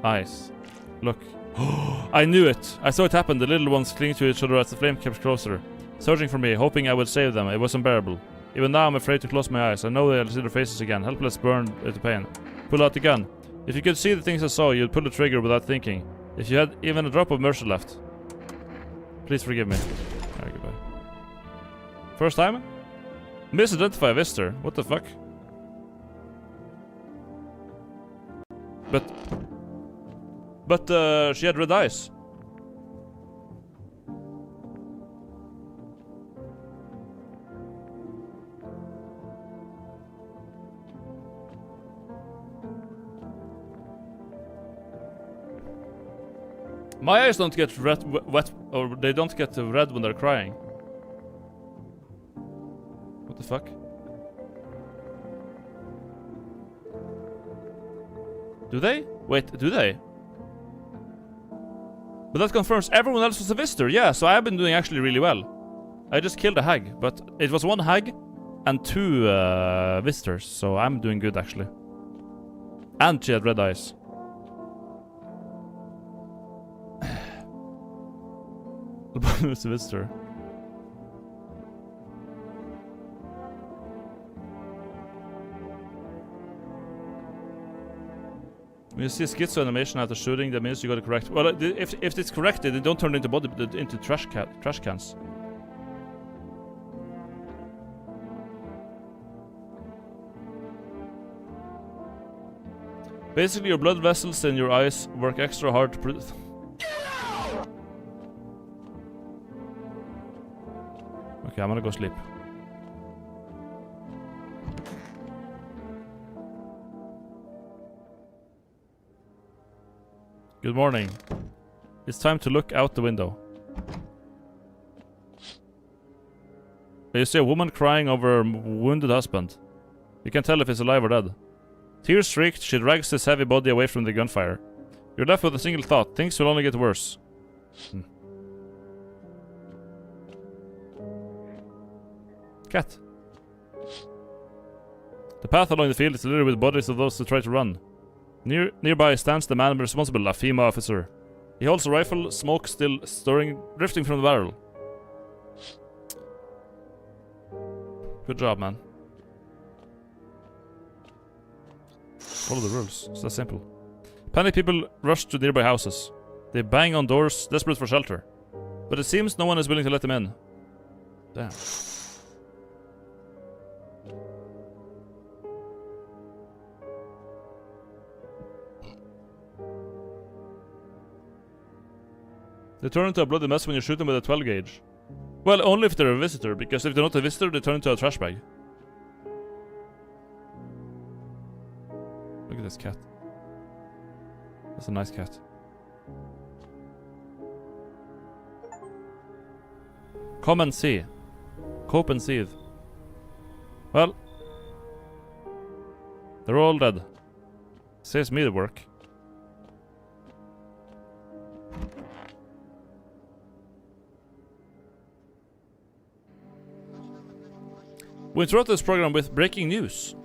[SPEAKER 2] Eyes. Look. I knew it! I saw it happen. The little ones clinging to each other as the flame kept closer. Searching for me, hoping I would save them. It was unbearable. Even now I'm afraid to close my eyes. I know I'll see their faces again. Helpless, burned into pain. Pull out the gun. If you could see the things I saw, you'd pull the trigger without thinking. If you had even a drop of mercy left. Please forgive me. Alright, goodbye. First time? Misidentify a visitor. What the fuck? But she had red eyes. My eyes don't get red, wet, or they don't get red when they're crying. What the fuck? Do they? Wait, do they? But that confirms everyone else was a visitor. Yeah, so I've been doing actually really well. I just killed a hag, but it was 1 hag and 2 visitors, so I'm doing good actually. And she had red eyes. It's a visitor. When you see a schizo animation after shooting, that means you got it correct. Well, if it's corrected, they don't turn into into trash cans. Basically, your blood vessels in your eyes work extra hard to produce. Okay, I'm gonna go sleep. Good morning. It's time to look out the window. You see a woman crying over her wounded husband. You can tell if he's alive or dead. Tears shrieked, she drags his heavy body away from the gunfire. You're left with a single thought. Things will only get worse. Cat. The path along the field is littered with bodies of those who try to run. Nearby stands the man responsible, a FEMA officer. He holds a rifle, smoke still drifting from the barrel. Good job, man. Follow the rules. It's that simple. Panicked people rush to nearby houses. They bang on doors, desperate for shelter. But it seems no one is willing to let them in. Damn. They turn into a bloody mess when you shoot them with a 12 gauge. Well, only if they're a visitor, because if they're not a visitor, they turn into a trash bag. Look at this cat. That's a nice cat. Come and see. Cope and seethe. Well, they're all dead. Saves me the work. We interrupt this program with breaking news.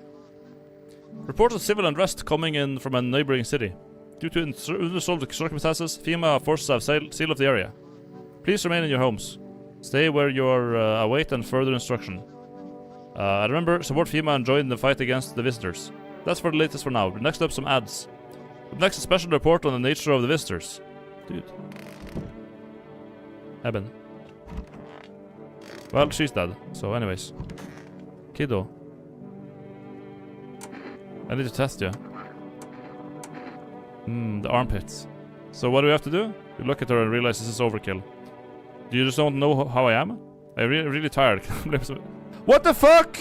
[SPEAKER 2] Reports of civil unrest coming in from a neighboring city. Due to unresolved circumstances, FEMA forces have sealed off the area. Please remain in your homes. Stay where you are await and further instruction. Remember, support FEMA and join the fight against the visitors. That's for the latest for now. Next up, some ads. Up next, a special report on the nature of the visitors. Dude. Eben. Well, she's dead. So anyways. Kiddo. I need to test you. The armpits. So what do we have to do? You look at her and realize this is overkill. Do you just don't know how I am? I'm really tired. What the fuck?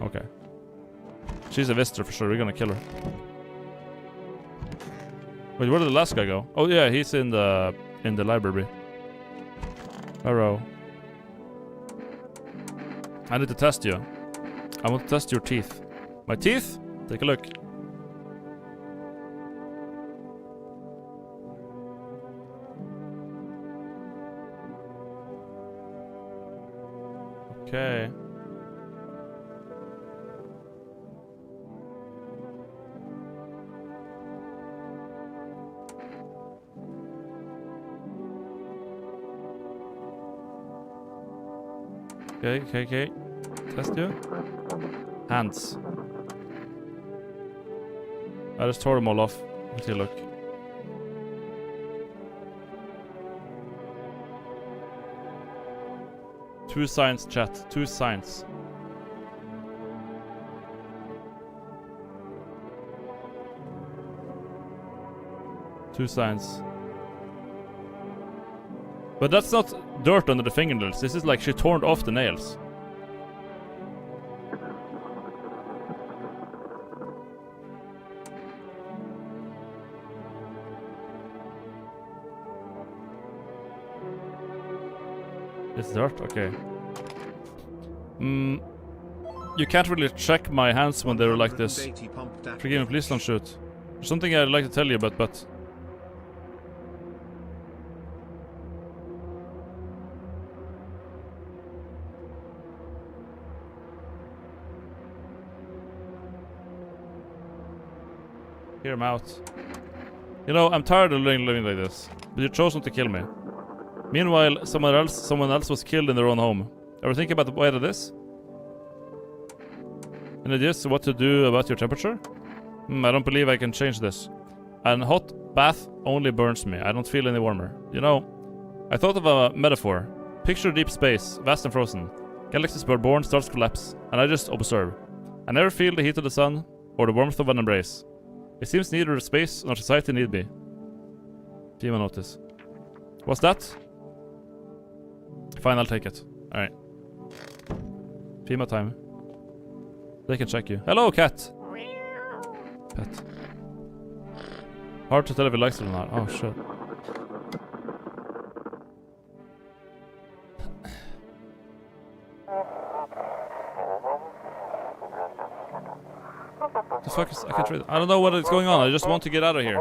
[SPEAKER 2] Okay. She's a visitor for sure. We're gonna kill her. Wait, where did the last guy go? Oh yeah, he's in the library. Hello. I need to test you. I want to test your teeth. My teeth? Take a look. Okay. Okay. Test you. Hands. I just tore them all off. Let's look. Two signs, chat. Two signs. Two signs. But that's not dirt under the fingernails. This is like she torn off the nails. It's dirt? Okay. You can't really check my hands when they're like this. Forgive me, please don't shoot. There's something I'd like to tell you, but... Hear him out. You know, I'm tired of living like this, but you chose not to kill me. Meanwhile, someone else was killed in their own home. Ever think about the weight of this? Any ideas what to do about your temperature? I don't believe I can change this. An hot bath only burns me. I don't feel any warmer. You know, I thought of a metaphor. Picture deep space, vast and frozen. Galaxies were born, stars collapse, and I just observe. I never feel the heat of the sun or the warmth of an embrace. It seems neither space nor society need me. FEMA notice. What's that? Fine, I'll take it. Alright. FEMA time. They can check you. Hello, cat! Pet. Hard to tell if he likes it or not. Oh, shit. The fuck is... I can't read. I don't know what is going on. I just want to get out of here.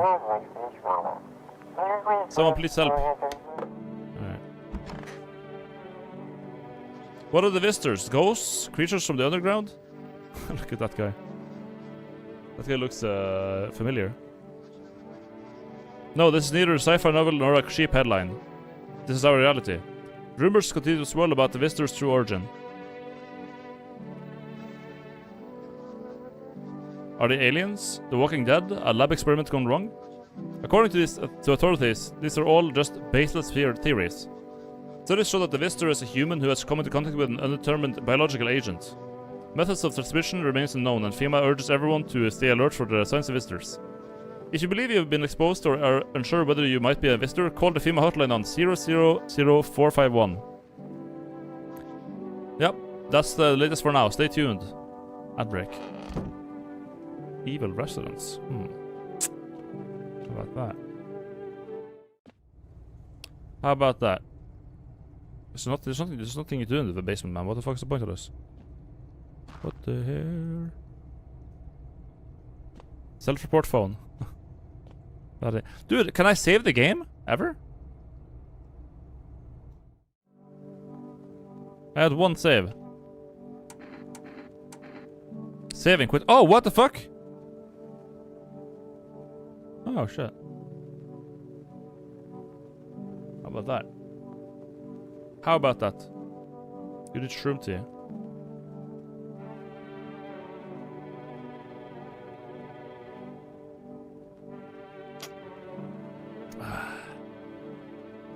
[SPEAKER 2] Someone please help. Alright. What are the visitors? Ghosts? Creatures from the underground? Look at that guy. That guy looks familiar. No, this is neither a sci-fi novel nor a cheap headline. This is our reality. Rumors continue to swirl about the visitor's true origin. Are they aliens? The Walking Dead? A lab experiment gone wrong? According to to authorities, these are all just baseless theories. Studies show that the visitor is a human who has come into contact with an undetermined biological agent. Methods of transmission remains unknown, and FEMA urges everyone to stay alert for the signs of visitors. If you believe you have been exposed or are unsure whether you might be a visitor, call the FEMA hotline on 000451. Yep, that's the latest for now. Stay tuned. Ad break. Evil residents. How about that? How about that? There's nothing you do in the basement, man. What the fuck is the point of this? What the hell? Self-report phone. Dude, can I save the game? Ever? I had one save. Saving quit. Oh, what the fuck? Oh, shit. How about that? How about that? You did shroom tea.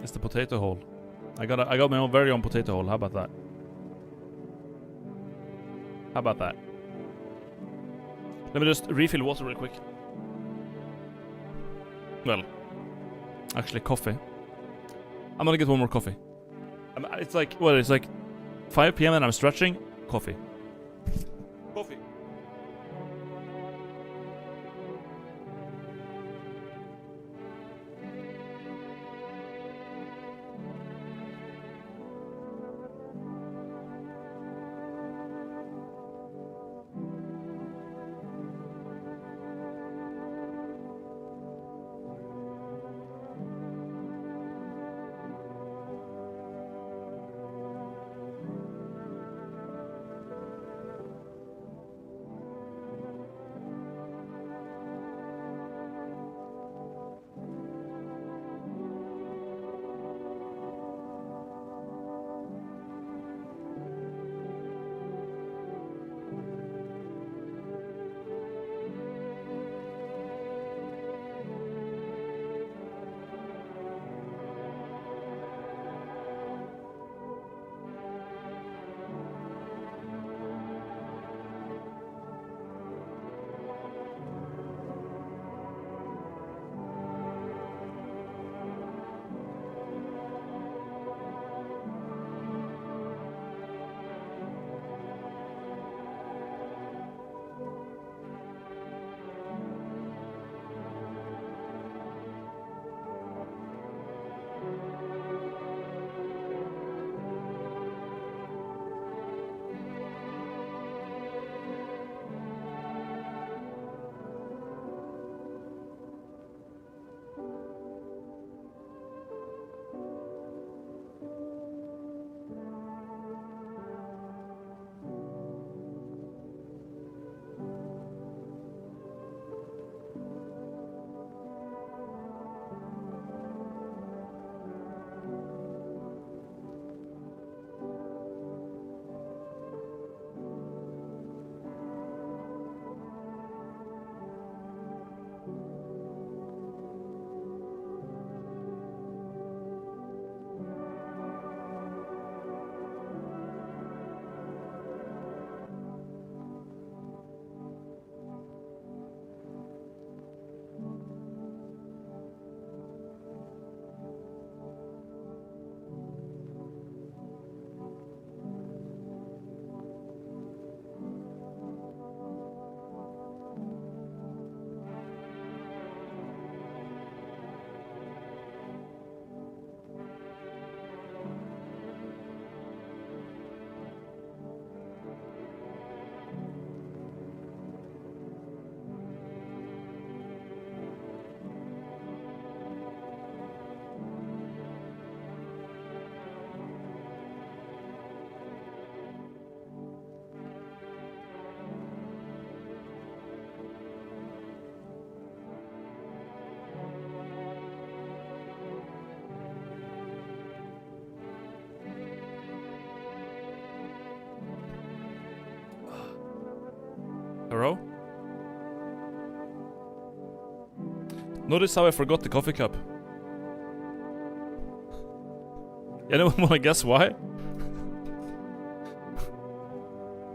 [SPEAKER 2] It's the potato hole. I got my own very own potato hole. How about that? How about that? Let me just refill water real quick. Well, actually coffee. I'm gonna get one more coffee. It's like, what, it's like 5 PM and I'm stretching. Coffee. Coffee. Hello? Notice how I forgot the coffee cup. Anyone wanna guess why?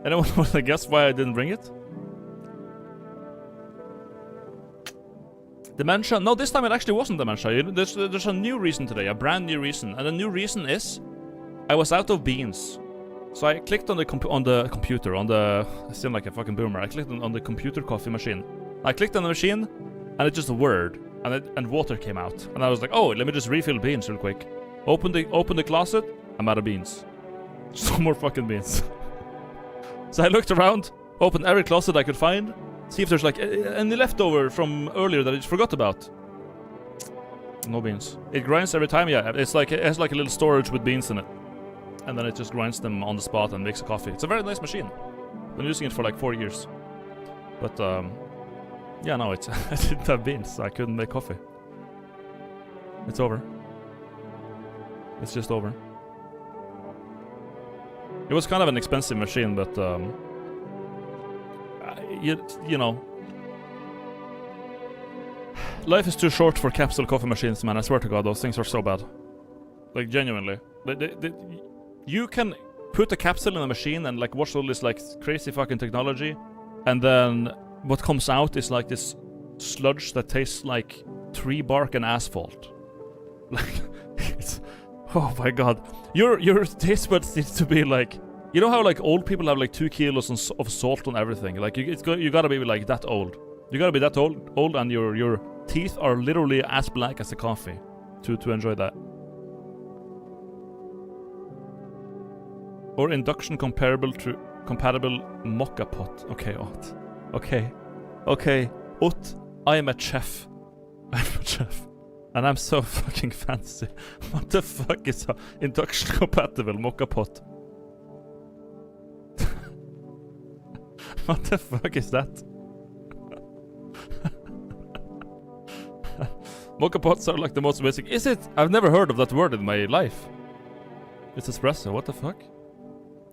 [SPEAKER 2] Anyone wanna guess why I didn't bring it? Dementia? No, this time it actually wasn't dementia. There's a new reason today, a brand new reason. And the new reason is I was out of beans. So I clicked on the computer, I seem like a fucking boomer. I clicked on the computer coffee machine. I clicked on the machine, and it just whirred, and water came out. And I was like, oh, let me just refill beans real quick. Open the closet, I'm out of beans. So more fucking beans. So I looked around, opened every closet I could find, see if there's like any leftover from earlier that I just forgot about. No beans. It grinds every time, yeah. It has like a little storage with beans in it. And then it just grinds them on the spot and makes a coffee. It's a very nice machine. Been using it for like 4 years. But yeah, no, I didn't have beans, so I couldn't make coffee. It's over. It's just over. It was kind of an expensive machine, but you know, life is too short for capsule coffee machines, man. I swear to God, those things are so bad. Like, genuinely. You can put a capsule in a machine and like watch all this like crazy fucking technology, and then what comes out is like this sludge that tastes like tree bark and asphalt. Like, it's, oh my God, your taste buds needs to be like, you know how like old people have like 2 kilos of salt on everything. Like you gotta be like that old. You gotta be that old, and your teeth are literally as black as the coffee to enjoy that. Or induction compatible mocha pot. Okay, Ott. Okay, Ott. I am a chef. I'm a chef. And I'm so fucking fancy. What the fuck is a induction compatible mocha pot? What the fuck is that? Mocha pots are like the most basic. Is it? I've never heard of that word in my life. It's espresso. What the fuck?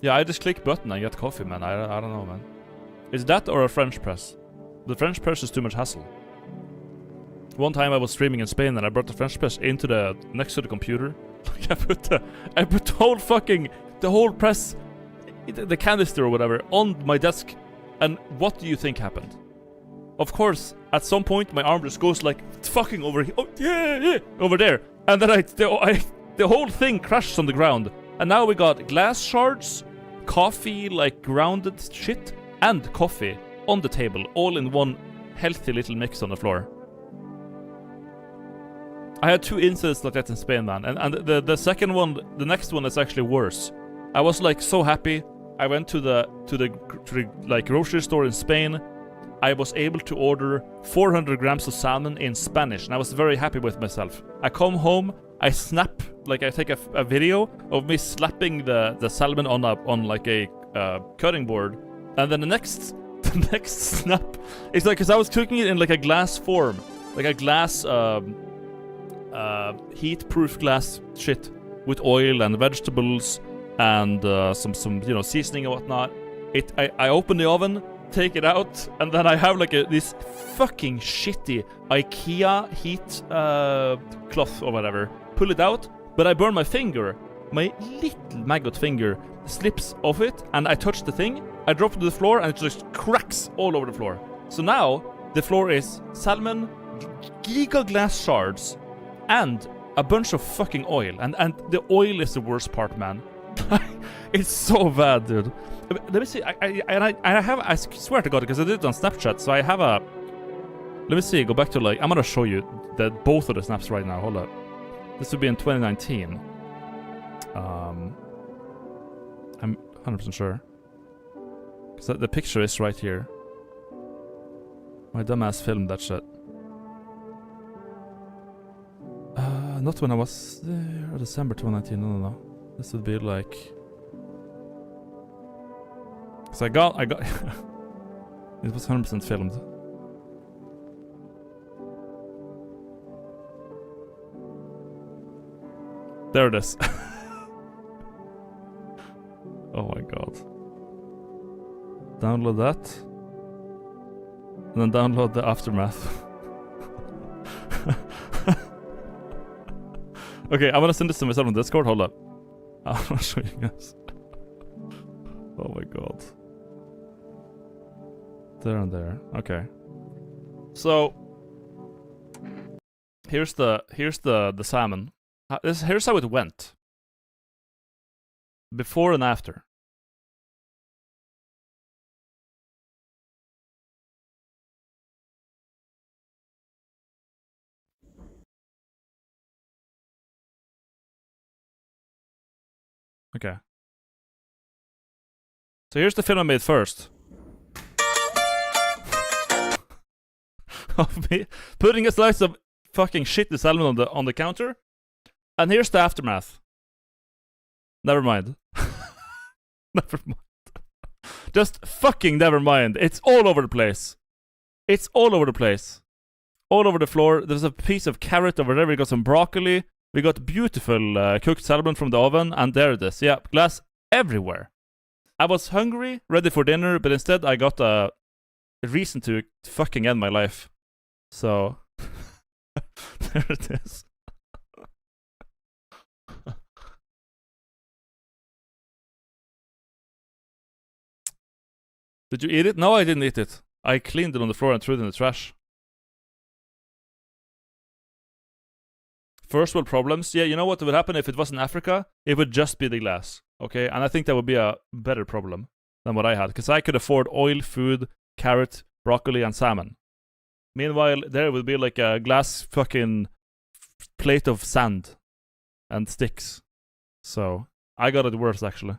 [SPEAKER 2] Yeah, I just click button and get coffee, man. I don't know, man. Is that or a French press? The French press is too much hassle. One time I was streaming in Spain and I brought the French press into next to the computer. I put the whole fucking, the whole press, the canister or whatever, on my desk. And what do you think happened? Of course, at some point my arm just goes like fucking over here. Oh, yeah, over there. And then the whole thing crashes on the ground. And now we got glass shards, coffee, like grounded shit, and coffee on the table, all in one healthy little mix on the floor. I had 2 incidents like that in Spain, man, and the second one, the next one is actually worse. I was like so happy. I went to the like grocery store in Spain. I was able to order 400 grams of salmon in Spanish, and I was very happy with myself. I come home, I snap, like I take a video of me slapping the salmon on like a cutting board, and then the next snap is like, because I was cooking it in like a glass form, like a glass heat-proof glass shit with oil and vegetables and some you know, seasoning and whatnot. I open the oven, take it out, and then I have like this fucking shitty IKEA heat cloth or whatever. Pull it out, but I burn my finger. My little maggot finger slips off it, and I touch the thing. I drop it to the floor, and it just cracks all over the floor. So now the floor is salmon, giga glass shards, and a bunch of fucking oil. And the oil is the worst part, man. It's so bad, dude. Let me see. I swear to God, because I did it on Snapchat, so I have a. Let me see. Go back to like. I'm gonna show you both of the snaps right now. Hold up. This would be in 2019. I'm 100% sure. Because the picture is right here. My dumbass filmed that shit. Not when I was there. December 2019. No. This would be like. So I got. It was 100% filmed. There it is. Oh my God. Download that. And then download the aftermath. Okay, I'm gonna send this to myself on Discord. Hold up. I'll show you guys. Oh my god. There and there. Okay. So here's the salmon. Here's how it went. Before and after. Okay. So here's the film I made first. Of me putting a slice of fucking shitty salmon on the counter. And here's the aftermath. Never mind. Never mind. Just fucking never mind. It's all over the place. It's all over the place. All over the floor. There's a piece of carrot over there. We got some broccoli. We got beautiful cooked salmon from the oven. And there it is. Yeah, glass everywhere. I was hungry, ready for dinner, but instead I got a reason to fucking end my life. So, there it is. Did you eat it? No, I didn't eat it. I cleaned it on the floor and threw it in the trash. First world problems? Yeah, you know what would happen if it was in Africa? It would just be the glass, okay? And I think that would be a better problem than what I had, because I could afford oil, food, carrot, broccoli, and salmon. Meanwhile, there would be like a glass fucking plate of sand and sticks. So, I got it worse, actually.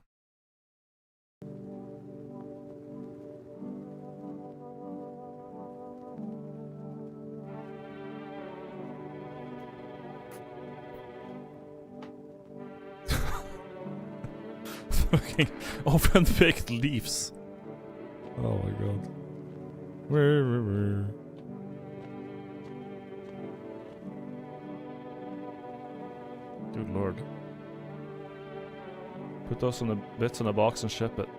[SPEAKER 2] Fucking oven-baked leaves. Oh my god. Good lord. Put those on the bits in a box and ship it.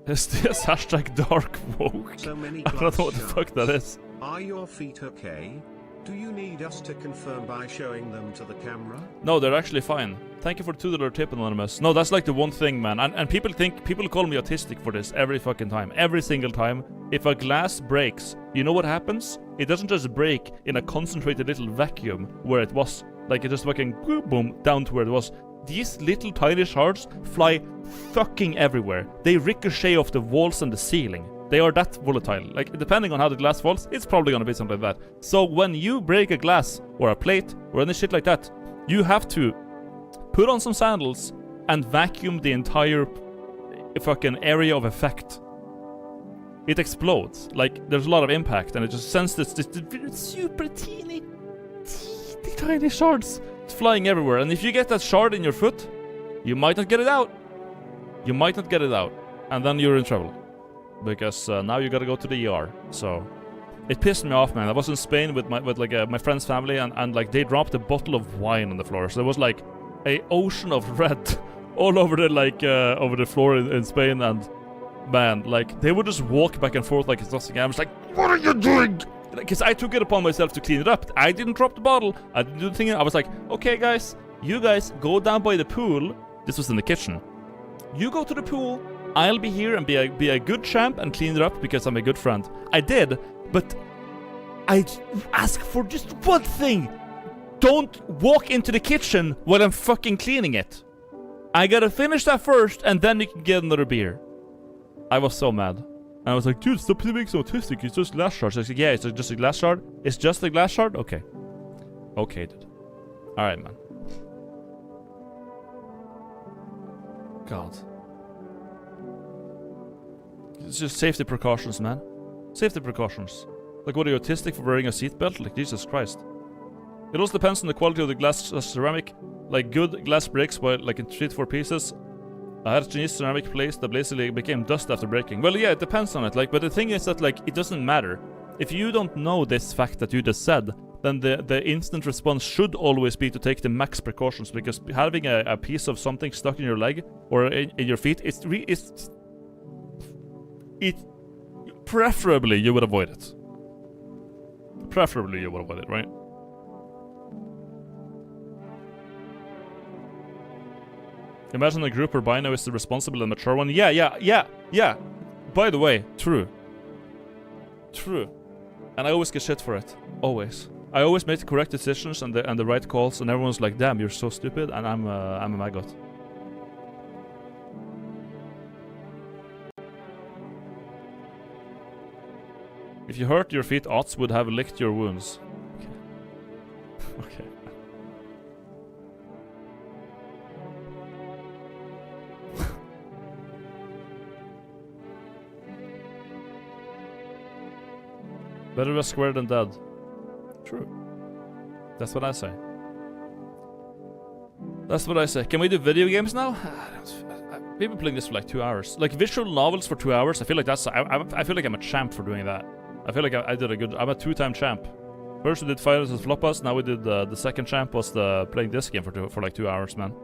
[SPEAKER 2] Is this hashtag dark woke?
[SPEAKER 1] So many
[SPEAKER 2] I don't know what the fuck that is.
[SPEAKER 1] Are your feet okay? Do you need us to confirm by showing them to the camera?
[SPEAKER 2] No, they're actually fine. Thank you for the $2 tip, Anonymous. No, that's like the one thing, man. And people call me autistic for this every fucking time. Every single time. If a glass breaks, you know what happens? It doesn't just break in a concentrated little vacuum where it was. Like, it just fucking boom, boom, down to where it was. These little tiny shards fly fucking everywhere. They ricochet off the walls and the ceiling. They are that volatile. Like, depending on how the glass falls, it's probably gonna be something like that. So when you break a glass, or a plate, or any shit like that, you have to put on some sandals and vacuum the entire fucking area of effect. It explodes. Like, there's a lot of impact, and it just sends this super teeny tiny shards flying everywhere. And if you get that shard in your foot, you might not get it out. You might not get it out. And then you're in trouble. Because now you gotta go to the ER. So it pissed me off, man. I was in Spain with my friend's family, and like they dropped a bottle of wine on the floor. So there was like a ocean of red all over the over the floor in Spain. And man, like they would just walk back and forth like it's nothing. I was like, what are you doing? Because I took it upon myself to clean it up. I didn't drop the bottle. I didn't do the thing. I was like, okay, guys, you guys go down by the pool. This was in the kitchen. You go to the pool. I'll be here and be a good champ and clean it up because I'm a good friend. I did, but I ask for just one thing. Don't walk into the kitchen while I'm fucking cleaning it. I gotta finish that first and then you can get another beer. I was so mad. And I was like, dude, stop being so autistic. It's just glass shards. I was like, yeah, it's just a glass shard. It's just a glass shard? Okay. Okay, dude. Alright, man. God. It's just safety precautions, man. Safety precautions. Like, what are you, autistic for wearing a seatbelt? Like, Jesus Christ. It also depends on the quality of the glass ceramic. Like, good glass breaks while, like, in 3 to 4 pieces. I had a Chinese ceramic place that basically became dust after breaking. Well, yeah, it depends on it. Like, but the thing is that, like, it doesn't matter. If you don't know this fact that you just said, then the instant response should always be to take the max precautions, because having a piece of something stuck in your leg or in your feet, preferably you would avoid it. Preferably you would avoid it, right? Imagine a group where Bino is the responsible and mature one. Yeah. By the way, true. True. And I always get shit for it. Always. I always make the correct decisions and the right calls, and everyone's like, damn, you're so stupid, and I'm a maggot. If you hurt your feet, Ots would have licked your wounds. Okay. Okay. Better a square than dead. True. That's what I say. That's what I say. Can we do video games now? We've been playing this for like 2 hours. Like visual novels for 2 hours. I feel like that's. I feel like I'm a champ for doing that. I feel like I did a good. I'm a 2-time champ. First we did Fighters and Floppas. Now we did the second champ was playing this game for like 2 hours, man.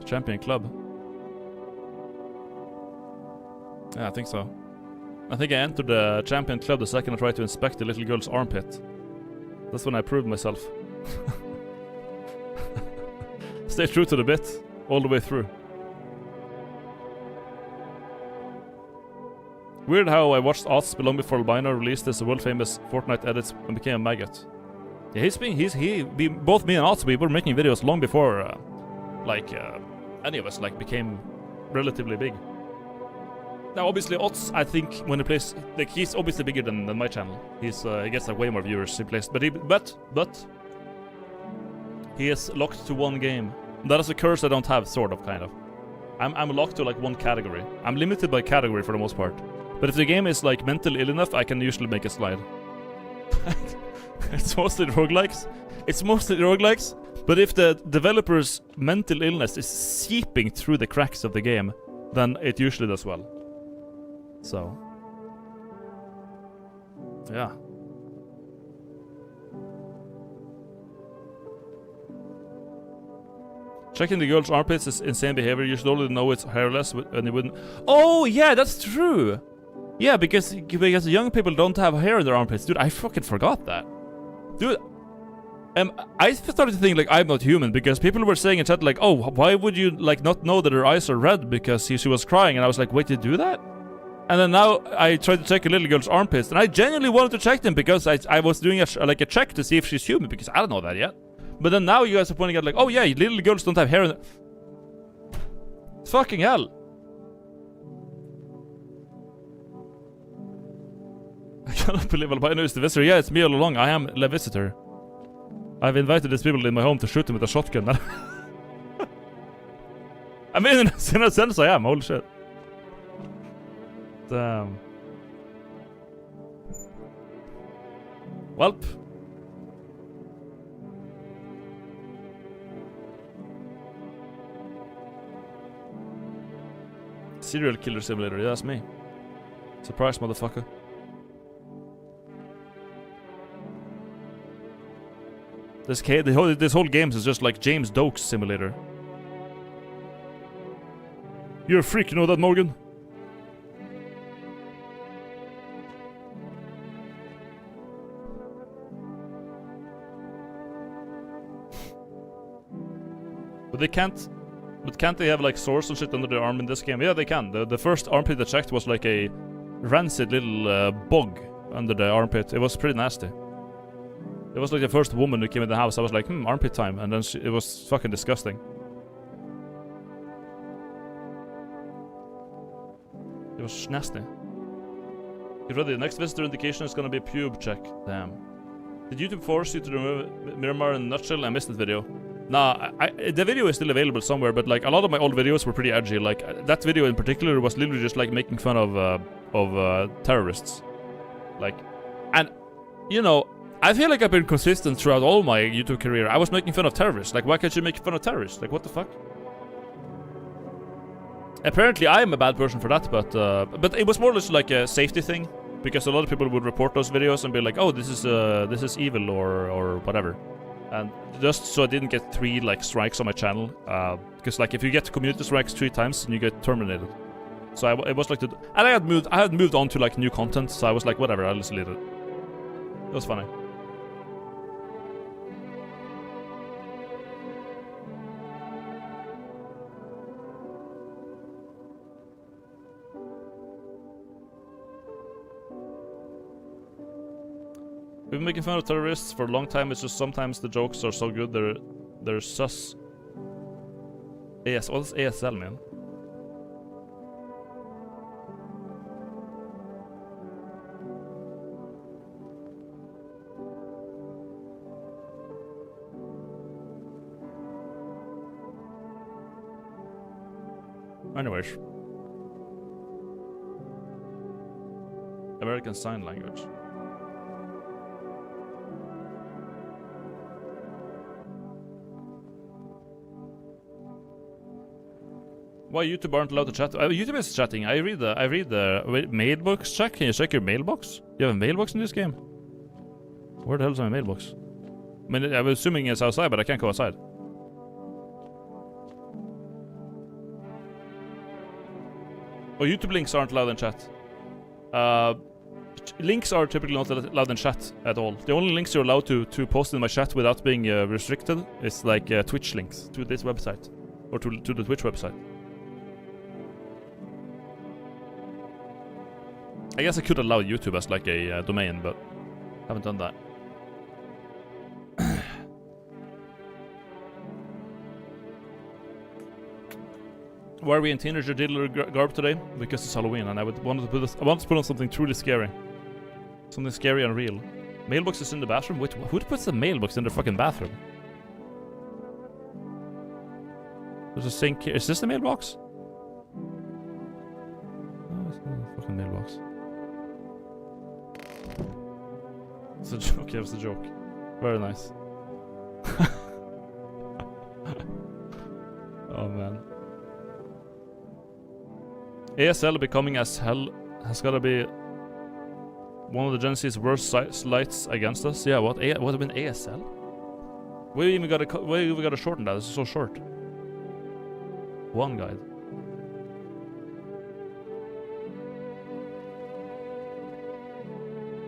[SPEAKER 2] Champion club. Yeah, I think so. I think I entered the champion club the second I tried to inspect the little girl's armpit. That's when I proved myself. Stay true to the bit, all the way through. Weird how I watched Ots long before Albino released his world-famous Fortnite edits and became a maggot. Yeah, both me and Ots, we were making videos long before, any of us, became relatively big. Now, obviously, Ots, I think, when he plays, he's obviously bigger than my channel. He gets way more viewers he plays, but he is locked to one game. That is a curse I don't have, sort of, kind of. I'm locked to one category. I'm limited by category for the most part. But if the game is mentally ill enough, I can usually make a slide. It's mostly roguelikes. But if the developer's mental illness is seeping through the cracks of the game, then it usually does well. So, yeah. Checking the girl's armpits is insane behavior. You should already know it's hairless and you wouldn't. Oh yeah, that's true. Yeah, because young people don't have hair in their armpits, dude. I fucking forgot that, dude. I started to think I'm not human because people were saying in chat oh, why would you not know that her eyes are red because she was crying, and I was like, wait, you do that? And then now I tried to check a little girl's armpits, and I genuinely wanted to check them because I was doing a check to see if she's human, because I don't know that yet. But then now you guys are pointing out oh yeah, little girls don't have hair in the... Fucking hell. I cannot believe Albino is the visitor. Yeah, it's me all along. I am the visitor. I've invited these people in my home to shoot them with a shotgun. I mean, in a sense I am. Holy shit. Damn. Welp. Serial killer simulator. Yeah, that's me. Surprise, motherfucker. This whole game is just like James Doak's simulator. You're a freak, you know that, Morgan? But can't they have sores and shit under their arm in this game? Yeah, they can. The first armpit I checked was a rancid little bug under the armpit. It was pretty nasty. It was the first woman who came in the house. I was like, armpit time. And then it was fucking disgusting. It was nasty. Get ready. The next visitor indication is gonna be a pube check. Damn. Did YouTube force you to remove Miramar in a nutshell? I missed that video. Nah, the video is still available somewhere, but a lot of my old videos were pretty edgy. That video in particular was literally just making fun of terrorists. And you know, I feel I've been consistent throughout all my YouTube career. I was making fun of terrorists. Why can't you make fun of terrorists? What the fuck? Apparently, I am a bad person for that, but it was more or less a safety thing, because a lot of people would report those videos and be like, "Oh, this is evil" or whatever. And just so I didn't get 3 like strikes on my channel, because like if you get community strikes 3 times, then you get terminated. So it was like and I had moved on to like new content, so I was like, whatever, I'll just leave it. It was funny. We've been making fun of terrorists for a long time. It's just sometimes the jokes are so good they're sus. What does ASL mean? Anyways. American Sign Language. Why YouTube aren't allowed to chat? YouTube is chatting. I read the mailbox check. Can you check your mailbox? You have a mailbox in this game? Where the hell is my mailbox? I mean, I'm assuming it's outside, but I can't go outside. Oh, YouTube links aren't allowed in chat. Links are typically not allowed in chat at all. The only links you're allowed to post in my chat without being restricted is like Twitch links to this website. Or to the Twitch website. I guess I could allow YouTube as like a domain, but haven't done that. Why are we in teenager diddler garb today? Because it's Halloween, and I wanted to put on something truly scary, something scary and real. Mailbox is in the bathroom. Wait, who puts the mailbox in the fucking bathroom? There's a sink here. Is this the mailbox? Oh, it's not the fucking mailbox. It's a joke. Yeah, it's a joke. Very nice. Oh man. ASL becoming as hell has gotta be one of the Gen Z's worst slights against us. Yeah, what have been ASL? We even gotta shorten that. This is so short. One guide.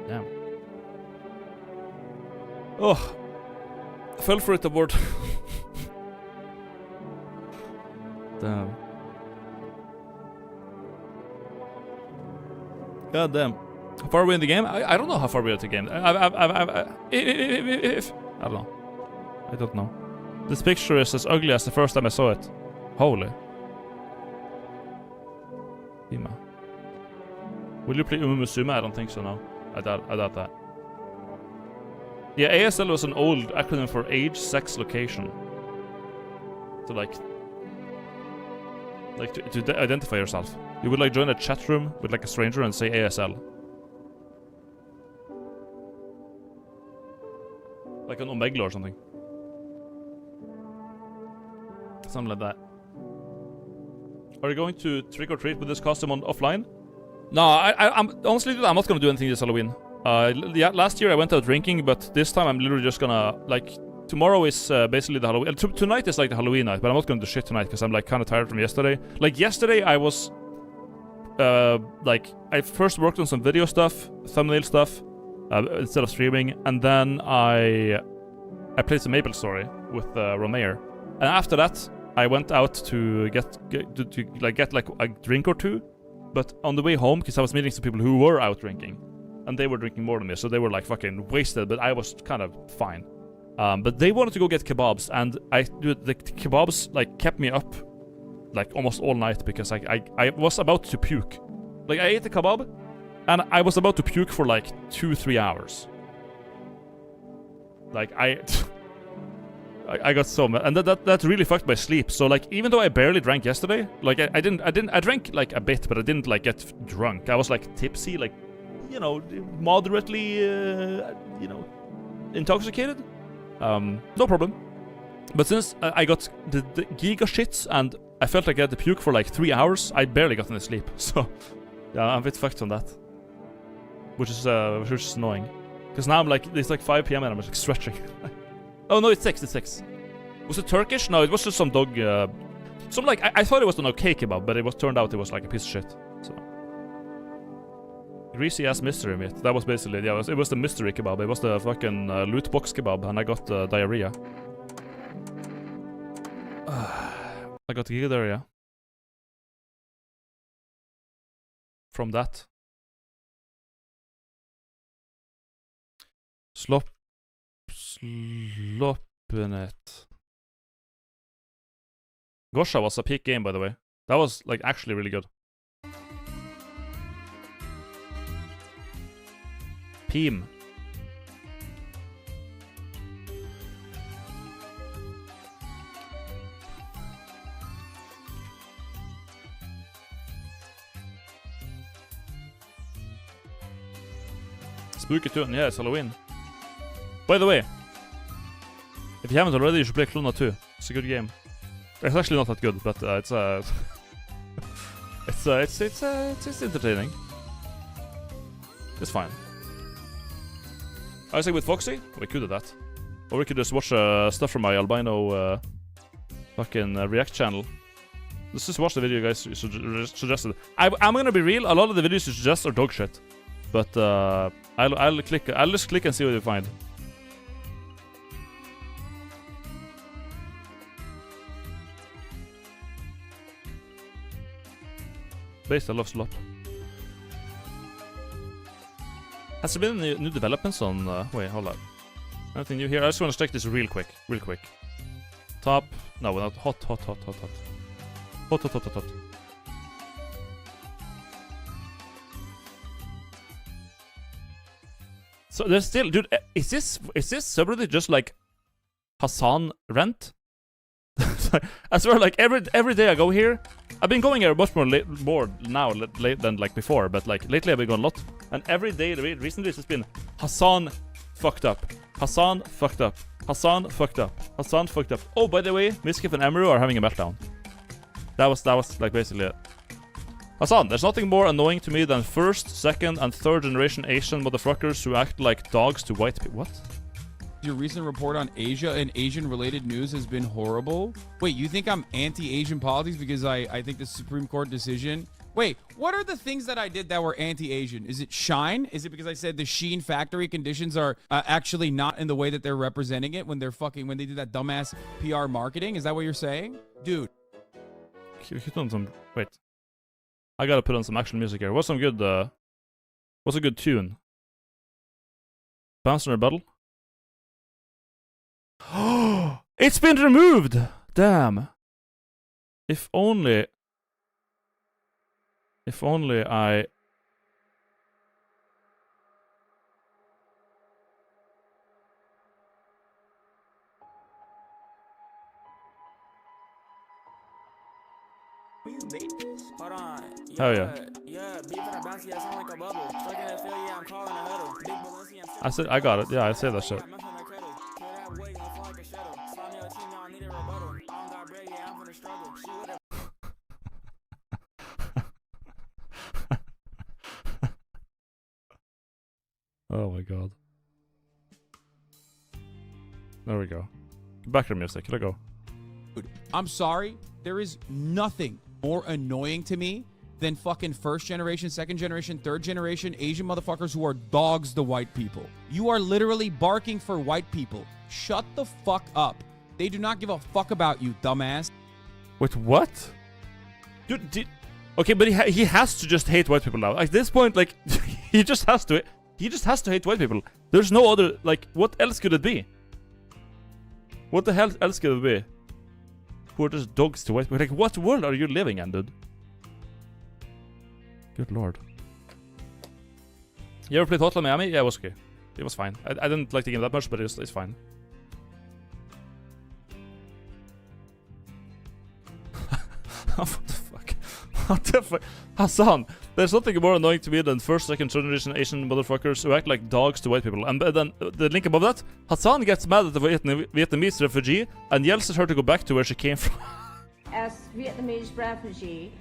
[SPEAKER 2] Damn. Oh, fell for it aboard. Damn. God damn. How far are we in the game? I don't know how far we are in the game. I don't know. I don't know. This picture is as ugly as the first time I saw it. Holy. Ima. Will you play Umumusuma? I don't think so, no. I doubt that. Yeah, ASL was an old acronym for age, sex, location. So like to identify yourself. You would like join a chat room with like a stranger and say ASL. Like an Omegle or something. Something like that. Are you going to trick or treat with this costume offline? No, I'm honestly, I'm not gonna do anything this Halloween. Yeah, last year I went out drinking, but this time I'm literally just gonna like. Tomorrow is basically the Halloween. Tonight is like the Halloween night, but I'm not gonna do shit tonight because I'm like kind of tired from yesterday. Like yesterday, I was like I first worked on some video stuff, thumbnail stuff, instead of streaming, and then I played some Maple Story with Romayer, and after that I went out to get like a drink or two, but on the way home, because I was meeting some people who were out drinking, and they were drinking more than me, so they were like fucking wasted, but I was kind of fine. But they wanted to go get kebabs, and the kebabs like kept me up like almost all night because I was about to puke. Like I ate the kebab, and I was about to puke for like 2-3 hours. Like I got so mad, and that really fucked my sleep. So like even though I barely drank yesterday, like I drank like a bit, but I didn't like get drunk. I was like tipsy, like you know, moderately you know, intoxicated. No problem. But since I got the giga shits and I felt like I had to puke for like 3 hours, I barely got any sleep. So yeah, I'm a bit fucked on that, which is annoying. Because now I'm like, it's like 5 PM and I'm just like stretching. Oh no, it's 6. Was it Turkish? No, it was just some dog. Some like I thought it was an okay kebab, but it was turned out it was like a piece of shit. So greasy ass mystery meat. That was basically it was the mystery kebab. It was the fucking loot box kebab, and I got diarrhea. I got diarrhea from that. Slop in it. Gosha was a peak game, by the way. That was like actually really good. Peem. Spooky Tune, yeah, it's Halloween. By the way, if you haven't already, you should play Clona 2. It's a good game. It's actually not that good, but it's entertaining. It's fine. I was like with Foxy, we could do that, or we could just watch stuff from my albino fucking React channel. Let's just watch the video you guys suggested. I'm gonna be real. A lot of the videos you suggest are dog shit, but I'll just click and see what you find. Based, I love slop. Has there been any new developments on... wait, hold on. Anything new here? I just want to check this real quick. Top... No, not hot. Hot. So there's still... Dude, is this subreddit just like Hassan Rent? I swear, like every day I go here, I've been going here much more now than like before, but like lately I've been going a lot, and every day recently it's just been Hassan fucked up, Hassan fucked up, Hassan fucked up, Hassan fucked up. Oh, by the way, Miskif and Emeru are having a meltdown. That was like basically it. Hassan, there's nothing more annoying to me than first, second, and third generation Asian motherfuckers who act like dogs to white people. What?
[SPEAKER 8] Your recent report on Asia and Asian-related news has been horrible. Wait, you think I'm anti-Asian politics because I think the Supreme Court decision... Wait, what are the things that I did that were anti-Asian? Is it Shine? Is it because I said the Shein factory conditions are actually not in the way that they're representing it when they do that dumbass PR marketing? Is that what you're saying? Dude.
[SPEAKER 2] Wait. I gotta put on some actual music here. What's a good tune? Bounce and Rebuttal? It's been removed! Damn. If only I...
[SPEAKER 9] Hold on.
[SPEAKER 2] Oh yeah.
[SPEAKER 9] Yeah, beef and a bouncy, I sound like a bubble. Stuck in a field, yeah, I'm calling a huddle. Big Balenci,
[SPEAKER 2] I said, I got it. Yeah, I said that shit. Oh my god. There we go. Background music, let go.
[SPEAKER 8] Dude, I'm sorry. There is nothing more annoying to me than fucking first generation, second generation, third generation Asian motherfuckers who are dogs to white people. You are literally barking for white people. Shut the fuck up. They do not give a fuck about you, dumbass.
[SPEAKER 2] Wait, what? Dude, okay, but he has to just hate white people now. At this point, like, he just has to hate white people. There's no other, like, what else could it be? What the hell else could it be? Who are just dogs to white people? Like, what world are you living in, dude? Good lord. You ever played Hotline Miami? Yeah, it was okay. It was fine. I didn't like the game that much, but it's fine. What the fuck? What the fuck? Hassan, there's nothing more annoying to me than first, second generation Asian motherfuckers who act like dogs to white people. And then the link above that, Hassan gets mad at the Vietnamese refugee and yells at her to go back to where she came from.
[SPEAKER 10] As Vietnamese refugee,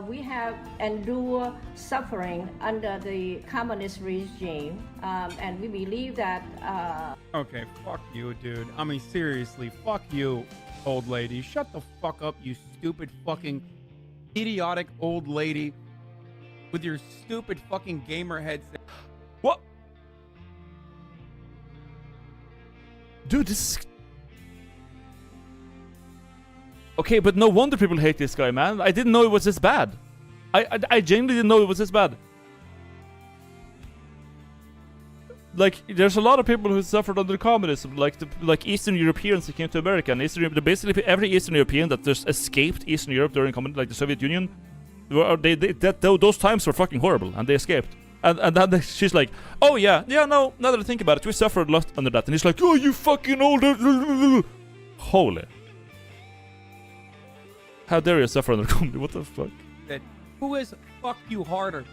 [SPEAKER 10] we have endured suffering under the communist regime, and we believe that.
[SPEAKER 8] Okay, fuck you, dude. I mean, seriously, fuck you, old lady. Shut the fuck up, you stupid fucking idiotic old lady with your stupid fucking gamer headset.
[SPEAKER 2] What? Dude, this is... Okay, but no wonder people hate this guy, man. I didn't know it was this bad. I genuinely didn't know it was this bad. Like, there's a lot of people who suffered under communism, like Eastern Europeans who came to America, and basically every Eastern European that just escaped Eastern Europe during like the Soviet Union, those times were fucking horrible, and they escaped. And then she's like, oh yeah, no, now that I think about it, we suffered a lot under that. And he's like, oh, you fucking old... Holy. How dare you suffer under communism? What the fuck?
[SPEAKER 8] Who is fuck you harder?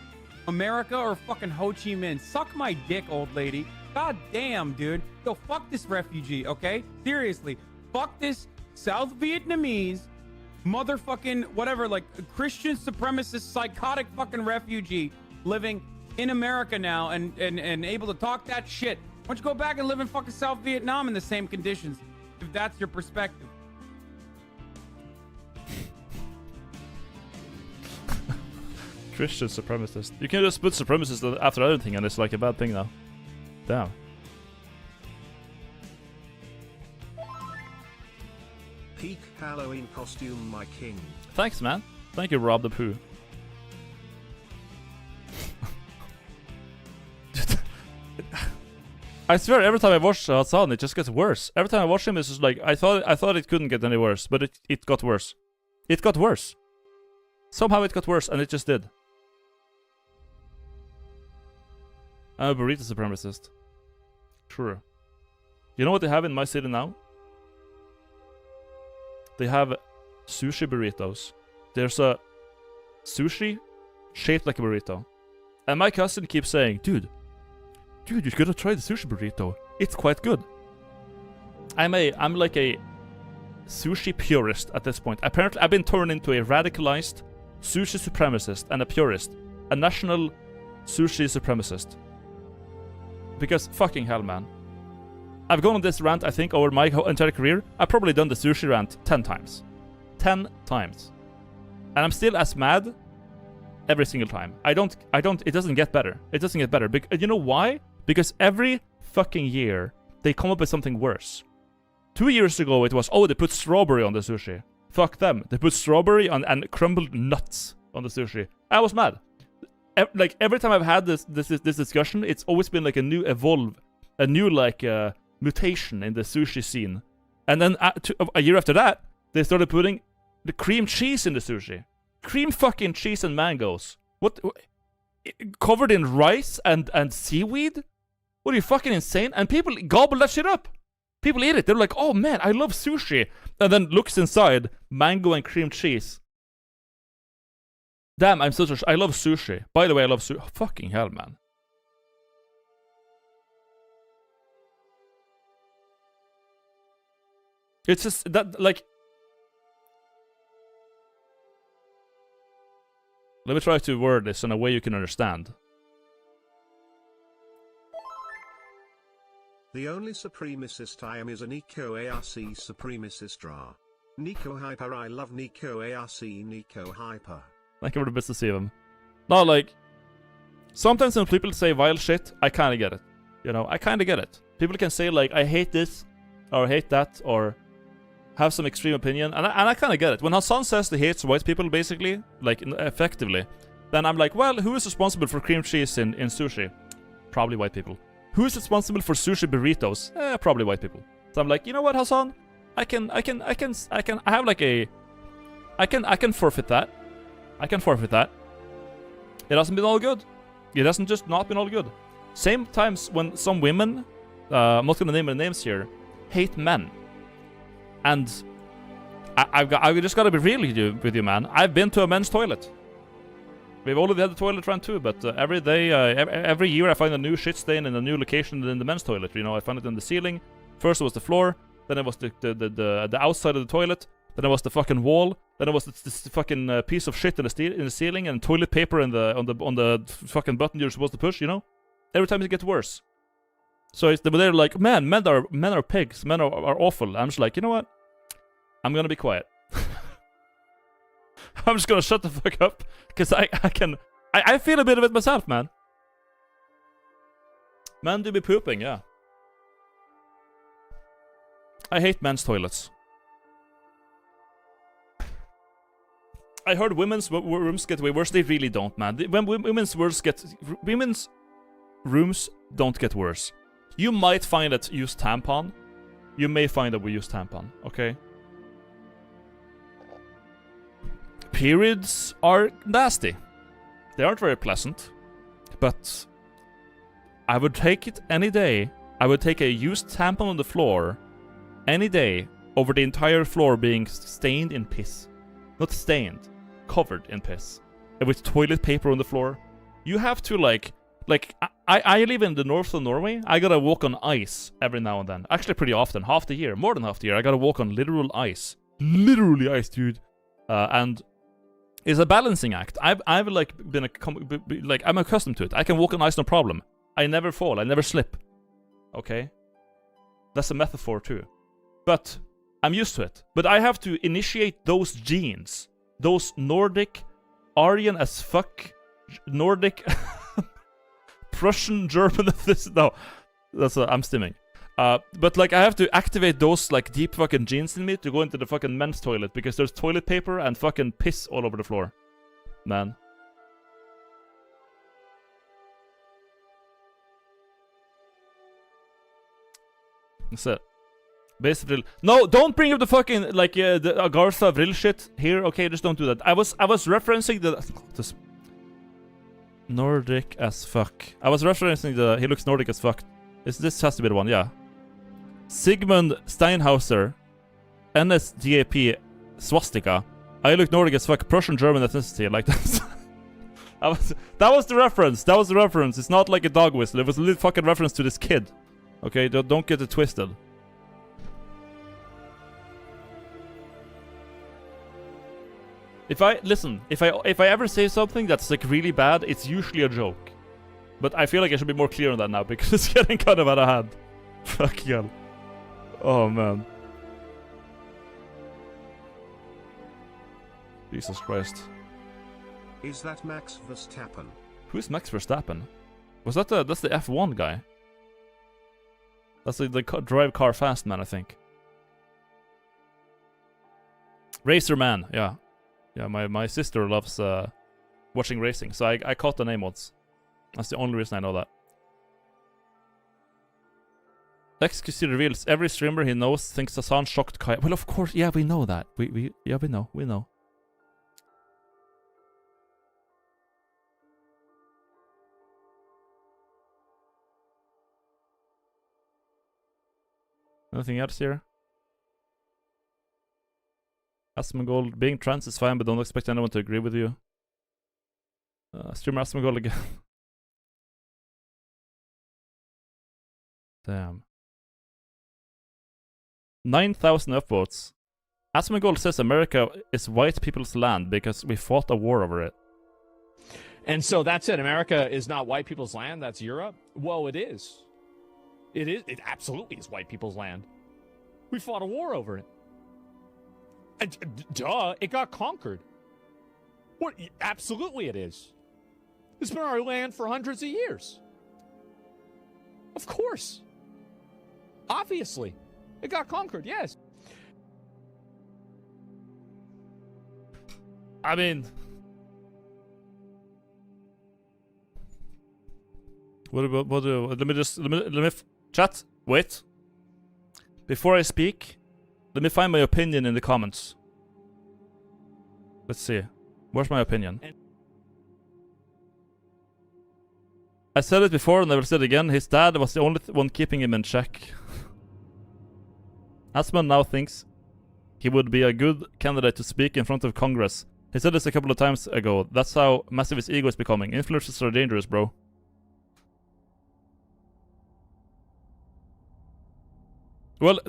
[SPEAKER 8] America or fucking Ho Chi Minh? Suck my dick, old lady. God damn, dude. Yo, fuck this refugee, okay? Seriously. Fuck this South Vietnamese motherfucking whatever, like Christian supremacist psychotic fucking refugee living in America now and able to talk that shit. Why don't you go back and live in fucking South Vietnam in the same conditions, if that's your perspective?
[SPEAKER 2] Christian supremacist. You can just put supremacist after everything and it's like a bad thing now. Damn.
[SPEAKER 1] Peak Halloween costume, my king.
[SPEAKER 2] Thanks, man. Thank you, Rob the Pooh. I swear, every time I watch Hassan, it just gets worse. Every time I watch him, it's just like, I thought it couldn't get any worse, but it got worse. It got worse. Somehow it got worse, and it just did. I'm a burrito supremacist. Sure. You know what they have in my city now? They have sushi burritos. There's a sushi shaped like a burrito. And my cousin keeps saying, Dude, you gotta try the sushi burrito. It's quite good. I'm like a sushi purist at this point. Apparently, I've been turned into a radicalized sushi supremacist and a purist. A national sushi supremacist. Because fucking hell, man. I've gone on this rant, I think, over my entire career. I've probably done the sushi rant 10 times. 10 times. And I'm still as mad every single time. It doesn't get better. It doesn't get better. You know why? Because every fucking year, they come up with something worse. 2 years ago, it was, oh, they put strawberry on the sushi. Fuck them. They put strawberry on and crumbled nuts on the sushi. I was mad. Like, every time I've had this discussion, it's always been like a new mutation in the sushi scene. And then a year after that, they started putting the cream cheese in the sushi. Cream fucking cheese and mangoes. What? Covered in rice and seaweed? What, are you fucking insane? And people gobble that shit up. People eat it. They're like, oh man, I love sushi. And then looks inside, mango and cream cheese. Damn, I love sushi. By the way, I love sushi. Oh, fucking hell, man. It's just that, like... Let me try to word this in a way you can understand.
[SPEAKER 1] The only supremacist I am is a Nico ARC supremacist Ra. Nico Hyper, I love Nico ARC, Nico Hyper.
[SPEAKER 2] Thank you for the best to see him. No, like... Sometimes when people say vile shit, I kinda get it. You know, I kinda get it. People can say, like, I hate this, or hate that, or... have some extreme opinion, and I kind of get it. When Hassan says he hates white people, basically, like, effectively, then I'm like, well, who is responsible for cream cheese in sushi? Probably white people. Who is responsible for sushi burritos? Probably white people. So I'm like, you know what, Hassan? I can forfeit that. I can forfeit that. It hasn't been all good. It hasn't just not been all good. Same times when some women, I'm not gonna name their names here, hate men. And I've just gotta be real with you, man. I've been to a men's toilet. We've already had the toilet run too, but every day, every year I find a new shit stain in a new location in the men's toilet. You know, I find it in the ceiling. First it was the floor, then it was the outside of the toilet, then it was the fucking wall, Then it was this fucking piece of shit in the ceiling and toilet paper on the fucking button you're supposed to push. You know, every time it gets worse. So they're like, man, men are pigs. Men are awful. I'm just like, you know what? I'm gonna be quiet. I'm just gonna shut the fuck up because I feel a bit of it myself, man. Men do be pooping, yeah. I hate men's toilets. I heard women's rooms get way worse. They really don't, man. When women's rooms don't get worse. You might find that used tampon. You may find that we use tampon, okay? Periods are nasty. They aren't very pleasant. But I would take it any day. I would take a used tampon on the floor any day over the entire floor being stained in piss. Not stained, covered in piss. And with toilet paper on the floor. You have to like I live in the north of Norway. I gotta walk on ice every now and then. Actually pretty often, half the year, more than half the year. I gotta walk on literal ice. Literally ice, dude. And it's a balancing act. I've like been I'm accustomed to it. I can walk on ice no problem. I never fall, I never slip. Okay? That's a metaphor too. But I'm used to it. But I have to initiate those genes. Those Nordic, Aryan as fuck, Nordic, Prussian, German, no. I'm stimming. But like I have to activate those like deep fucking genes in me to go into the fucking men's toilet because there's toilet paper and fucking piss all over the floor. Man. That's it. Basically, no, don't bring up the fucking like the Agartha Vril shit here. Okay, just don't do that. I was referencing this Nordic as fuck. I was referencing he looks Nordic as fuck. This has to be the one, yeah. Sigmund Steinhauser, NSDAP swastika. I look Nordic as fuck. Prussian German ethnicity like that. That was the reference. That was the reference. It's not like a dog whistle. It was a little fucking reference to this kid. Okay, don't get it twisted. If I ever say something that's like really bad, it's usually a joke. But I feel like I should be more clear on that now because it's getting kind of out of hand. Fuck yeah. Oh man. Jesus Christ.
[SPEAKER 1] Is that Max Verstappen?
[SPEAKER 2] Who's Max Verstappen? Was that that's the F1 guy? That's the drive car fast man, I think. Racer Man, yeah. Yeah, my sister loves watching racing, so I caught the name once. That's the only reason I know that. XQC reveals every streamer he knows thinks Hassan shocked Kai. Well, of course, yeah, we know that. We know. Anything else here? Asmongold, being trans is fine, but don't expect anyone to agree with you. Streamer Asmongold again. Damn. 9,000 upvotes. Asmongold says America is white people's land because we fought a war over it.
[SPEAKER 11] And so that's it. America is not white people's land. That's Europe. Well, it is. It is. It absolutely is white people's land. We fought a war over it. Duh, it got conquered. What? Absolutely it is. It's been our land for hundreds of years. Of course. Obviously. It got conquered, yes.
[SPEAKER 2] I mean... Let me chat, wait. Before I speak, let me find my opinion in the comments. Let's see. Where's my opinion? I said it before and I will say it again. His dad was the only one keeping him in check. Asman now thinks he would be a good candidate to speak in front of Congress. He said this a couple of times ago. That's how massive his ego is becoming. Influencers are dangerous, bro. Well,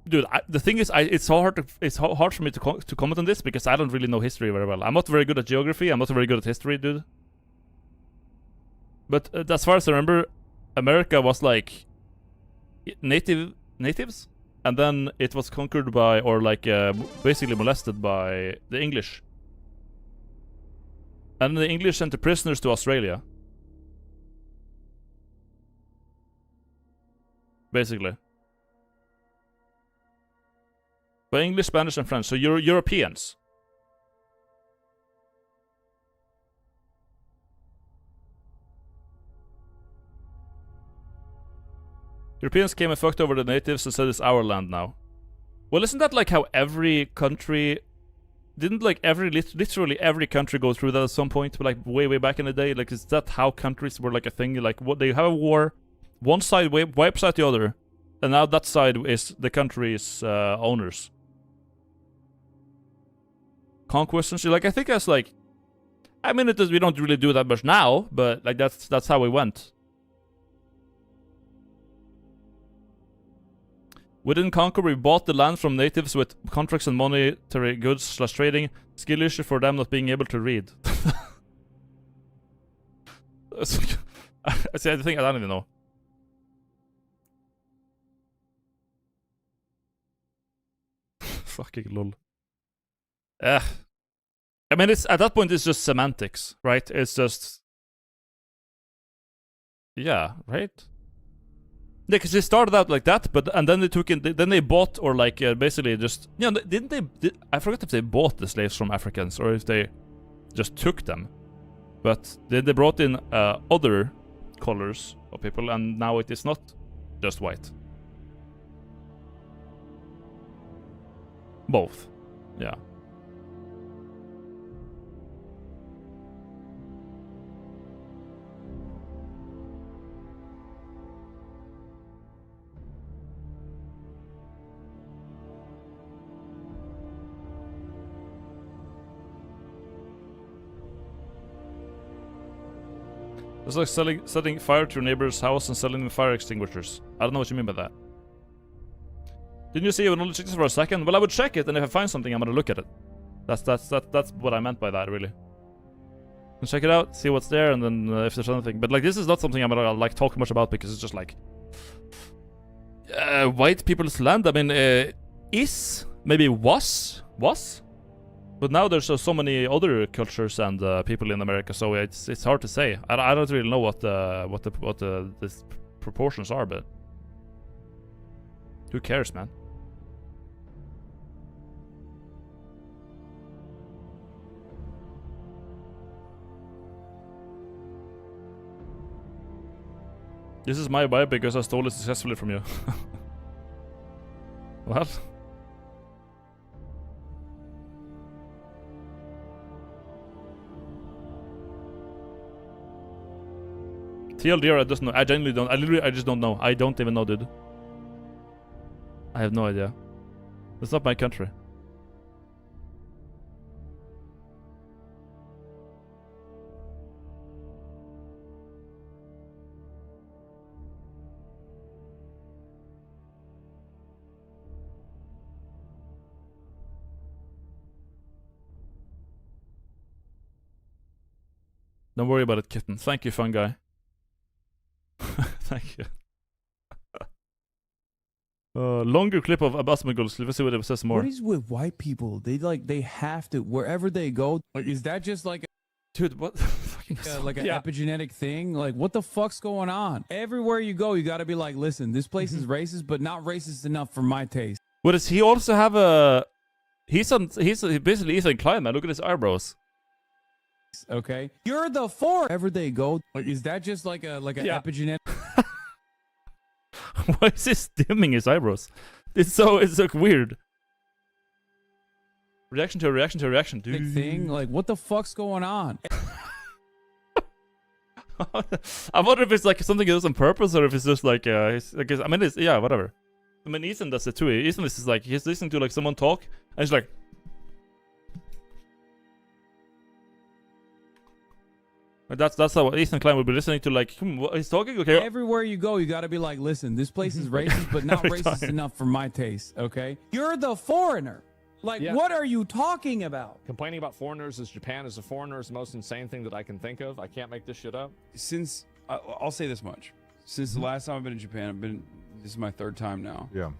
[SPEAKER 2] dude, the thing is, it's so hard for me to comment on this because I don't really know history very well. I'm not very good at geography. I'm not very good at history, dude. But as far as I remember, America was like natives, and then it was conquered by, or like basically molested by the English. And the English sent the prisoners to Australia. Basically. By English, Spanish, and French. So you're Europeans. Europeans came and fucked over the natives and said it's our land now. Well, isn't that like how every country... Didn't like literally every country go through that at some point, like way back in the day? Like, is that how countries were like a thing? Like, what, they have a war, one side wipes out the other, and now that side is the country's owners. Conquest and shit. Like, I think that's like... I mean, we don't really do that much now, but like that's how we went. We didn't conquer, we bought the land from natives with contracts and monetary goods / trading. Skill issue for them not being able to read. See, I think I don't even know. Fucking lol. I mean, it's at that point it's just semantics, right? It's just... Yeah, right? Yeah, because they started out like that, and then they took in, then they bought, or like basically just, you know, didn't they? I forgot if they bought the slaves from Africans or if they just took them, but then they brought in other colors of people, and now it is not just white. Both, yeah. It's like setting fire to your neighbor's house and selling them fire extinguishers. I don't know what you mean by that. Didn't you say you would only check this for a second? Well, I would check it, and if I find something, I'm gonna look at it. That's what I meant by that, really. And check it out, see what's there, and then if there's anything. But like, this is not something I'm gonna like talk much about because it's just like white people's land. I mean, maybe was. But now there's so many other cultures and people in America, so it's hard to say. I don't really know what the proportions are, but who cares, man? This is my vibe because I stole it successfully from you. What? TLDR, I just know. I genuinely don't. I just don't know. I don't even know, dude. I have no idea. It's not my country. Don't worry about it, kitten. Thank you, fun guy. Thank you. Longer clip of Abasmagul's. Let's see what it says more.
[SPEAKER 8] What is with white people? They have to, wherever they go. Like, is that just like,
[SPEAKER 2] dude, what?
[SPEAKER 8] Like an epigenetic thing? Like, what the fuck's going on? Everywhere you go, you gotta be like, listen, this place is racist, but not racist enough for my taste.
[SPEAKER 2] What does he also have a? He's basically Ethan Klein, man. Look at his eyebrows.
[SPEAKER 8] Okay, you're the fourth. Wherever they go, like, is that just like an epigenetic?
[SPEAKER 2] Why is he dimming his eyebrows? It's like weird. Reaction to a reaction to a reaction, dude.
[SPEAKER 8] Thing, like, what the fuck's going on?
[SPEAKER 2] I wonder if it's like something he does on purpose, or if it's just like I mean, it's, yeah, whatever. I mean, Ethan does it too. Ethan is like, he's listening to like someone talk, and he's like, That's how Ethan Klein would be listening to, like, what, he's talking? Okay.
[SPEAKER 8] Everywhere you go, you got to be like, listen, this place is racist, but not racist enough for my taste, okay? You're the foreigner. Like, what are you talking about?
[SPEAKER 11] Complaining about foreigners as Japan as a foreigner is the most insane thing that I can think of. I can't make this shit up.
[SPEAKER 8] Since, I'll say this much. Since the last time I've been in Japan, this is my 3rd time now.
[SPEAKER 6] Yeah.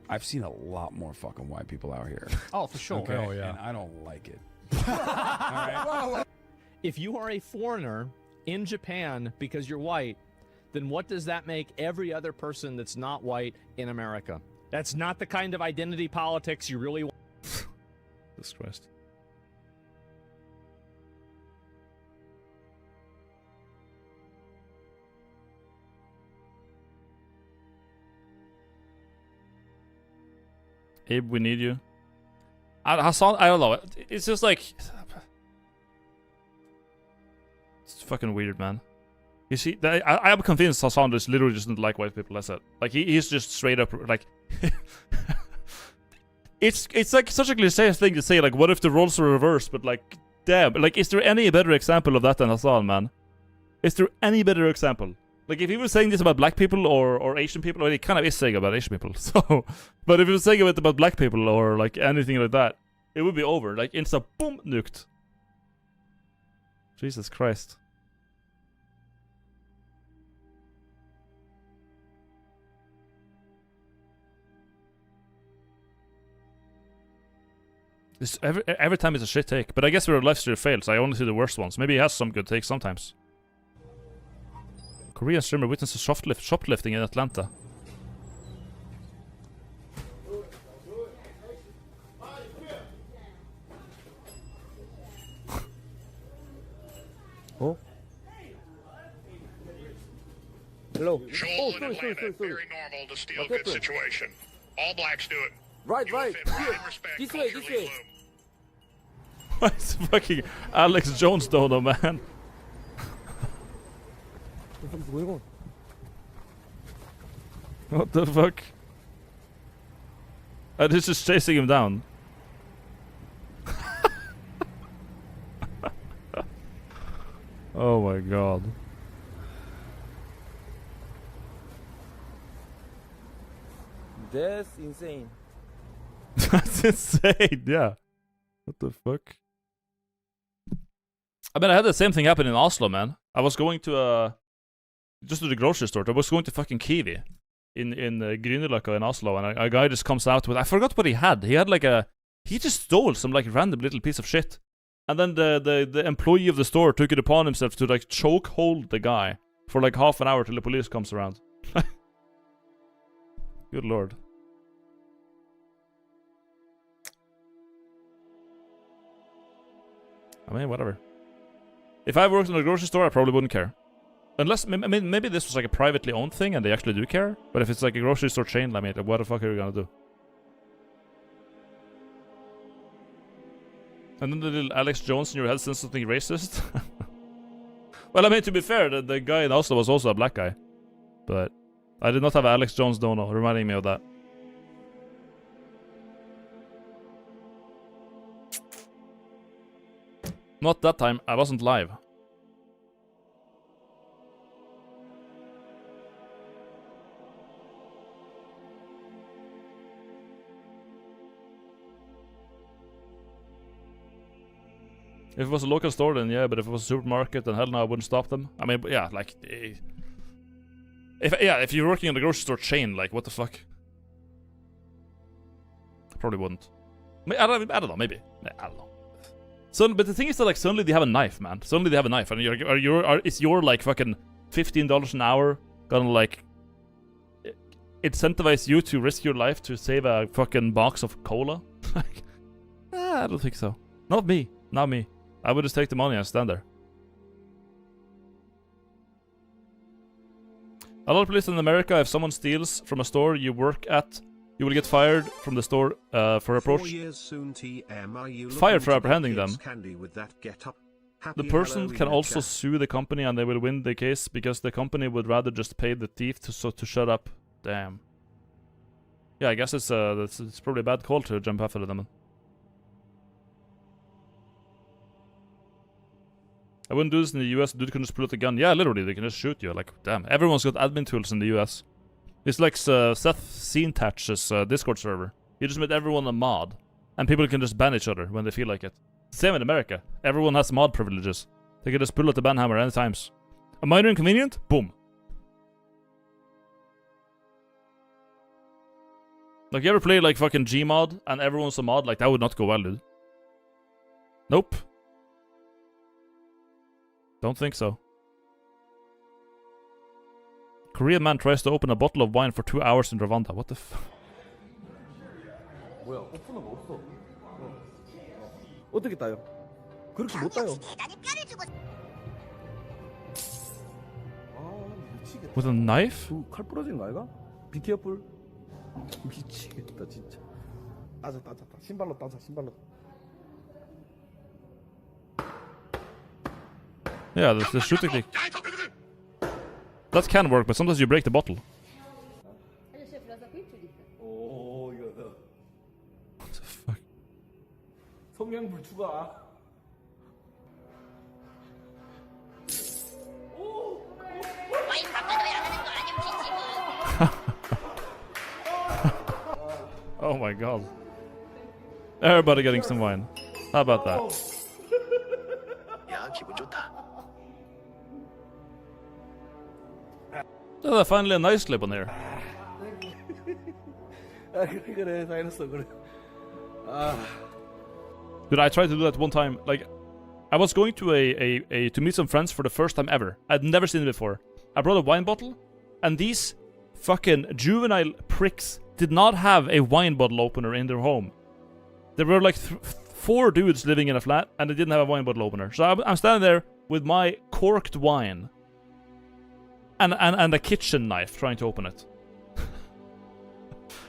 [SPEAKER 8] I've seen a lot more fucking white people out here.
[SPEAKER 11] Oh, for sure.
[SPEAKER 8] Okay?
[SPEAKER 6] Oh, yeah.
[SPEAKER 8] And I don't like it. All right?
[SPEAKER 11] If you are a foreigner in Japan because you're white, then what does that make every other person that's not white in America? That's not the kind of identity politics you really want.
[SPEAKER 2] Jesus Christ. Abe, we need you. Hassan, I don't know. It's just like... It's fucking weird, man. You see, I'm convinced Hassan just literally doesn't like white people. That's it. Like, he's just straight up, like... It's like such a cliche thing to say, like, what if the roles were reversed? But, like, damn. Like, is there any better example of that than Hassan, man? Is there any better example? Like, if he was saying this about black people or Asian people, or he kind of is saying about Asian people, so... But if he was saying it about black people or, like, anything like that, it would be over. Like, insta, boom, nuked. Jesus Christ. This, every time it's a shit take, but I guess we're a live stream failed, so I only see the worst ones. Maybe he has some good takes sometimes. Korean streamer witnesses shoplifting in Atlanta.
[SPEAKER 5] Oh. Hello.
[SPEAKER 4] Joel in Atlanta, very normal to steal good situation. All blacks do it.
[SPEAKER 9] Right.
[SPEAKER 4] This
[SPEAKER 9] way.
[SPEAKER 2] Why is fucking Alex Jones dono, man?
[SPEAKER 9] What's going on?
[SPEAKER 2] What the fuck? And he's just chasing him down. Oh my god.
[SPEAKER 9] That's insane.
[SPEAKER 2] That's insane, yeah. What the fuck? I mean, I had the same thing happen in Oslo, man. I was going to just to the grocery store. I was going to fucking Kiwi in Grünerløkka in Oslo, and a guy just comes out with, I forgot what he had. He had like he just stole some like random little piece of shit. And then the employee of the store took it upon himself to like choke hold the guy for like half an hour till the police comes around. Good lord. I mean, whatever. If I worked in a grocery store, I probably wouldn't care. Unless, I mean, maybe this was like a privately owned thing and they actually do care. But if it's like a grocery store chain, I mean, what the fuck are you gonna do? And then the little Alex Jones in your head says something racist? Well, I mean, to be fair, the guy in Oslo was also a black guy. But I did not have Alex Jones dono reminding me of that. Not that time, I wasn't live. If it was a local store, then yeah, but if it was a supermarket, then hell no, I wouldn't stop them. I mean, yeah, like... If you're working in a grocery store chain, like, what the fuck? Probably wouldn't. I don't know, maybe. I don't know. So, but the thing is that, like, suddenly they have a knife, man. Suddenly they have a knife, and is your like fucking $15 an hour gonna like incentivize you to risk your life to save a fucking box of cola? Like, I don't think so. Not me. Not me. I would just take the money and stand there. A lot of places in America, if someone steals from a store you work at, you will get fired from the store for approach.
[SPEAKER 1] 4 years soon, TM. Are you
[SPEAKER 2] fired for
[SPEAKER 1] looking to
[SPEAKER 2] apprehending
[SPEAKER 1] get
[SPEAKER 2] them.
[SPEAKER 1] candy with that get-up?
[SPEAKER 2] The
[SPEAKER 1] Happy
[SPEAKER 2] person
[SPEAKER 1] Halloween
[SPEAKER 2] can
[SPEAKER 1] in
[SPEAKER 2] also
[SPEAKER 1] chat.
[SPEAKER 2] sue the company and they will win the case because the company would rather just pay the thief to shut up. Damn. Yeah, I guess it's probably a bad call to jump after them. I wouldn't do this in the US. Dude can just pull out the gun. Yeah, literally, they can just shoot you. Like, damn. Everyone's got admin tools in the US. It's like Seth Seentach's Discord server. He just made everyone a mod. And people can just ban each other when they feel like it. Same in America. Everyone has mod privileges. They can just pull out the ban hammer any times. A minor inconvenient? Boom. Like, you ever play like fucking Gmod and everyone's a mod? Like, that would not go well, dude. Nope. Don't think so. Korean man tries to open a bottle of wine for 2 hours in Rwanda. What the f...
[SPEAKER 12] 뭐야? 오픈은 없어. 어떻게 따요? 그렇게 못 따요.
[SPEAKER 2] With a knife?
[SPEAKER 12] 칼 부러진 거 아이가? Be careful. 미치겠다 진짜. 따자. 신발로 따자 신발로.
[SPEAKER 2] Yeah, the shoot technique. That can work, but sometimes you break the bottle.
[SPEAKER 12] 오 이거.
[SPEAKER 2] What the fuck?
[SPEAKER 12] 성냥불 추가.
[SPEAKER 2] Oh my god. Everybody getting some wine. How about that? Oh, finally a nice clip on there.
[SPEAKER 12] 그래 사이너스 그래.
[SPEAKER 2] Dude, I tried to do that one time. Like, I was going to to meet some friends for the first time ever. I'd never seen it before. I brought a wine bottle, and these fucking juvenile pricks did not have a wine bottle opener in their home. There were like 4 dudes living in a flat, and they didn't have a wine bottle opener. So I'm standing there with my corked wine and a kitchen knife trying to open it.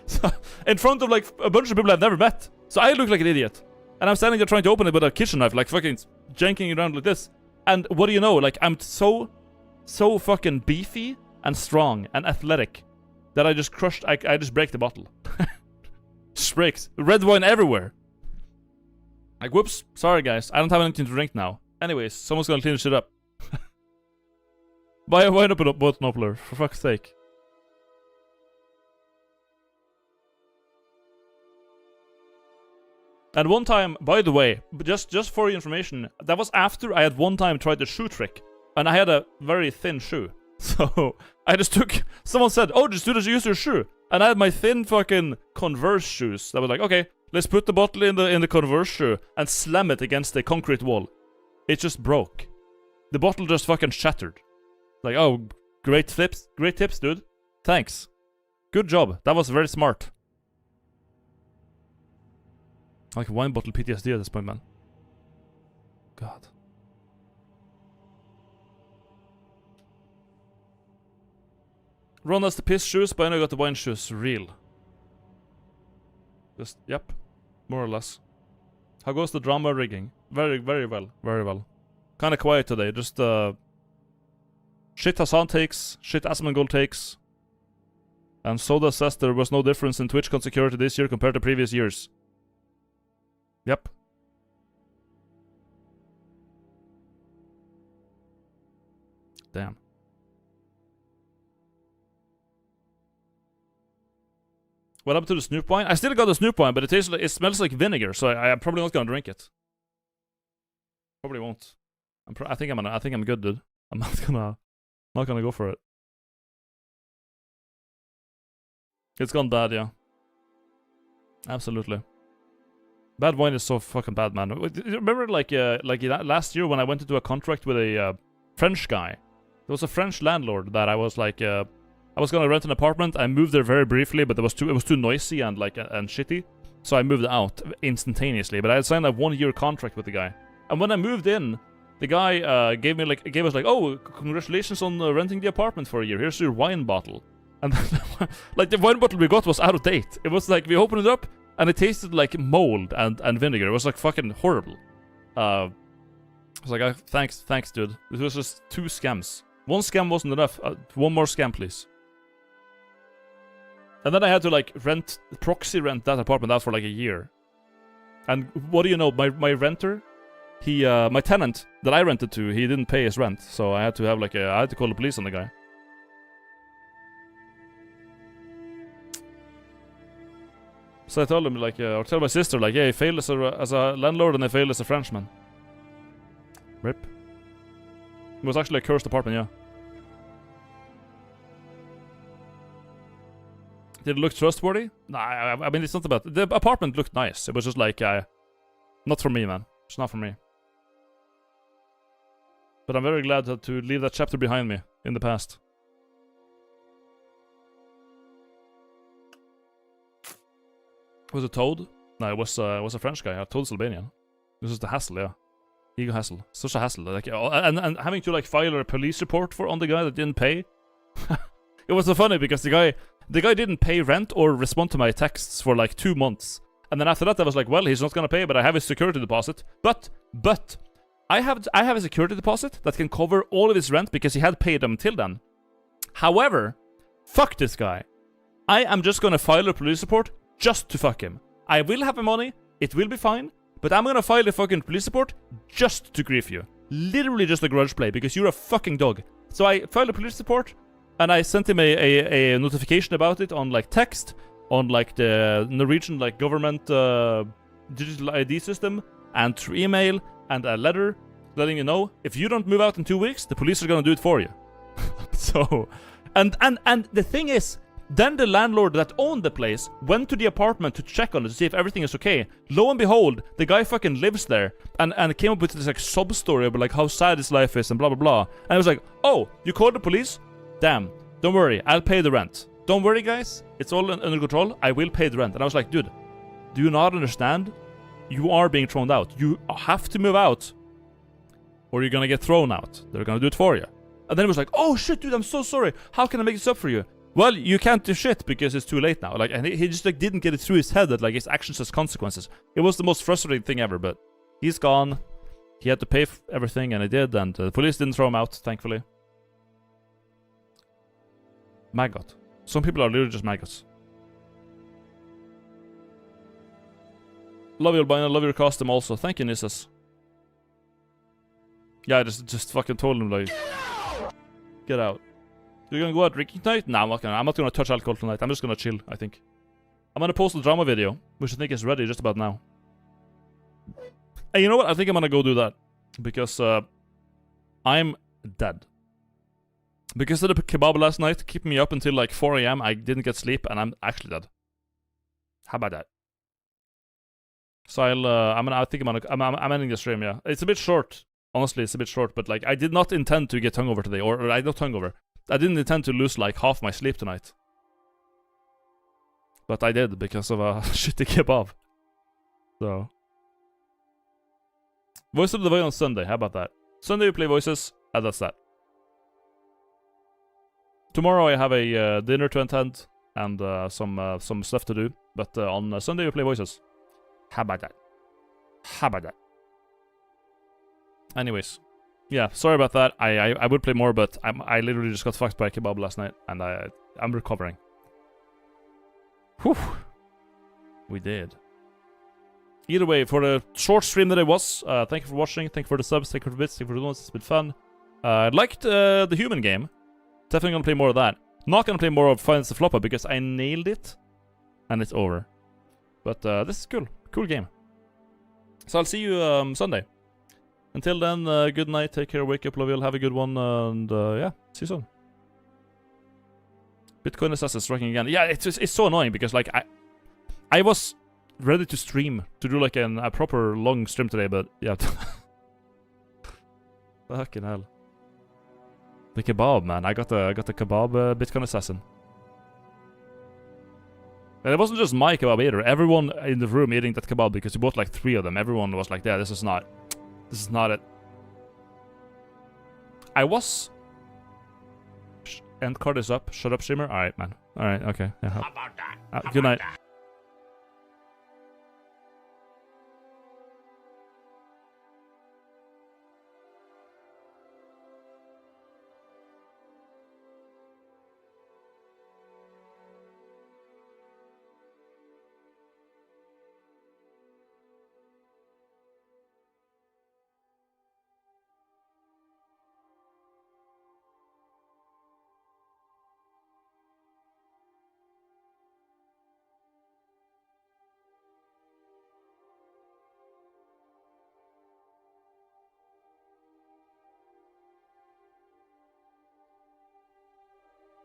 [SPEAKER 2] So, in front of like a bunch of people I've never met. So I look like an idiot. And I'm standing there trying to open it with a kitchen knife, like fucking janking around like this. And what do you know? Like, I'm so fucking beefy and strong and athletic that I just crushed, I just break the bottle. Just breaks. Red wine everywhere. Like, whoops. Sorry, guys. I don't have anything to drink now. Anyways, someone's gonna clean this shit up. Buy a wine bottle opener, for fuck's sake. And one time, by the way, just for your information, that was after I had one time tried the shoe trick. And I had a very thin shoe. So, I just took... Someone said, oh, just use your shoe. And I had my thin fucking Converse shoes. That was like, okay, let's put the bottle in the Converse shoe and slam it against the concrete wall. It just broke. The bottle just fucking shattered. Like, oh, great tips, dude. Thanks. Good job. That was very smart. Like wine bottle PTSD at this point, man. God. Ron has the piss shoes, but I know I got the wine shoes. Real. Just, yep. More or less. How goes the drama rigging? Very, very well. Very well. Kinda quiet today. Just, shit Hassan takes. Shit Asmongold takes. And Soda says there was no difference in TwitchCon security this year compared to previous years. Yep. Damn. What happened to the Snoop wine? I still got the Snoop wine, but it smells like vinegar, so I'm probably not gonna drink it. Probably won't. I think I'm good, dude. I'm not gonna go for it. It's gone bad, yeah. Absolutely. Bad wine is so fucking bad, man. Remember, like last year when I went into a contract with a French guy. There was a French landlord that I was like, I was gonna rent an apartment. I moved there very briefly, but it was too noisy and and shitty. So I moved out instantaneously. But I had signed a 1-year contract with the guy. And when I moved in, the guy gave us like, oh, congratulations on renting the apartment for a year. Here's your wine bottle. And like the wine bottle we got was out of date. It was like we opened it up. And it tasted like mold and vinegar. It was like fucking horrible. I was like, thanks, dude. This was just 2 scams. 1 scam wasn't enough. 1 more scam, please. And then I had to like proxy rent that apartment out for like a year. And what do you know? My renter my tenant that I rented to, he didn't pay his rent, so I had to have like I had to call the police on the guy. So I told him like, or tell my sister like, yeah, he failed as a landlord and he failed as a Frenchman. Rip. It was actually a cursed apartment, yeah. Did it look trustworthy? Nah, I mean, it's not about... The apartment looked nice. It was just like, not for me, man. It's not for me. But I'm very glad to leave that chapter behind me in the past. Was it Toad? No, it was a French guy. Toad's Albanian. This is the hassle, yeah. Ego hassle. Such a hassle. Like, and having to like file a police report on the guy that didn't pay. It was so funny because the guy didn't pay rent or respond to my texts for like 2 months. And then after that, I was like, well, he's not gonna pay, but I have his security deposit. But I have a security deposit that can cover all of his rent because he had paid them until then. However, fuck this guy. I am just gonna file a police report just to fuck him. I will have the money. It will be fine. But I'm gonna file a fucking police report just to grief you. Literally just a grudge play because you're a fucking dog. So I filed a police report. And I sent him a notification about it on like text, on like the Norwegian like government digital ID system, and through email, and a letter letting you know if you don't move out in 2 weeks, the police are gonna do it for you. So, and the thing is, then the landlord that owned the place went to the apartment to check on it to see if everything is okay. Lo and behold, the guy fucking lives there, and came up with this like sub story about like how sad his life is and blah blah blah. And I was like, oh, you called the police? Damn, don't worry, I'll pay the rent. Don't worry, guys, it's all under control. I will pay the rent. And I was like, dude, do you not understand? You are being thrown out. You have to move out, or you're gonna get thrown out. They're gonna do it for you. And then he was like, oh shit, dude, I'm so sorry. How can I make this up for you? Well, you can't do shit because it's too late now. Like, and he just like didn't get it through his head that like his actions has consequences. It was the most frustrating thing ever. But he's gone. He had to pay for everything, and he did. And the police didn't throw him out, thankfully. Maggot. Some people are literally just maggots. Love you, albino. Love your costume also. Thank you, Nissus. Yeah, I just fucking told him like, get out. You're gonna go out drinking tonight? No, I'm not gonna touch alcohol tonight. I'm just gonna chill, I think. I'm gonna post the drama video, which I think is ready just about now. And you know what? I think I'm gonna go do that. Because, I'm dead. Because of the kebab last night, keeping me up until like 4 AM, I didn't get sleep, and I'm actually dead. How about that? So I think I'm ending the stream, yeah. It's a bit short. Honestly, it's a bit short, but like, I did not intend to get hungover today, or I not hungover. I didn't intend to lose like half my sleep tonight. But I did, because of a shitty kebab. So. Voice of the Void on Sunday, how about that? Sunday we play voices, and that's that. Tomorrow I have a dinner to attend, and some stuff to do. But on Sunday we play voices. How about that? How about that? Anyways. Yeah, sorry about that. I would play more, but I literally just got fucked by a kebab last night, and I'm recovering. Whew. We did. Either way, for the short stream that it was, thank you for watching, thank you for the subs, thank you for the bits, thank you for the donuts, it's been fun. I liked the human game. Definitely gonna play more of that. Not gonna play more of Finds the Floppa because I nailed it, and it's over. But this is cool. Cool game. So I'll see you Sunday. Until then, good night, take care, wake up, love you, have a good one, and yeah, see you soon. Bitcoin assassin striking again. Yeah, it's so annoying because like I was ready to stream, to do like a proper long stream today, but yeah. Fucking hell. The kebab, man. I got the kebab Bitcoin assassin. And it wasn't just my kebab either. Everyone in the room eating that kebab, because we bought like 3 of them. Everyone was like, yeah, this is not it. I was... End card is up. Shut up, streamer. Alright, man. Alright, okay. Yeah. How about that? Good night.